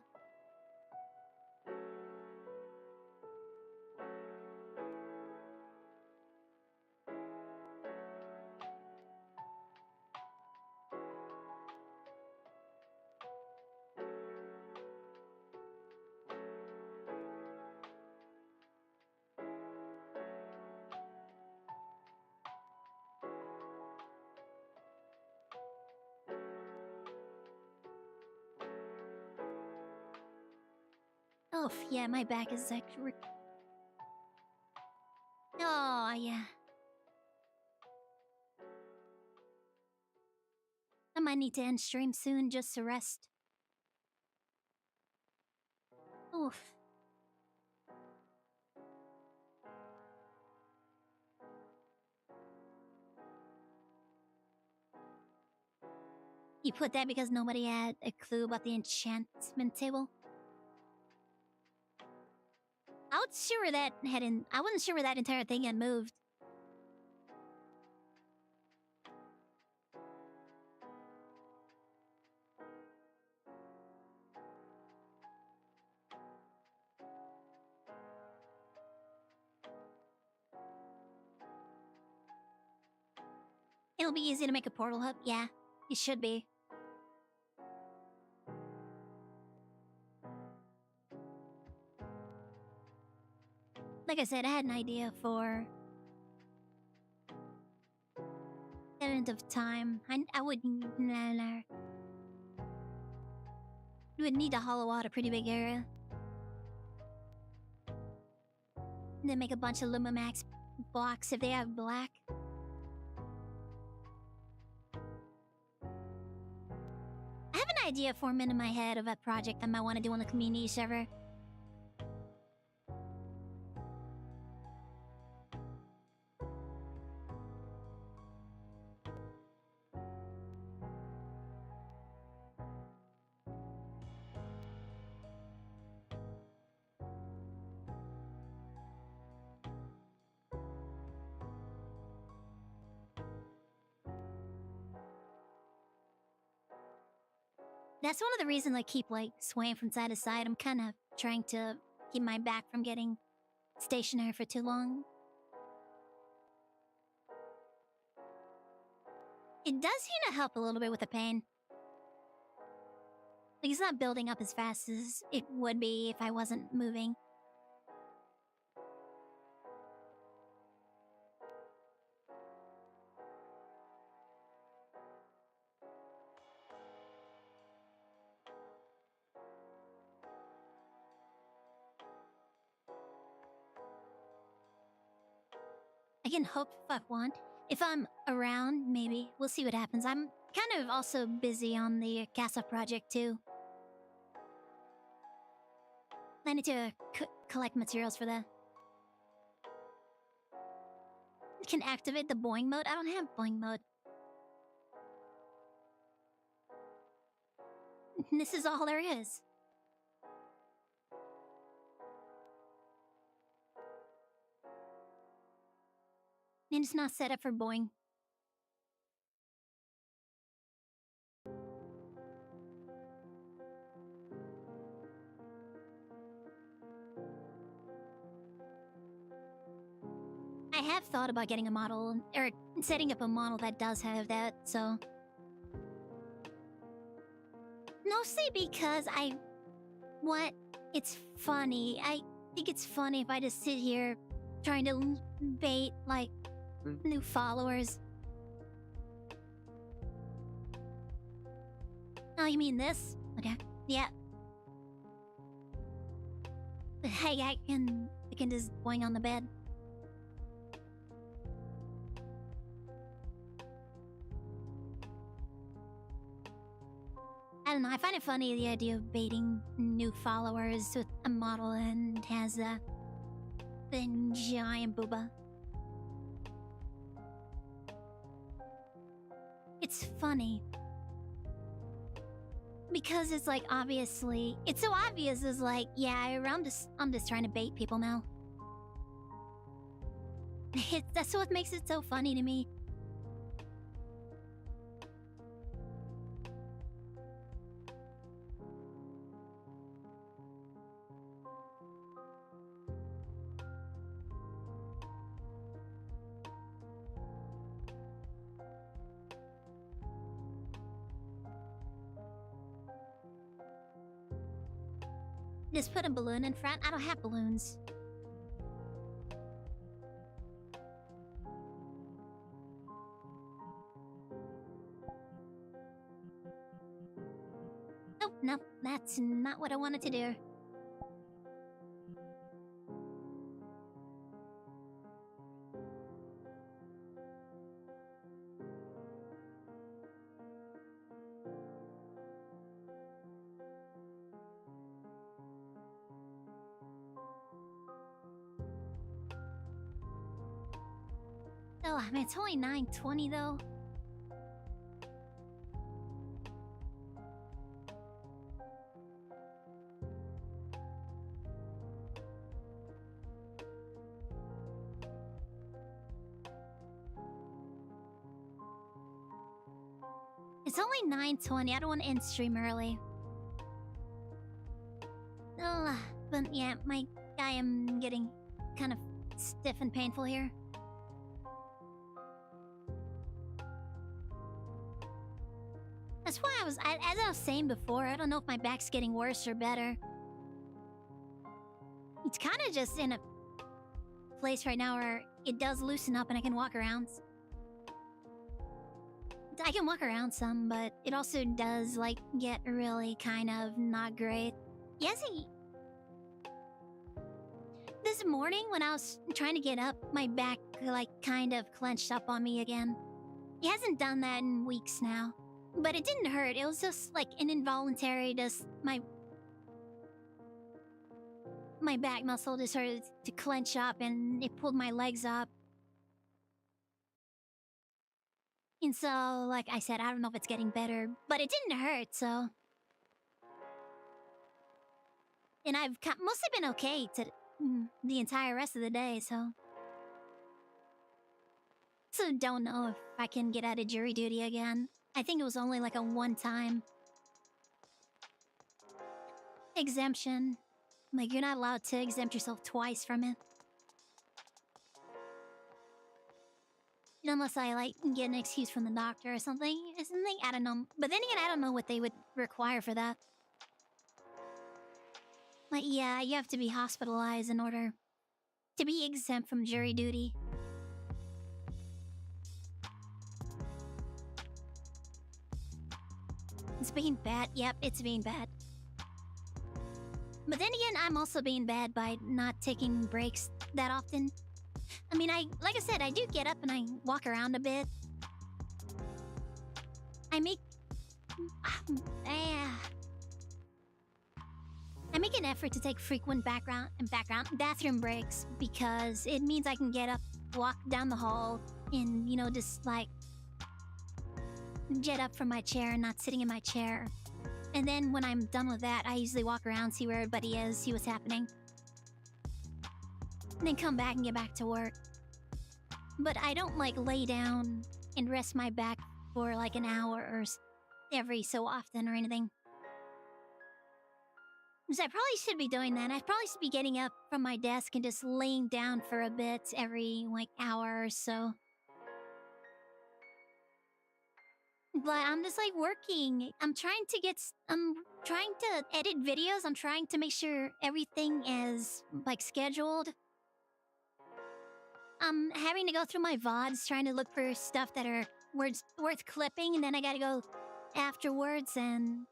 Oh, yeah, my back is actually... Oh, yeah. I might need to end stream soon just to rest. Oof. You put that because nobody had a clue about the enchantment table? I wasn't sure where that entire thing had moved. It'll be easy to make a portal hub. Yeah, it should be. Like I said, I had an idea for element of time. I would no. You would need to hollow out a pretty big area. And then make a bunch of Lumimax blocks if they have black. I have an idea forming in my head of a project I might want to do on the community server. That's one of the reasons I keep like swaying from side to side. I'm kind of trying to keep my back from getting stationary for too long. It does seem to help a little bit with the pain. Like it's not building up as fast as it would be if I wasn't moving. I can hope if I want. If I'm around, maybe. We'll see what happens. I'm kind of also busy on the castle project too. I need to collect materials for that. Can activate the boing mode? I don't have boing mode. This is all there is. And it's not set up for boing. I have thought about getting a model, or setting up a model that does have that, so... Mostly because it's funny. I think it's funny if I just sit here trying to bait, like, new followers. Oh, you mean this? Okay. Yeah. Hey, I can just boing on the bed. I don't know, I find it funny, the idea of baiting new followers with a model and has a giant booba. It's funny. Because it's like, obviously... It's so obvious, it's like, yeah, I'm just trying to bait people now. That's what makes it so funny to me. Just put a balloon in front? I don't have balloons. Nope, nope, that's not what I wanted to do. Oh, I mean, it's only 9:20 though. It's only 9:20. I don't want to end stream early. Ugh, but yeah, I am getting kind of stiff and painful here. That's why as I was saying before, I don't know if my back's getting worse or better. It's kind of just in a place right now where it does loosen up and I can walk around. I can walk around some, but it also does, like, get really kind of not great. Yes, this morning when I was trying to get up, my back, like, kind of clenched up on me again. It hasn't done that in weeks now. But it didn't hurt. It was just, like, an involuntary, just my back muscle just started to clench up and it pulled my legs up. And so, like I said, I don't know if it's getting better, but it didn't hurt, so. And I've mostly been okay the entire rest of the day, so. So don't know if I can get out of jury duty again. I think it was only like a one-time exemption. Like, you're not allowed to exempt yourself twice from it. Unless I, like, get an excuse from the doctor or something. I don't know. But then again, I don't know what they would require for that. Like, yeah, you have to be hospitalized in order to be exempt from jury duty. It's being bad. Yep, it's being bad. But then again, I'm also being bad by not taking breaks that often. I mean, like I said, I do get up and I walk around a bit. I make an effort to take frequent bathroom breaks because it means I can get up, walk down the hall, and, you know, just, like, get up from my chair and not sitting in my chair. And then when I'm done with that, I usually walk around, see where everybody is, see what's happening. And then come back and get back to work. But I don't, like, lay down and rest my back for, like, an hour or every so often or anything. So I probably should be doing that. I probably should be getting up from my desk and just laying down for a bit every, like, hour or so. But I'm just, like, working. I'm trying to edit videos. I'm trying to make sure everything is, like, scheduled. I'm having to go through my VODs, trying to look for stuff that are worth clipping, and then I gotta go afterwards, and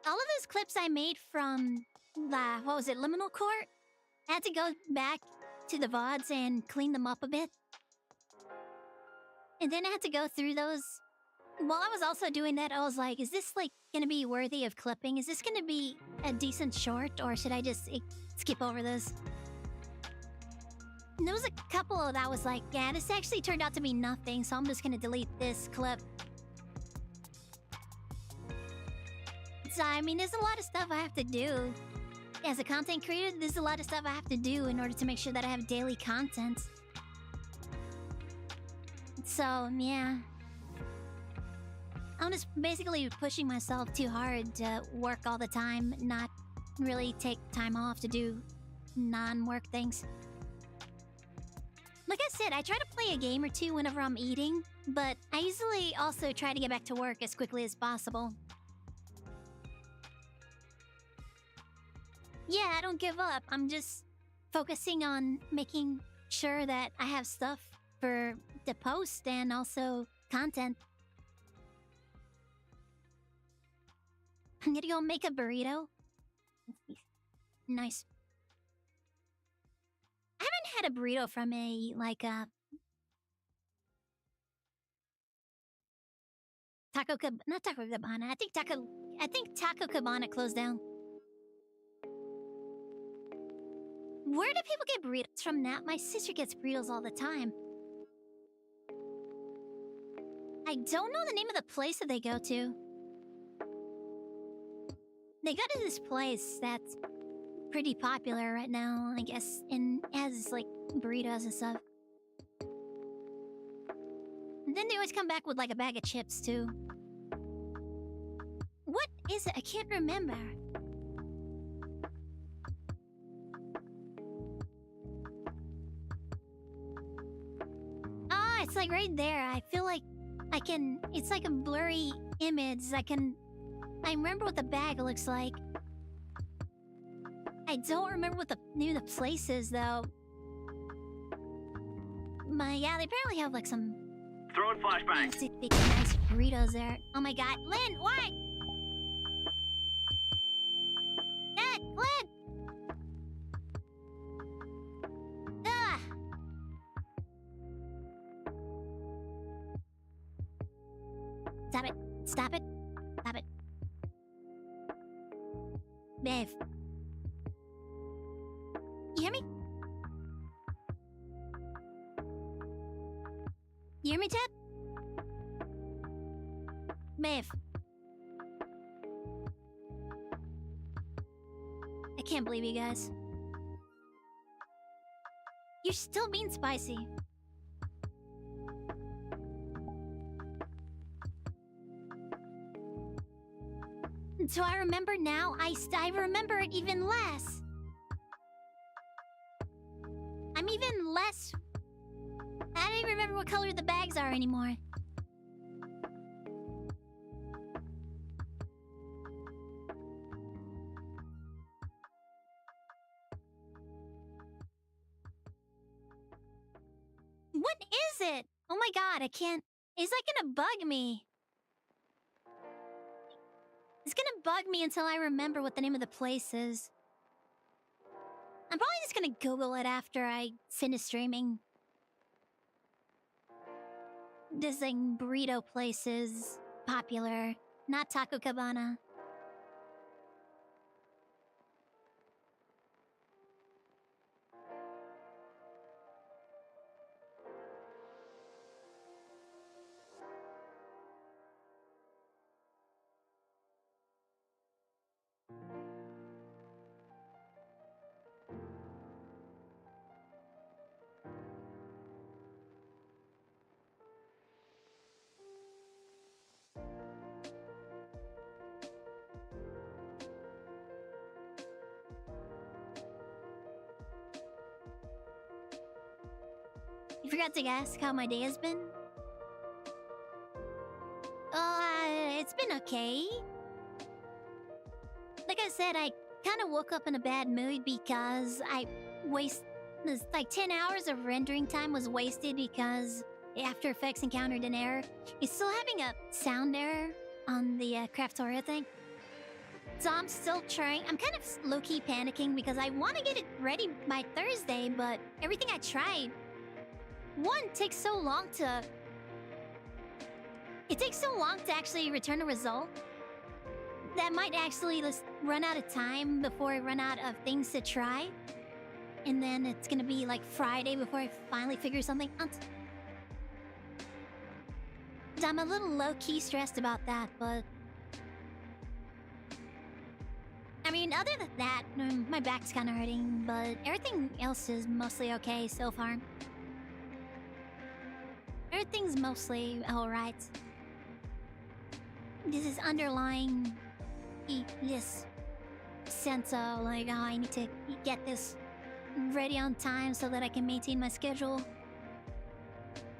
all of those clips I made from Liminal Court, I had to go back to the VODs and clean them up a bit. And then I had to go through those. While I was also doing that, I was like, is this, like, gonna be worthy of clipping? Is this gonna be a decent short, or should I just skip over this? And there was a couple that was like, yeah, this actually turned out to be nothing, so I'm just gonna delete this clip. So, I mean, there's a lot of stuff I have to do. As a content creator, there's a lot of stuff I have to do in order to make sure that I have daily content. So, yeah. I'm just basically pushing myself too hard to work all the time, not really take time off to do non-work things. Like I said, I try to play a game or two whenever I'm eating, but I usually also try to get back to work as quickly as possible. Yeah, I don't give up. I'm just focusing on making sure that I have stuff for the post and also content. I'm gonna go make a burrito. Nice. I haven't had a burrito from not Taco Cabana. I think Taco Cabana closed down. Where do people get burritos from now? My sister gets burritos all the time. I don't know the name of the place that they go to. They go to this place that's pretty popular right now, I guess, and has, like, burritos and stuff. And then they always come back with like a bag of chips too. What is it? I can't remember. Ah, it's like right there. I feel like I can... It's like a blurry image. I remember what the bag looks like. I don't remember what the name of the place is, though. Yeah, they apparently have like some Throwing flashbang. fancy, big, nice burritos there. Oh my god. Lynn, what? Lynn! Ah! Stop it. Stop it. Stop it. Babe. You hear me? You hear me, Ted? Maeve. I can't believe you guys. You're still being spicy. And so I remember now, I remember it even less. I'm even less... I don't even remember what color the bags are anymore. What is it? Oh my god, I can't... It's like gonna bug me. It's gonna bug me until I remember what the name of the place is. I'm probably just gonna Google it after I finish streaming. This like burrito place is popular, not Taco Cabana. You forgot to ask how my day has been? It's been okay. Like I said, I kind of woke up in a bad mood because like 10 hours of rendering time was wasted because After Effects encountered an error. It's still having a sound error on the Craftoria thing. So I'm still trying. I'm kind of low-key panicking because I want to get it ready by Thursday, but everything I tried... One, takes so long to... It takes so long to actually return a result that might actually just run out of time before I run out of things to try. And then it's gonna be like Friday before I finally figure something out. So I'm a little low-key stressed about that, but... I mean, other than that, my back's kind of hurting, but everything else is mostly okay so far. Everything's mostly alright. This is underlying this sense of like, oh, I need to get this ready on time so that I can maintain my schedule.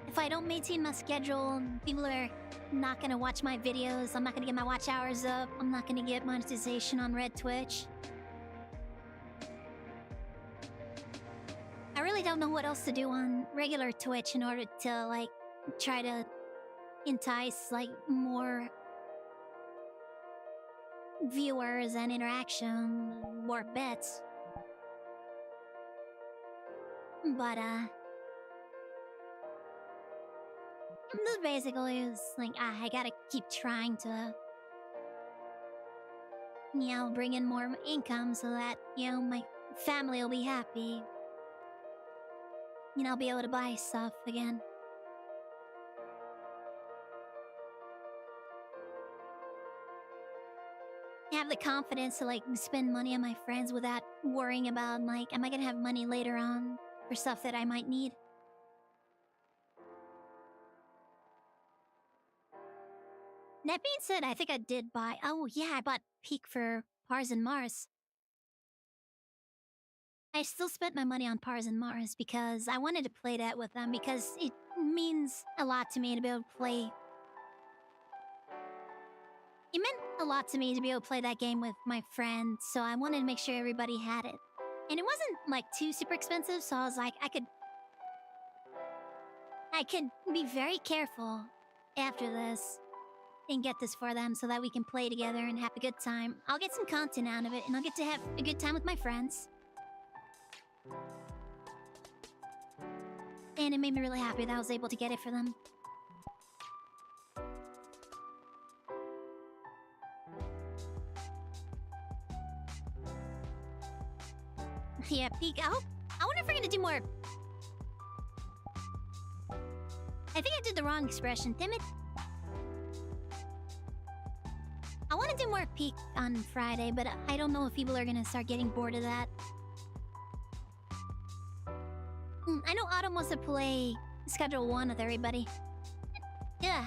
If I don't maintain my schedule, people are not gonna watch my videos, I'm not gonna get my watch hours up, I'm not gonna get monetization on Red Twitch. I really don't know what else to do on regular Twitch in order to, like, try to entice, like, more viewers and interaction, more bets. But, this basically is, like, I gotta keep trying to, you know, bring in more income so that, you know, my family will be happy. You know, I'll be able to buy stuff again. Have the confidence to, like, spend money on my friends without worrying about, like, am I gonna have money later on for stuff that I might need? That being said, I think I did buy. Oh, yeah, I bought Peak for Pars and Mars. I still spent my money on Pars and Mars because I wanted to play that with them because it means a lot to me to be able to play. It meant a lot to me to be able to play that game with my friends, so I wanted to make sure everybody had it. And it wasn't like too super expensive, so I was like, I could be very careful after this and get this for them so that we can play together and have a good time. I'll get some content out of it, and I'll get to have a good time with my friends. And it made me really happy that I was able to get it for them. Yeah, Peak. I wonder if we're gonna do more. I think I did the wrong expression. Damn it. I want to do more Peak on Friday, but I don't know if people are gonna start getting bored of that. I know Autumn wants to play Schedule 1 with everybody. Yeah.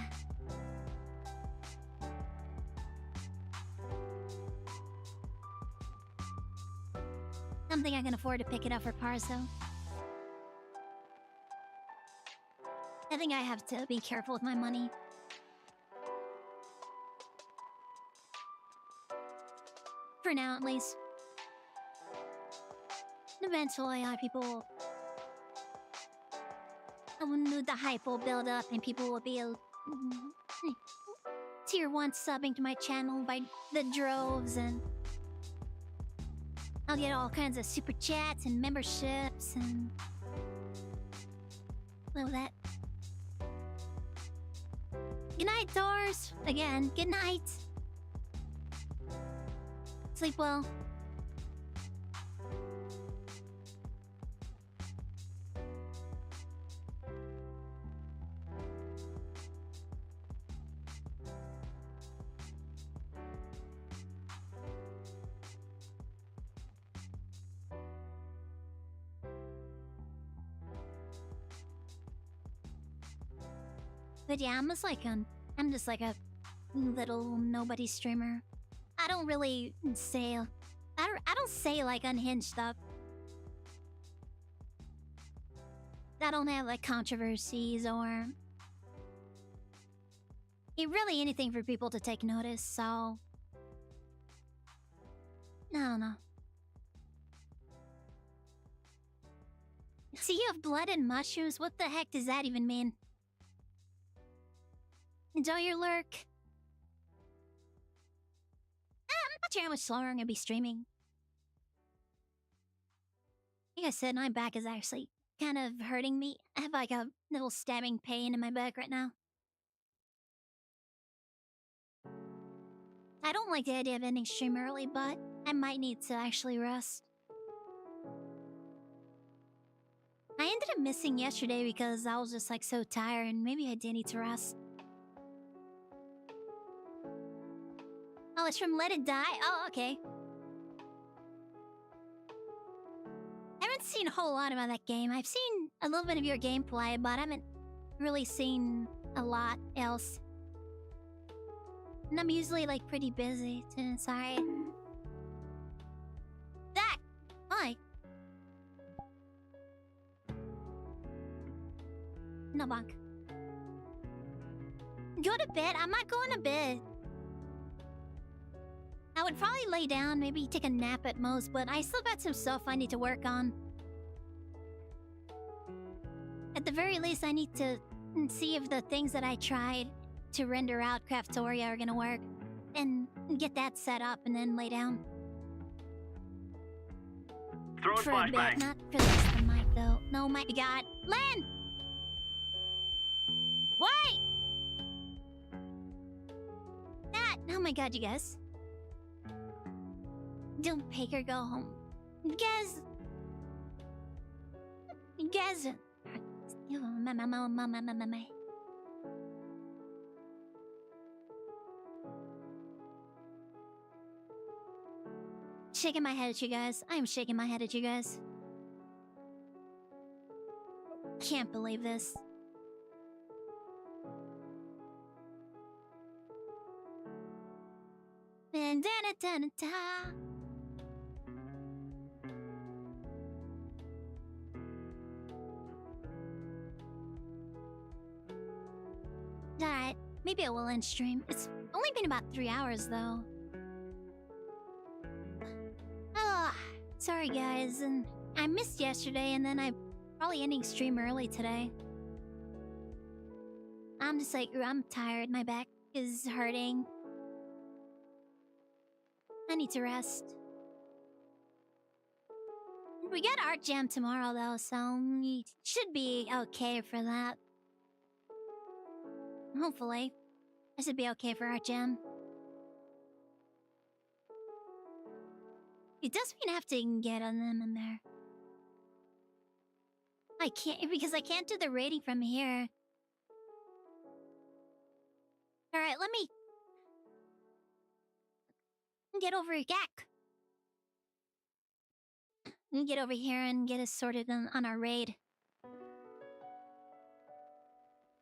Something I can afford to pick it up for Pars, though. I think I have to be careful with my money. For now, at least. Eventually, people... the hype will build up and people will be tier 1 subbing to my channel by the droves, and I'll get all kinds of super chats and memberships and all that. Good night, Doors. Again, good night. Sleep well. But yeah, I'm just like a little nobody streamer. I don't really say... I don't say like unhinged stuff. I don't have like controversies or... really anything for people to take notice, so... I don't know. So you have blood and mushrooms? What the heck does that even mean? Enjoy your lurk. I'm not sure how much longer I'm gonna be streaming. Like I said, my back is actually kind of hurting me. I have like a little stabbing pain in my back right now. I don't like the idea of ending stream early, but I might need to actually rest. I ended up missing yesterday because I was just like so tired and maybe I did need to rest. Oh, it's from Let It Die? Oh, okay. I haven't seen a whole lot about that game. I've seen a little bit of your gameplay, but I haven't really seen a lot else. And I'm usually like pretty busy, too. Sorry. Zach! Hi. No bunk. Go to bed? I'm not going to bed. I would probably lay down, maybe take a nap at most, but I still got some stuff I need to work on. At the very least, I need to see if the things that I tried to render out Craftoria are gonna work. And get that set up and then lay down. Throwing For a bit, flashbang. not for the rest of the mic though. No, my god. Len! Wait! That! Oh my god, you guys. Don't make her go home. Guys! Guys! Shaking my head at you guys. I am shaking my head at you guys. Can't believe this. da, da, da. Alright, maybe I will end stream. It's only been about 3 hours though. Oh, sorry guys, and I missed yesterday, and then I'm probably ending stream early today. I'm just like, I'm tired. My back is hurting. I need to rest. We got art jam tomorrow though, so we should be okay for that. Hopefully, I should be okay for art jam. It does mean I have to get on them in there. I can't, because I can't do the rating from here. Alright, let me get over here, Gak. Let me get over here and get us sorted on our raid.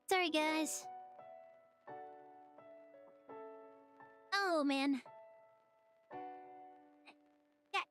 Sorry, guys. Oh, man. Gak.